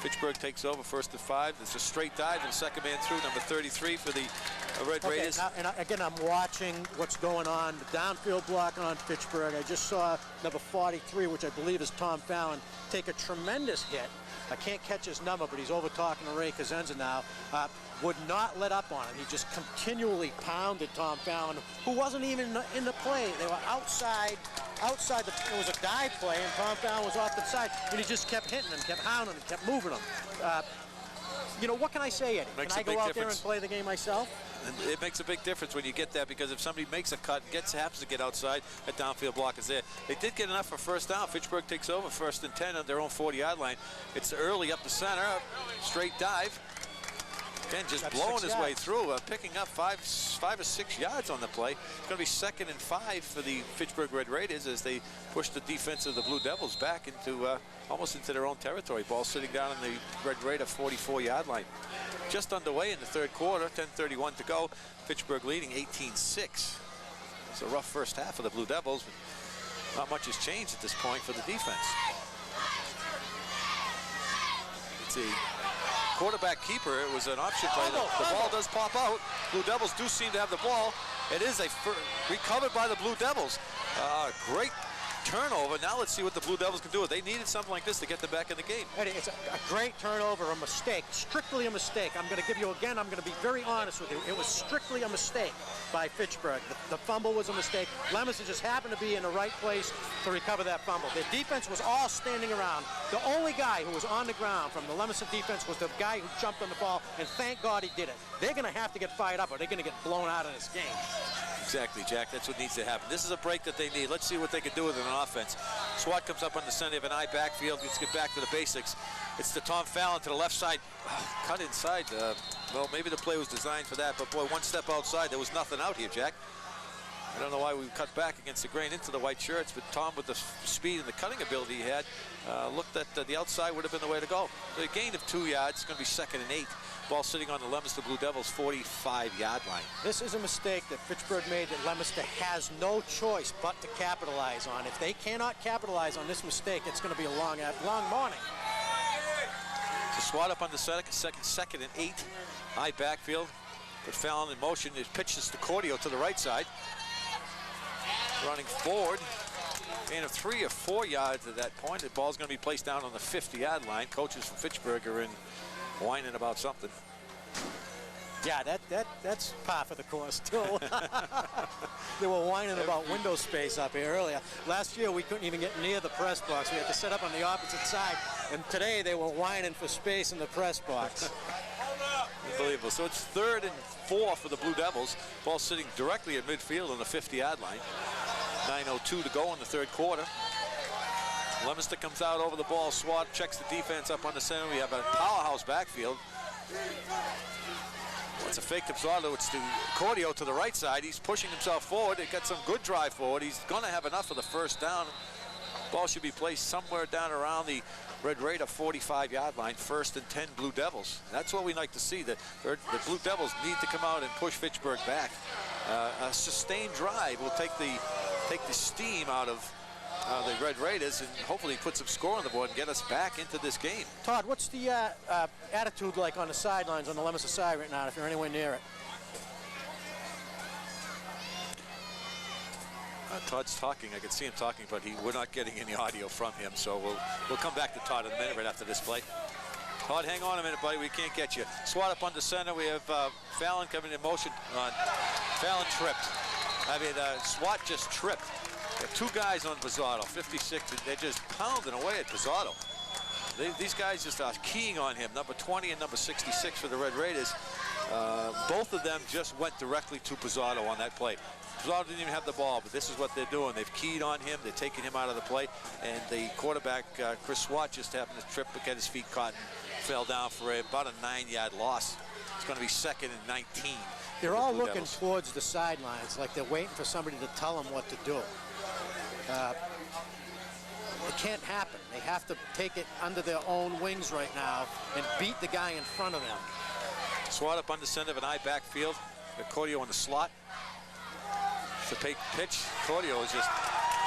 Fitchburg takes over first and 5. There's a straight dive and second man through, number 33 for the Red Raiders. Again, I'm watching what's going on. The downfield blocking on Fitchburg. I just saw number 43, which I believe is Tom Fallon, take a tremendous hit. I can't catch his number, but he's over talking to Ray Cosenza now. Would not let up on him. He just continually pounded Tom Fallon, who wasn't even in the play. They were outside the, it was a dive play, and Tom Fallon was off the side, and he just kept hitting him, kept hounding him, kept moving him. You know, what can I say, Eddie? Can I go out there and play the game myself? And it makes a big difference when you get that, because if somebody makes a cut, happens to get outside, that downfield block is there. They did get enough for first down. Fitchburg takes over first and 10 on their own 40-yard line. It's early up the center, straight dive. Again, just blowing his way through, picking up 5 or 6 yards on the play. It's going to be 2nd and 5 for the Fitchburg Red Raiders as they push the defense of the Blue Devils back into almost into their own territory. Ball sitting down on the Red Raider 44-yard line. Just underway in the third quarter, 10:31 to go. Fitchburg leading 18-6. It's a rough first half for the Blue Devils, but not much has changed at this point for the defense. Let's see. Quarterback keeper, it was an option play. The ball does pop out. Blue Devils do seem to have the ball. It is recovered by the Blue Devils. Great turnover. Now let's see what the Blue Devils can do. They needed something like this to get them back in the game. Eddie, it's a great turnover, a mistake, strictly a mistake. I'm going to give you, again, I'm going to be very honest with you. It was strictly a mistake by Fitchburg. The fumble was a mistake. Leominster just happened to be in the right place to recover that fumble. Their defense was all standing around. The only guy who was on the ground from the Leominster defense was the guy who jumped on the ball, and thank God he did it. They're going to have to get fired up or they're going to get blown out of this game. Exactly, Jack. That's what needs to happen. This is a break that they need. Let's see what they can do with an offense. Swat comes up on the center of an eye backfield. Let's get back to the basics. It's to Tom Fallon to the left side. Cut inside. Well, maybe the play was designed for that, but boy, one step outside, there was nothing out here, Jack. I don't know why we cut back against the grain into the white shirts, but Tom, with the speed and the cutting ability he had, looked at the outside would have been the way to go. So a gain of 2 yards. It's going to be 2nd and 8. Ball sitting on the Leominster Blue Devils 45-yard line. This is a mistake that Fitchburg made that Leominster has no choice but to capitalize on. If they cannot capitalize on this mistake, it's going to be a long morning. To Swat up on the second and 8. High backfield. Put Fallon in motion. It pitches to Cordio to the right side. Running forward. Gain of 3 or 4 yards at that point. The ball's going to be placed down on the 50-yard line. Coaches from Fitchburg are in whining about something. Yeah, that's par for the course too. They were whining about window space up here earlier. Last year we couldn't even get near the press box. We had to set up on the opposite side. And today they were whining for space in the press box. Unbelievable. So it's 3rd and 4 for the Blue Devils. Ball sitting directly at midfield on the 50-yard line. 9:02 to go in the third quarter. Leominster comes out over the ball. Swat checks the defense up on the center. We have a powerhouse backfield. Well, it's a fake to Pizarro. It's to Cordio to the right side. He's pushing himself forward. They got some good drive forward. He's going to have enough for the first down. Ball should be placed somewhere down around the Red Raider 45-yard line. 1st and 10 Blue Devils. That's what we like to see. The Blue Devils need to come out and push Fitchburg back. A sustained drive will take the steam out of the Red Raiders and hopefully put some score on the board and get us back into this game. Todd, what's the attitude like on the sidelines on the Leominster side right now if you're anywhere near it? Todd's talking. I can see him talking, but we're not getting any audio from him, so we'll come back to Todd in a minute right after this play. Todd, hang on a minute, buddy. We can't get you. Swat up on the center. We have Fallon coming in motion. Fallon tripped. I mean, Swat just tripped. There are 2 guys on Pizarro, 56, and they're just pounding away at Pizarro. These guys just are keying on him, number 20 and number 66 for the Red Raiders. Both of them just went directly to Pizarro on that play. Pizarro didn't even have the ball, but this is what they're doing. They've keyed on him. They're taking him out of the play. And the quarterback, Chris Swat, just happened to trip and get his feet caught and fell down for about a 9-yard loss. It's going to be 2nd and 19. They're all looking towards the sidelines like they're waiting for somebody to tell them what to do. It can't happen. They have to take it under their own wings right now and beat the guy in front of them. Swat up on the center of an eye backfield. Cordio in the slot. It's a pitch. Cordio is just,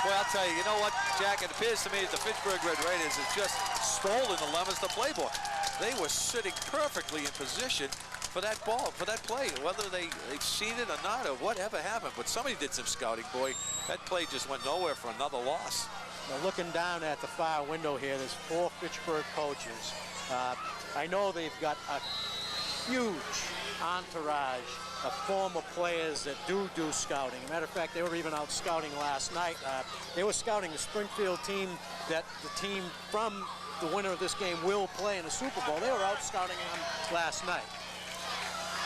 well, I'll tell you, you know what, Jack? It appears to me that the Fitchburg Red Raiders have just stolen the Leominster playbook. They were sitting perfectly in position for that ball, for that play, whether they seen it or not or whatever happened. But somebody did some scouting, boy. That play just went nowhere for another loss. Now, looking down at the far window here, there's 4 Fitchburg coaches. I know they've got a huge entourage of former players that do scouting. As a matter of fact, they were even out scouting last night. They were scouting the Springfield team that the team from the winner of this game will play in the Super Bowl. They were out scouting them last night.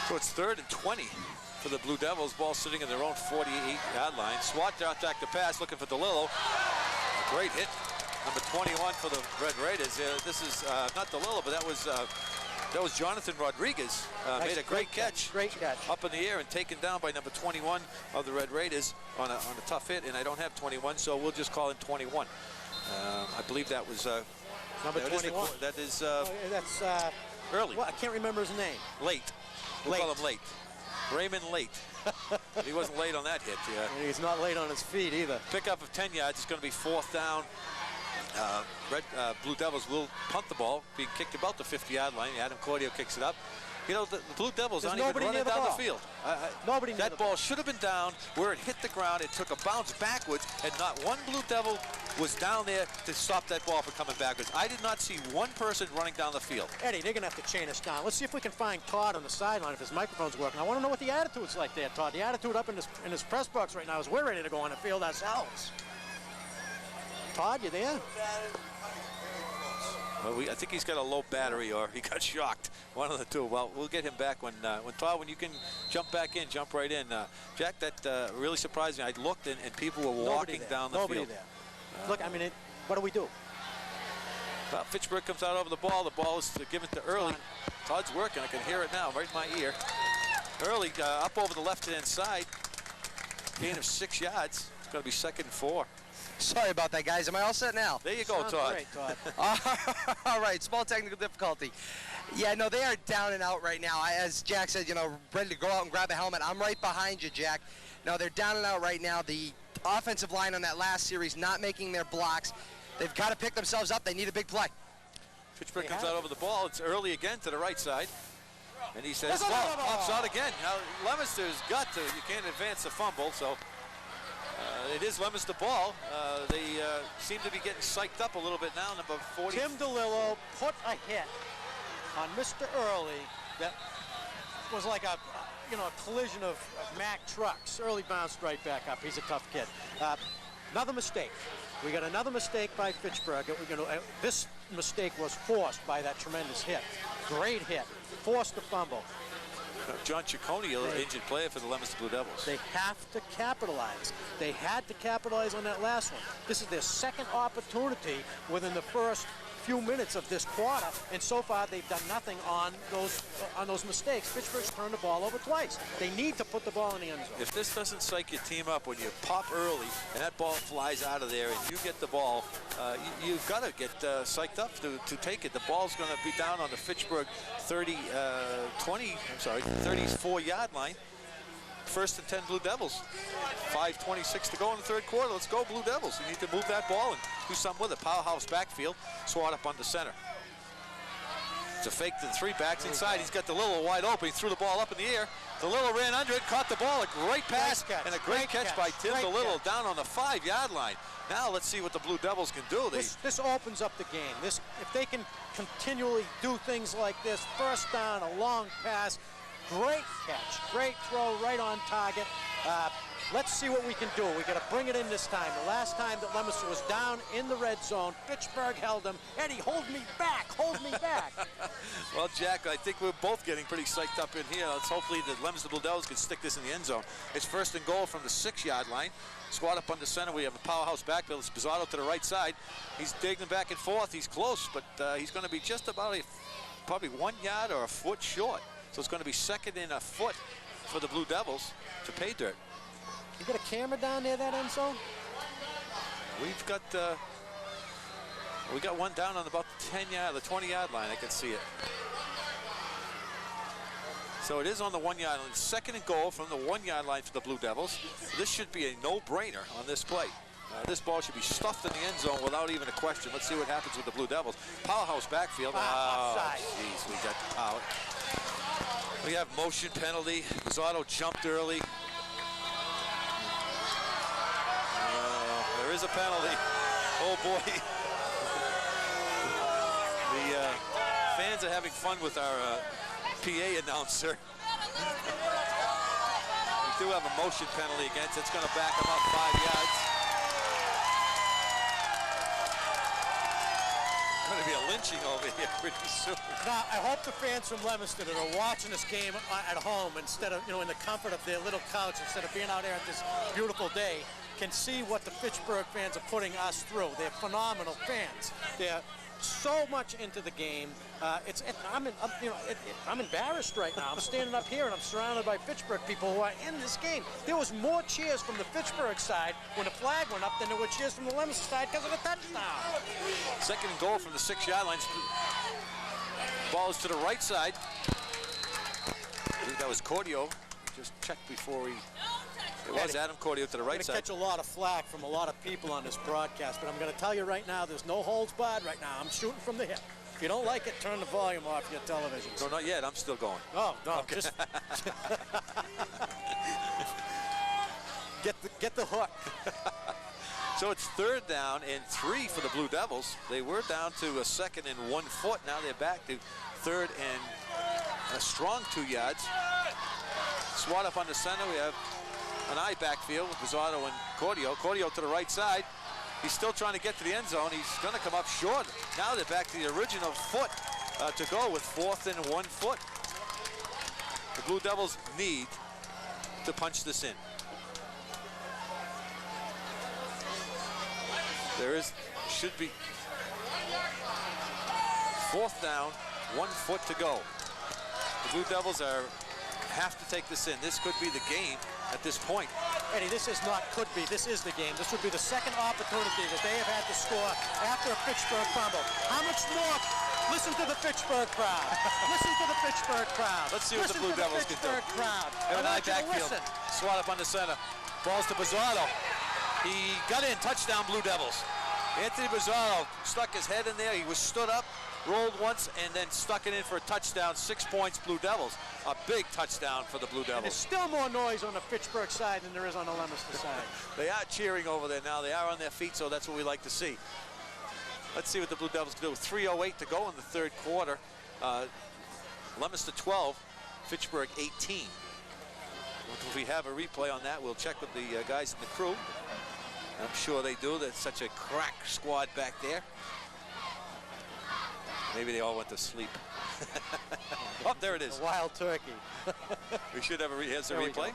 So it's 3rd and 20 for the Blue Devils. Ball sitting in their own 48-yard line. Swat out back to pass, looking for DeLillo. A great hit. Number 21 for the Red Raiders. This is not DeLillo, but that was Jonathan Rodriguez. Made a great catch. Great catch. Up in the air and taken down by number 21 of the Red Raiders on a tough hit. And I don't have 21, so we'll just call him 21. I believe that was number 21. That is that's early. Well, I can't remember his name. Late. We'll call him Late. Raymond Late. He wasn't late on that hit. Yeah. And he's not late on his feet either. Pickup of 10 yards. It's going to be 4th down. Blue Devils will punt the ball, being kicked about the 50-yard line. Adam Cordio kicks it up. You know, the Blue Devils aren't even running down the field. Nobody. That ball should have been down where it hit the ground. It took a bounce backwards, and not one Blue Devil was down there to stop that ball from coming backwards. I did not see one person running down the field. Eddie, they're going to have to chain us down. Let's see if we can find Todd on the sideline if his microphone's working. I want to know what the attitude's like there, Todd. The attitude up in his press box right now is we're ready to go on the field ourselves. Todd, you there? Well, I think he's got a low battery or he got shocked. One of the two. Well, we'll get him back when Todd, when you can jump back in, jump right in. Jack, that really surprised me. I looked and people were walking down the Nobody field. There. Look, I mean, what do we do? Well, Fitchburg comes out over the ball. The ball is given to Early. Todd's working. I can hear it now, right in my ear. Early up over the left-hand side. Gain of 6 yards. It's going to be 2nd and 4. Sorry about that, guys. Am I all set now? There you go, Todd. Great, Todd. All right, small technical difficulty. Yeah, no, they are down and out right now. As Jack said, you know, ready to go out and grab a helmet. I'm right behind you, Jack. No, they're down and out right now. The offensive line on that last series not making their blocks. They've got to pick themselves up. They need a big play. Fitchburg comes out over the ball. It's Early again to the right side. And he says, well, offside again. Now, Leominster's got to. You can't advance a fumble, so it is Leominster ball. They seem to be getting psyched up a little bit now. Number 40. Tim DeLillo put a hit on Mr. Early that was like a collision of Mack trucks. Early bounced right back up. He's a tough kid. Another mistake. We got another mistake by Fitchburg. This mistake was forced by that tremendous hit. Great hit. Forced the fumble. John Ciccone, an injured player for the Leominster Blue Devils. They have to capitalize. They had to capitalize on that last one. This is their second opportunity within the first few minutes of this quarter, and so far they've done nothing on those mistakes. Fitchburg's turned the ball over twice. They need to put the ball in the end zone. If this doesn't psych your team up when you pop early and that ball flies out of there and you get the ball, you've got to get psyched up to take it. The ball's going to be down on the Fitchburg 34-yard line. 1st and 10 Blue Devils. 5:26 to go in the 3rd quarter. Let's go Blue Devils. You need to move that ball and do something with it. Powerhouse backfield. Swat up under center. It's a fake to the 3 backs inside. He's got DeLillo wide open. He threw the ball up in the air. DeLillo ran under it, caught the ball. A great pass and a great catch by Tim DeLillo down on the 5-yard line. Now let's see what the Blue Devils can do. This opens up the game. If they can continually do things like this, 1st down, a long pass, great catch, great throw, right on target. Let's see what we can do. We got to bring it in this time. The last time that Leominster was down in the red zone, Fitchburg held him. Eddie, hold me back, hold me back. Well, Jack, I think we're both getting pretty psyched up in here. Let's hopefully the Leominster Blue Devils can stick this in the end zone. It's 1st and goal from the 6-yard line. Squad up under center. We have a powerhouse backfield. It's Bizzotto to the right side. He's digging back and forth. He's close, but he's going to be just about probably 1 yard or a foot short. So it's going to be 2nd and a foot for the Blue Devils to pay dirt. You got a camera down there, that end zone? We've got we got one down on about the 20-yard line. I can see it. So it is on the 1-yard line. 2nd and goal from the 1-yard line for the Blue Devils. This should be a no-brainer on this play. This ball should be stuffed in the end zone without even a question. Let's see what happens with the Blue Devils. Powerhouse backfield. Offside. Jeez, we got out. We have motion penalty. Bizzardo jumped early. There is a penalty. Oh boy. The fans are having fun with our PA announcer. We do have a motion penalty against. It's going to back him up 5 yards. Going to be a lynching over here pretty soon. Now, I hope the fans from Leominster that are watching this game at home instead of, in the comfort of their little couch, instead of being out here at this beautiful day, can see what the Fitchburg fans are putting us through. They're phenomenal fans. They're so much into the game. I'm embarrassed right now. I'm standing up here and I'm surrounded by Fitchburg people who are in this game. There was more cheers from the Fitchburg side when the flag went up than there were cheers from the Leominster side because of the touchdown. Second and goal from the 6-yard line. Ball is to the right side. I think that was Cordio. Just checked before he... It was Adam Cordio to the right side. I'm going to catch a lot of flack from a lot of people on this broadcast, but I'm going to tell you right now, there's no holds barred right now. I'm shooting from the hip. If you don't like it, turn the volume off your television. No, not yet. I'm still going. Oh, no. Okay. Just get the hook. So it's 3rd down and 3 for the Blue Devils. They were down to a 2nd and 1 foot. Now they're back to 3rd and a strong 2 yards. Swat up on the center. We have an eye backfield with Bizzardo and Cordio. Cordio to the right side. He's still trying to get to the end zone. He's going to come up short. Now they're back to the original foot to go with 4th and 1 foot. The Blue Devils need to punch this in. Should be 4th down, 1 foot to go. The Blue Devils have to take this in. This could be the game at this point. Eddie, this is not could be. This is the game. This would be the second opportunity that they have had to score after a Fitchburg fumble. How much more? Listen to the Fitchburg crowd. Listen to the Fitchburg crowd. Let's see what the Blue Devils can do. Crowd. Have an eye backfield. Swat up on the center. Balls to Bizzardo. He got in. Touchdown, Blue Devils. Anthony Bizzardo stuck his head in there. He was stood up, rolled once, and then stuck it in for a touchdown. 6 points, Blue Devils. A big touchdown for the Blue Devils. And there's still more noise on the Fitchburg side than there is on the Leominster side. They are cheering over there now. They are on their feet, so that's what we like to see. Let's see what the Blue Devils can do. 3:08 to go in the 3rd quarter. Leominster 12, Fitchburg 18. If we have a replay on that, we'll check with the guys in the crew. I'm sure they do. That's such a crack squad back there. Maybe they all went to sleep. Oh, there it is. A wild turkey. We should have here's the replay.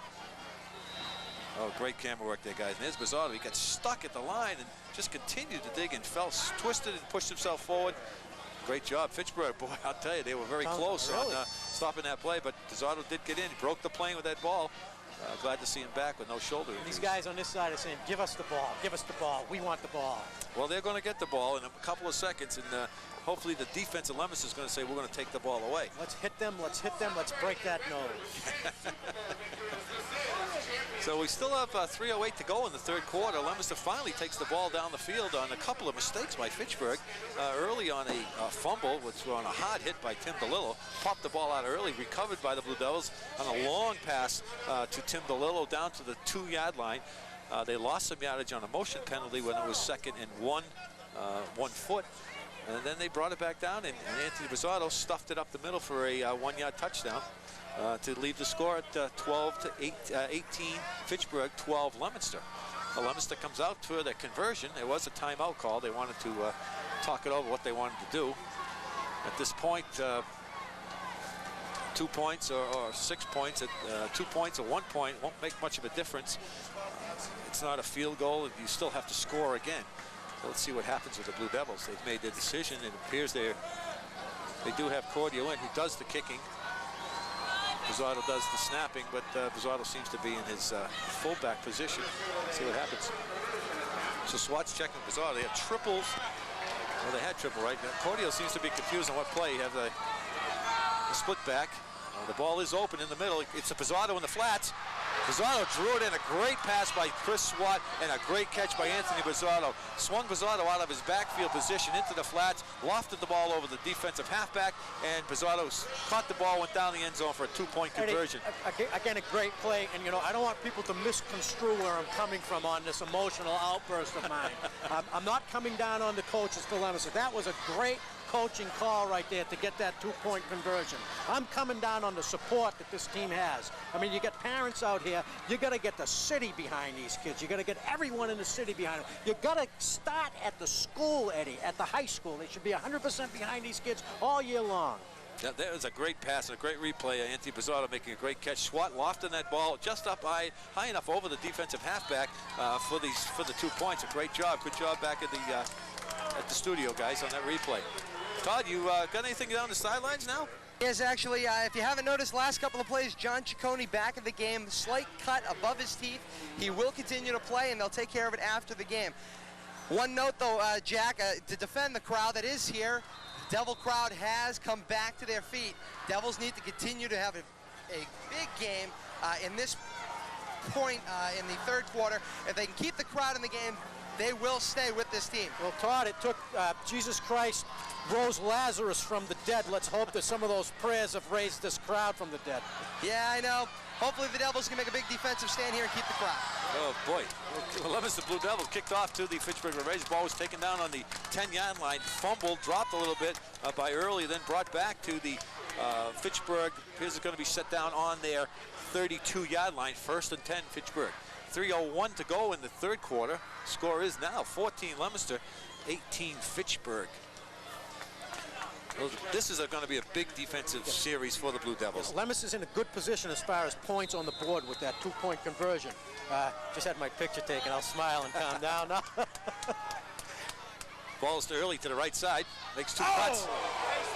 Oh, great camera work there, guys. And there's Bizzardo. He got stuck at the line and just continued to dig and fell, twisted and pushed himself forward. Great job, Fitchburg. Boy, I'll tell you, they were very close on stopping that play, but Bizzardo did get in. He broke the plane with that ball. Glad to see him back with no shoulder injuries. These guys on this side are saying, give us the ball, give us the ball. We want the ball. Well, they're going to get the ball in a couple of seconds, and hopefully the defense of Leominster is going to say, we're going to take the ball away. Let's hit them, let's break that nose. So we still have 3:08 to go in the 3rd quarter. Leominster finally takes the ball down the field on a couple of mistakes by Fitchburg. Early on a fumble, which was on a hard hit by Tim DeLillo. Popped the ball out early, recovered by the Blue Devils on a long pass to Tim DeLillo down to the 2-yard line. They lost some yardage on a motion penalty when it was 2nd and 1 foot. And then they brought it back down, and Anthony Bizzardo stuffed it up the middle for a 1-yard touchdown. To leave the score at 12-18, Fitchburg 12, Leominster. Leominster comes out for their conversion. It was a timeout call. They wanted to talk it over what they wanted to do. At this point, 2 points or 6 points, 2 points or 1 point won't make much of a difference. It's not a field goal, and you still have to score again. So let's see what happens with the Blue Devils. They've made their decision. It appears they do have Cordio in, who does the kicking. Bizzardo does the snapping, but Bizzardo seems to be in his fullback position. Let's see what happens. So SWAT's checking Bizzardo. They have triples. Well, they had triple, right? Cordio seems to be confused on what play. You have the split back. The ball is open in the middle. It's a Bizzardo in the flats. Bizzardo drew it in, a great pass by Chris Swat and a great catch by Anthony Bizzardo. Swung Bizzardo out of his backfield position into the flats, lofted the ball over the defensive halfback, and Bizzardo caught the ball, went down the end zone for a 2-point conversion. Again, a great play, and I don't want people to misconstrue where I'm coming from on this emotional outburst of mine. I'm not coming down on the coaches for Leominster. That was a great coaching call right there to get that 2-point conversion. I'm coming down on the support that this team has. I mean, you get parents out here, you got to get the city behind these kids. You got to get everyone in the city behind them. You got to start at the school, Eddie, at the high school. They should be 100% behind these kids all year long. Yeah, that was a great pass and a great replay. Anthony Bizzardo making a great catch. Swat lofting that ball just up high enough over the defensive halfback for the 2 points. A great job. Good job back at the studio, guys, on that replay. Todd, you got anything down the sidelines now? Yes, actually, if you haven't noticed, last couple of plays, John Ciccone back in the game, slight cut above his teeth. He will continue to play, and they'll take care of it after the game. One note, though, Jack, to defend the crowd that is here, the Devil crowd has come back to their feet. Devils need to continue to have a big game in this point in the third quarter. If they can keep the crowd in the game, they will stay with this team. Well, Todd, it took Jesus Christ rose Lazarus from the dead. Let's hope that some of those prayers have raised this crowd from the dead. Yeah, I know. Hopefully the Devils can make a big defensive stand here and keep the crowd. Oh, boy. Leominster Blue Devils kicked off to the Fitchburg Rivalry. Ball was taken down on the 10-yard line, fumbled, dropped a little bit by Early, then brought back to the Fitchburg. Appears it's going to be set down on their 32-yard line, 1st and 10, Fitchburg. 3:01 to go in the third quarter. Score is now 14 Leominster, 18 Fitchburg. This is going to be a big defensive series for the Blue Devils. Leominster's in a good position as far as points on the board with that 2-point conversion. Just had my picture taken. I'll smile and calm down now. Ball's to Early to the right side. Makes 2 cuts.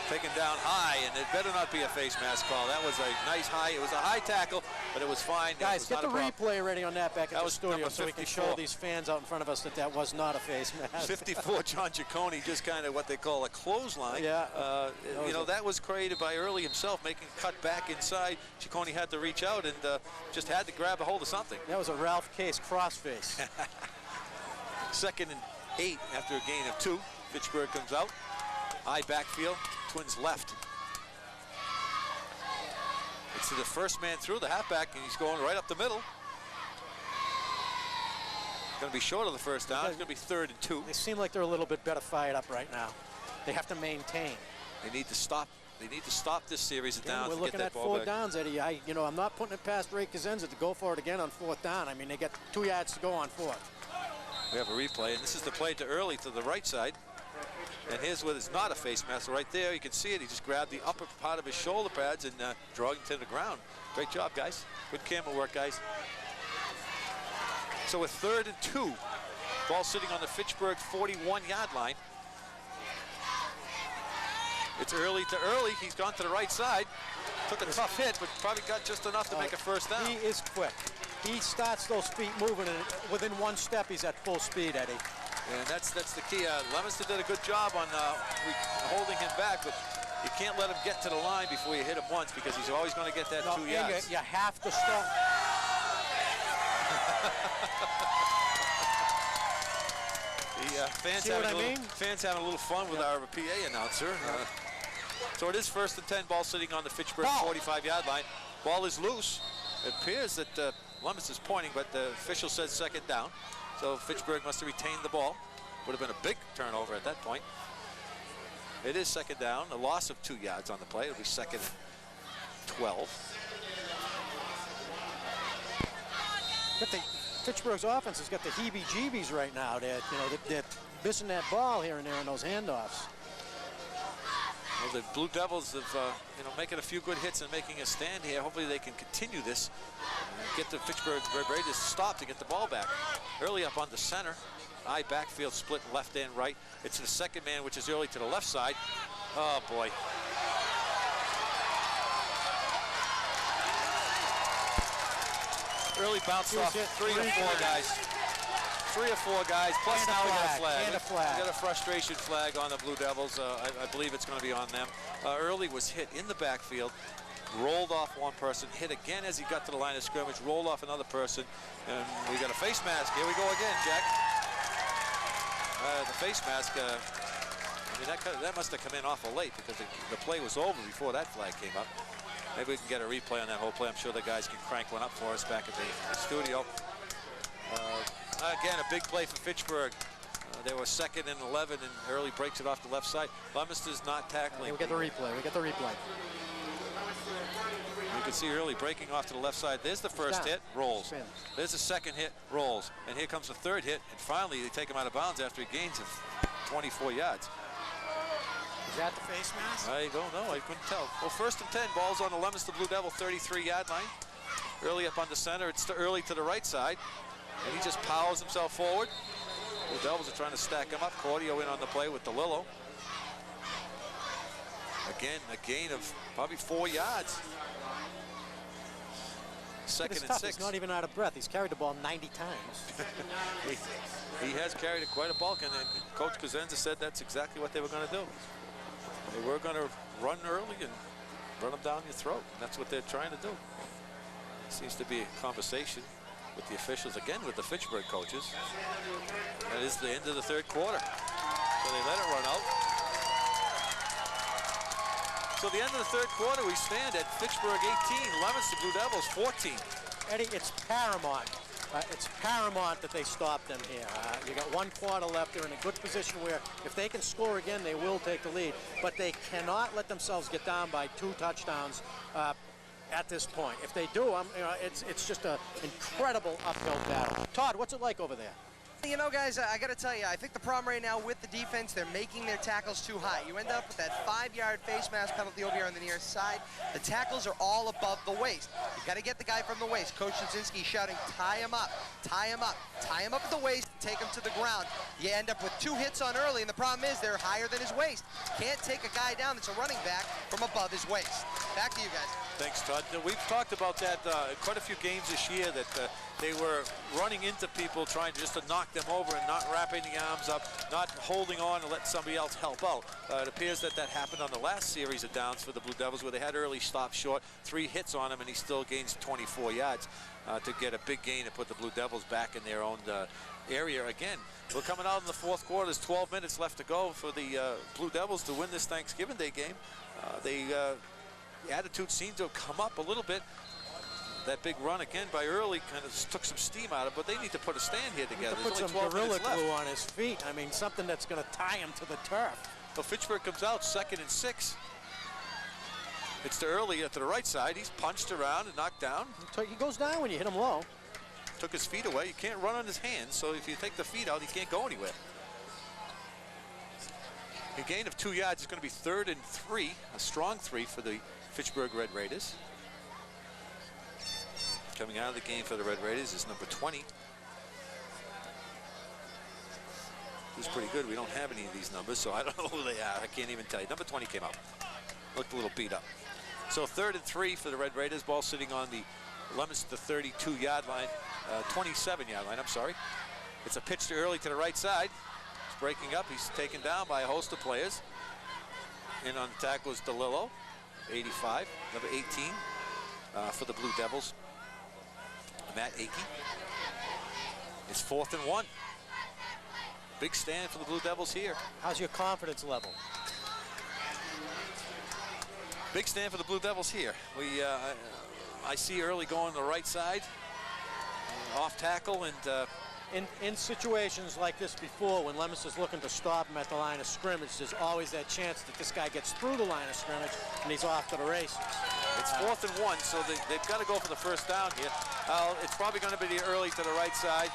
Taken down high, and it better not be a face mask call. That was a nice high. It was a high tackle, but it was fine. Guys, get the replay ready on that back at the studio so we can 54. show these fans out in front of us that that was not a face mask. 54, John Ciccone, just kind of what they call a clothesline. Yeah. That was created by Early himself, making a cut back inside. Ciccone had to reach out and just had to grab a hold of something. That was a Ralph Case crossface. 2nd and 8 after a gain of 2. Fitchburg comes out. High backfield. Twins left. It's to the first man through, the halfback, and he's going right up the middle. Going to be short of the first down. It's going to be 3rd and 2. They seem like they're a little bit better fired up right now. They have to maintain. They need to stop. They need to stop this series of downs. We're looking at 4 downs, Eddie. I'm not putting it past Ray Cosenza to go for it again on 4th down. I mean, they got 2 yards to go on 4th. We have a replay, and this is the play to Early to the right side. And here's what is not a face mask. Right there, you can see it. He just grabbed the upper part of his shoulder pads and dragged him to the ground. Great job, guys. Good camera work, guys. So with 3rd and 2, ball sitting on the Fitchburg 41-yard line. It's Early to Early. He's gone to the right side. Took a tough hit, but probably got just enough to make a first down. He is quick. He starts those feet moving, and within 1 step, he's at full speed, Eddie. And that's the key. Leominster did a good job on holding him back, but you can't let him get to the line before you hit him once because he's always going to get that 2 yards. You have to stop. Fans having a little fun with our PA announcer. So it is 1st and 10, ball sitting on the Fitchburg 45-yard line. Ball is loose. It appears that Leominster's pointing, but the official says 2nd down. So Fitchburg must have retained the ball. Would have been a big turnover at that point. It is 2nd down, a loss of 2 yards on the play. It'll be 2nd and 12. But Fitchburg's offense has got the heebie-jeebies right now. They're missing that ball here and there in those handoffs. Well, the Blue Devils have, making a few good hits and making a stand here. Hopefully they can continue this and get the Fitchburg ready to stop to get the ball back. Early up on the center. High backfield split left and right. It's the 2nd man, which is Early to the left side. Oh, boy. Early bounced off 3 or 4 guys. 3 or 4 guys, plus now we got a flag. We got a frustration flag on the Blue Devils. I believe it's going to be on them. Early was hit in the backfield, rolled off one person, hit again as he got to the line of scrimmage, rolled off another person, and we got a face mask. Here we go again, Jack. The face mask, I mean, that must have come in awful late because the play was over before that flag came up. Maybe we can get a replay on that whole play. I'm sure the guys can crank one up for us back at the studio. Again, a big play for Fitchburg. They were 2nd and 11, and Early breaks it off the left side. Leominster's not tackling. We get the replay. We get the replay. You can see Early breaking off to the left side. There's the first hit, rolls. There's the second hit, rolls. And here comes the third hit, and finally they take him out of bounds after he gains 24 yards. Is that the face mask? I don't know. I couldn't tell. Well, 1st and 10. Ball's on the Leominster Blue Devil 33-yard line. Early up on the center. It's Early to the right side. And he just powers himself forward. Blue Devils are trying to stack him up. Cordio in on the play with DeLillo. Again, a gain of probably 4 yards. 2nd and 6. He's not even out of breath. He's carried the ball 90 times. he has carried it quite a bulk, and Coach Cosenza said that's exactly what they were going to do. They were going to run early and run them down your throat. And that's what they're trying to do. Seems to be a conversation with the officials, again with the Fitchburg coaches. That is the end of the 3rd quarter. So they let it run out. So the end of the 3rd quarter, we stand at Fitchburg 18, Leominster Blue Devils 14. Eddie, it's paramount. It's paramount that they stop them here. You got 1 quarter left. They're in a good position where if they can score again, they will take the lead. But they cannot let themselves get down by 2 touchdowns at this point. If they do, it's just an incredible uphill battle. Todd, what's it like over there? You know, guys, I got to tell you, I think the problem right now with the defense, they're making their tackles too high. You end up with that 5-yard face mask penalty over here on the near side. The tackles are all above the waist. You got to get the guy from the waist. Coach Szynski shouting, tie him up, tie him up, tie him up at the waist, take him to the ground. You end up with 2 hits on Early, and the problem is they're higher than his waist. Can't take a guy down that's a running back from above his waist. Back to you guys. Thanks, Todd. We've talked about that quite a few games this year, that they were running into people, trying just to knock them over and not wrapping the arms up, not holding on and letting somebody else help out. It appears that happened on the last series of downs for the Blue Devils, where they had Early stop short, 3 hits on him, and he still gains 24 yards to get a big gain and put the Blue Devils back in their own area again. We're coming out in the 4th quarter. There's 12 minutes left to go for the Blue Devils to win this Thanksgiving Day game. The attitude seemed to have come up a little bit. That big run again by Early kind of took some steam out of it, but they need to put a stand here together. Put some gorilla glue on his feet. I mean, something that's going to tie him to the turf. So Fitchburg comes out 2nd and 6. It's to Early to the right side. He's punched around and knocked down. He goes down when you hit him low. Took his feet away. You can't run on his hands, so if you take the feet out, he can't go anywhere. A gain of 2 yards is going to be 3rd and 3, a strong 3 for the Fitchburg Red Raiders. Coming out of the game for the Red Raiders is number 20. Who's pretty good. We don't have any of these numbers, so I don't know who they are. I can't even tell you. Number 20 came out. Looked a little beat up. So 3rd and 3 for the Red Raiders. Ball sitting on the Leominster 32-yard line, 27-yard line, I'm sorry. It's a pitch to Early to the right side. He's breaking up. He's taken down by a host of players. In on the tackle is DeLillo, 85, number 18 for the Blue Devils. Matt Akey. It's 4th and 1. Big stand for the Blue Devils here. How's your confidence level? Big stand for the Blue Devils here. I see Early going to the right side, off tackle, and in situations like this before, when Leominster's looking to stop him at the line of scrimmage, there's always that chance that this guy gets through the line of scrimmage and he's off to the races. It's 4th and 1, so they've got to go for the first down here. It's probably going to be Early to the right side.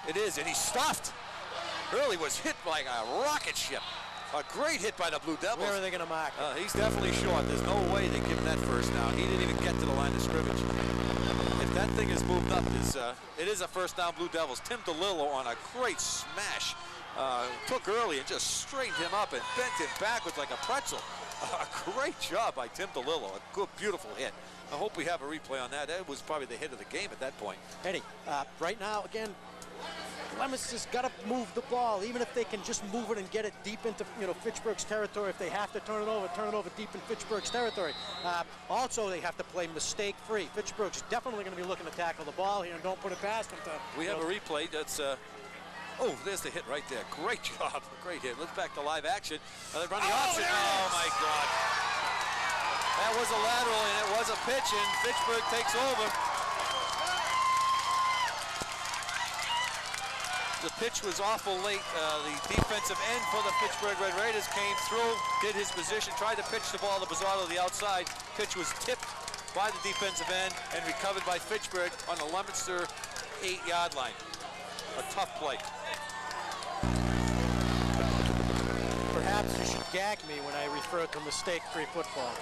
It is, and he's stuffed. Early was hit like a rocket ship. A great hit by the Blue Devils. Where are they going to mark him? He's definitely short. There's no way they give him that first down. He didn't even get to the line of scrimmage. If that thing is moved up, it is a first down Blue Devils. Tim DeLillo on a great smash. Took Early and just straightened him up and bent him backwards like a pretzel. A great job by Tim DeLillo. A good, beautiful hit. I hope we have a replay on that. That was probably the hit of the game at that point. Eddie, right now, again, Leominster's got to move the ball, even if they can just move it and get it deep into, you know, Fitchburg's territory. If they have to turn it over deep in Fitchburg's territory. Also, they have to play mistake-free. Fitchburg's definitely going to be looking to tackle the ball here and don't put it past them. We have a replay. That's oh, there's the hit right there. Great job, great hit. Let's back to live action. They're running option. Oh my God! That was a lateral and it was a pitch, and Fitchburg takes over. The pitch was awful late. The defensive end for the Fitchburg Red Raiders came through, did his position, tried to pitch the ball to Bizzardo to the outside. Pitch was tipped by the defensive end and recovered by Fitchburg on the Leominster 8-yard line. A tough play. Perhaps you should gag me when I refer to mistake-free football.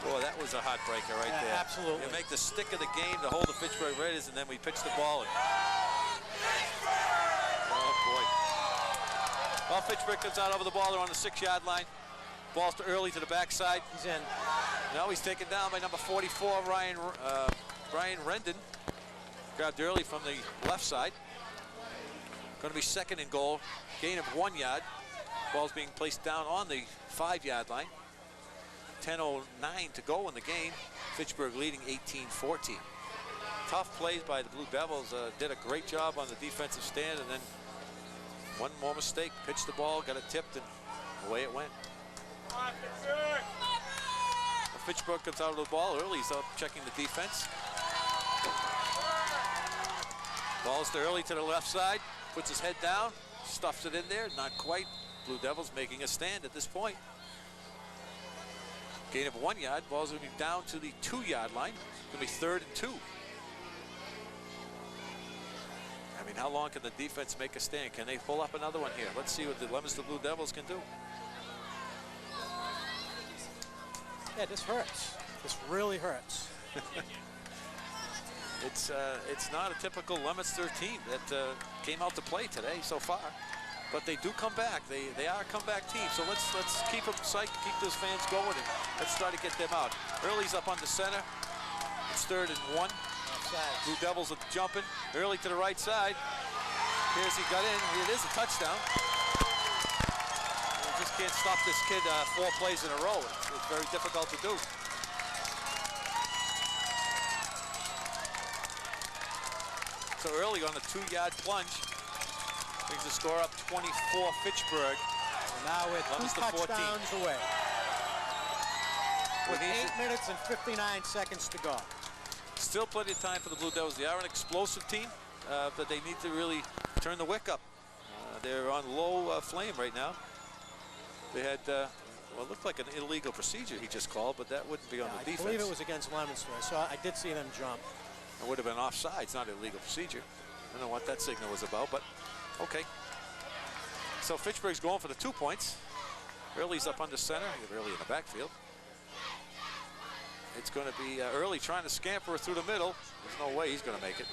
Boy, that was a heartbreaker right there. Absolutely. You make the stick of the game to hold the Fitchburg Raiders, and then we pitch the ball. And oh, boy. Well, Fitchburg comes out over the ball. They're on the 6-yard line. Ball's too early to the backside. He's in. Now he's taken down by number 44, Brian Rendon. Grabbed early from the left side. Going to be second and goal. Gain of 1 yard. Ball's being placed down on the 5-yard line. 10:09 to go in the game. Fitchburg leading 18-14. Tough plays by the Blue Devils. Did a great job on the defensive stand, and then one more mistake. Pitched the ball, got it tipped, and away it went. Fitchburg comes out of the ball early. He's up checking the defense. Ball's to early to the left side. Puts his head down, stuffs it in there. Not quite. Blue Devils making a stand at this point. Gain of 1 yard. Ball's going to be down to the 2-yard line. Going to be 3rd and 2. I mean, how long can the defense make a stand? Can they pull up another one here? Let's see what the Leominster Blue Devils can do. Yeah, this hurts. This really hurts. It's not a typical Leominster team that came out to play today so far, but they do come back. They are a comeback team. So let's keep them psyched, keep those fans going, and let's try to get them out. Early's up on the center. It's 3rd and 1. Blue Devils are jumping early to the right side. Here's he got in. It is a touchdown. You just can't stop this kid 4 plays in a row. It's very difficult to do. So early on a 2-yard plunge brings the score up 24 Fitchburg. And now we're 2 touchdowns 14. away. With 8 minutes and 59 seconds to go. Still plenty of time for the Blue Devils. They are an explosive team, but they need to really turn the wick up. They're on low flame right now. They had, well, it looked like an illegal procedure he just called, but that wouldn't be on the defense. I believe it was against Leominster. So I did see them jump. It would have been offside. It's not an illegal procedure. I don't know what that signal was about, but okay. So Fitchburg's going for the 2 points. Early's up under center. Early in the backfield. It's going to be Early trying to scamper through the middle. There's no way he's going to make it.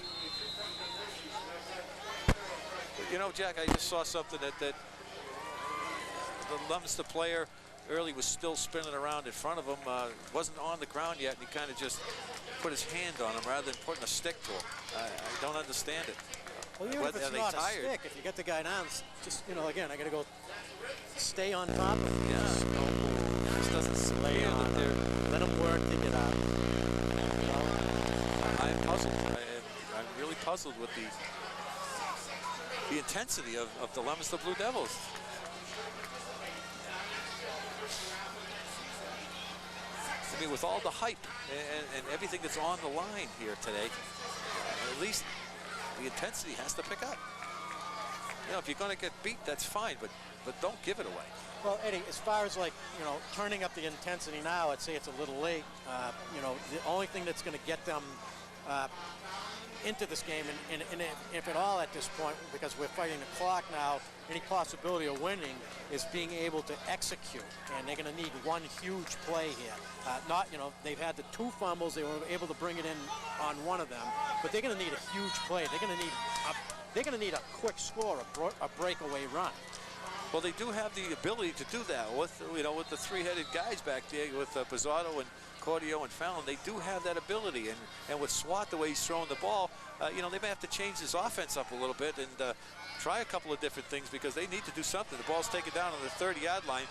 But, you know, Jack, I just saw something that the Leominster player Early was still spinning around in front of him. Wasn't on the ground yet, and he kind of just put his hand on him rather than putting a stick to him. I don't understand it. Well, even if it's not a stick, if you get the guy down, just, you know, again, I got to go stay on top of him. Yeah, just doesn't lay on there. Let him work to get out. I'm puzzled. I'm really puzzled with the intensity of the Leominster Blue Devils. I mean, with all the hype and everything that's on the line here today, at least the intensity has to pick up. You know, if you're going to get beat, that's fine, but don't give it away. Well, Eddie, as far as, like, you know, turning up the intensity now, I'd say it's a little late. You know, the only thing that's going to get them into this game, and if at all at this point, because we're fighting the clock now, any possibility of winning is being able to execute, and they're going to need one huge play here. Not, you know, they've had the 2 fumbles, they were able to bring it in on one of them, but they're going to need a huge play. They're going to need a quick score, a breakaway run. Well, they do have the ability to do that with, you know, with the 3-headed guys back there with Bizzardo and Cordio and Fallon, they do have that ability. And with Swat, the way he's throwing the ball, you know, they may have to change his offense up a little bit and try a couple of different things because they need to do something. The ball's taken down on the 30-yard line.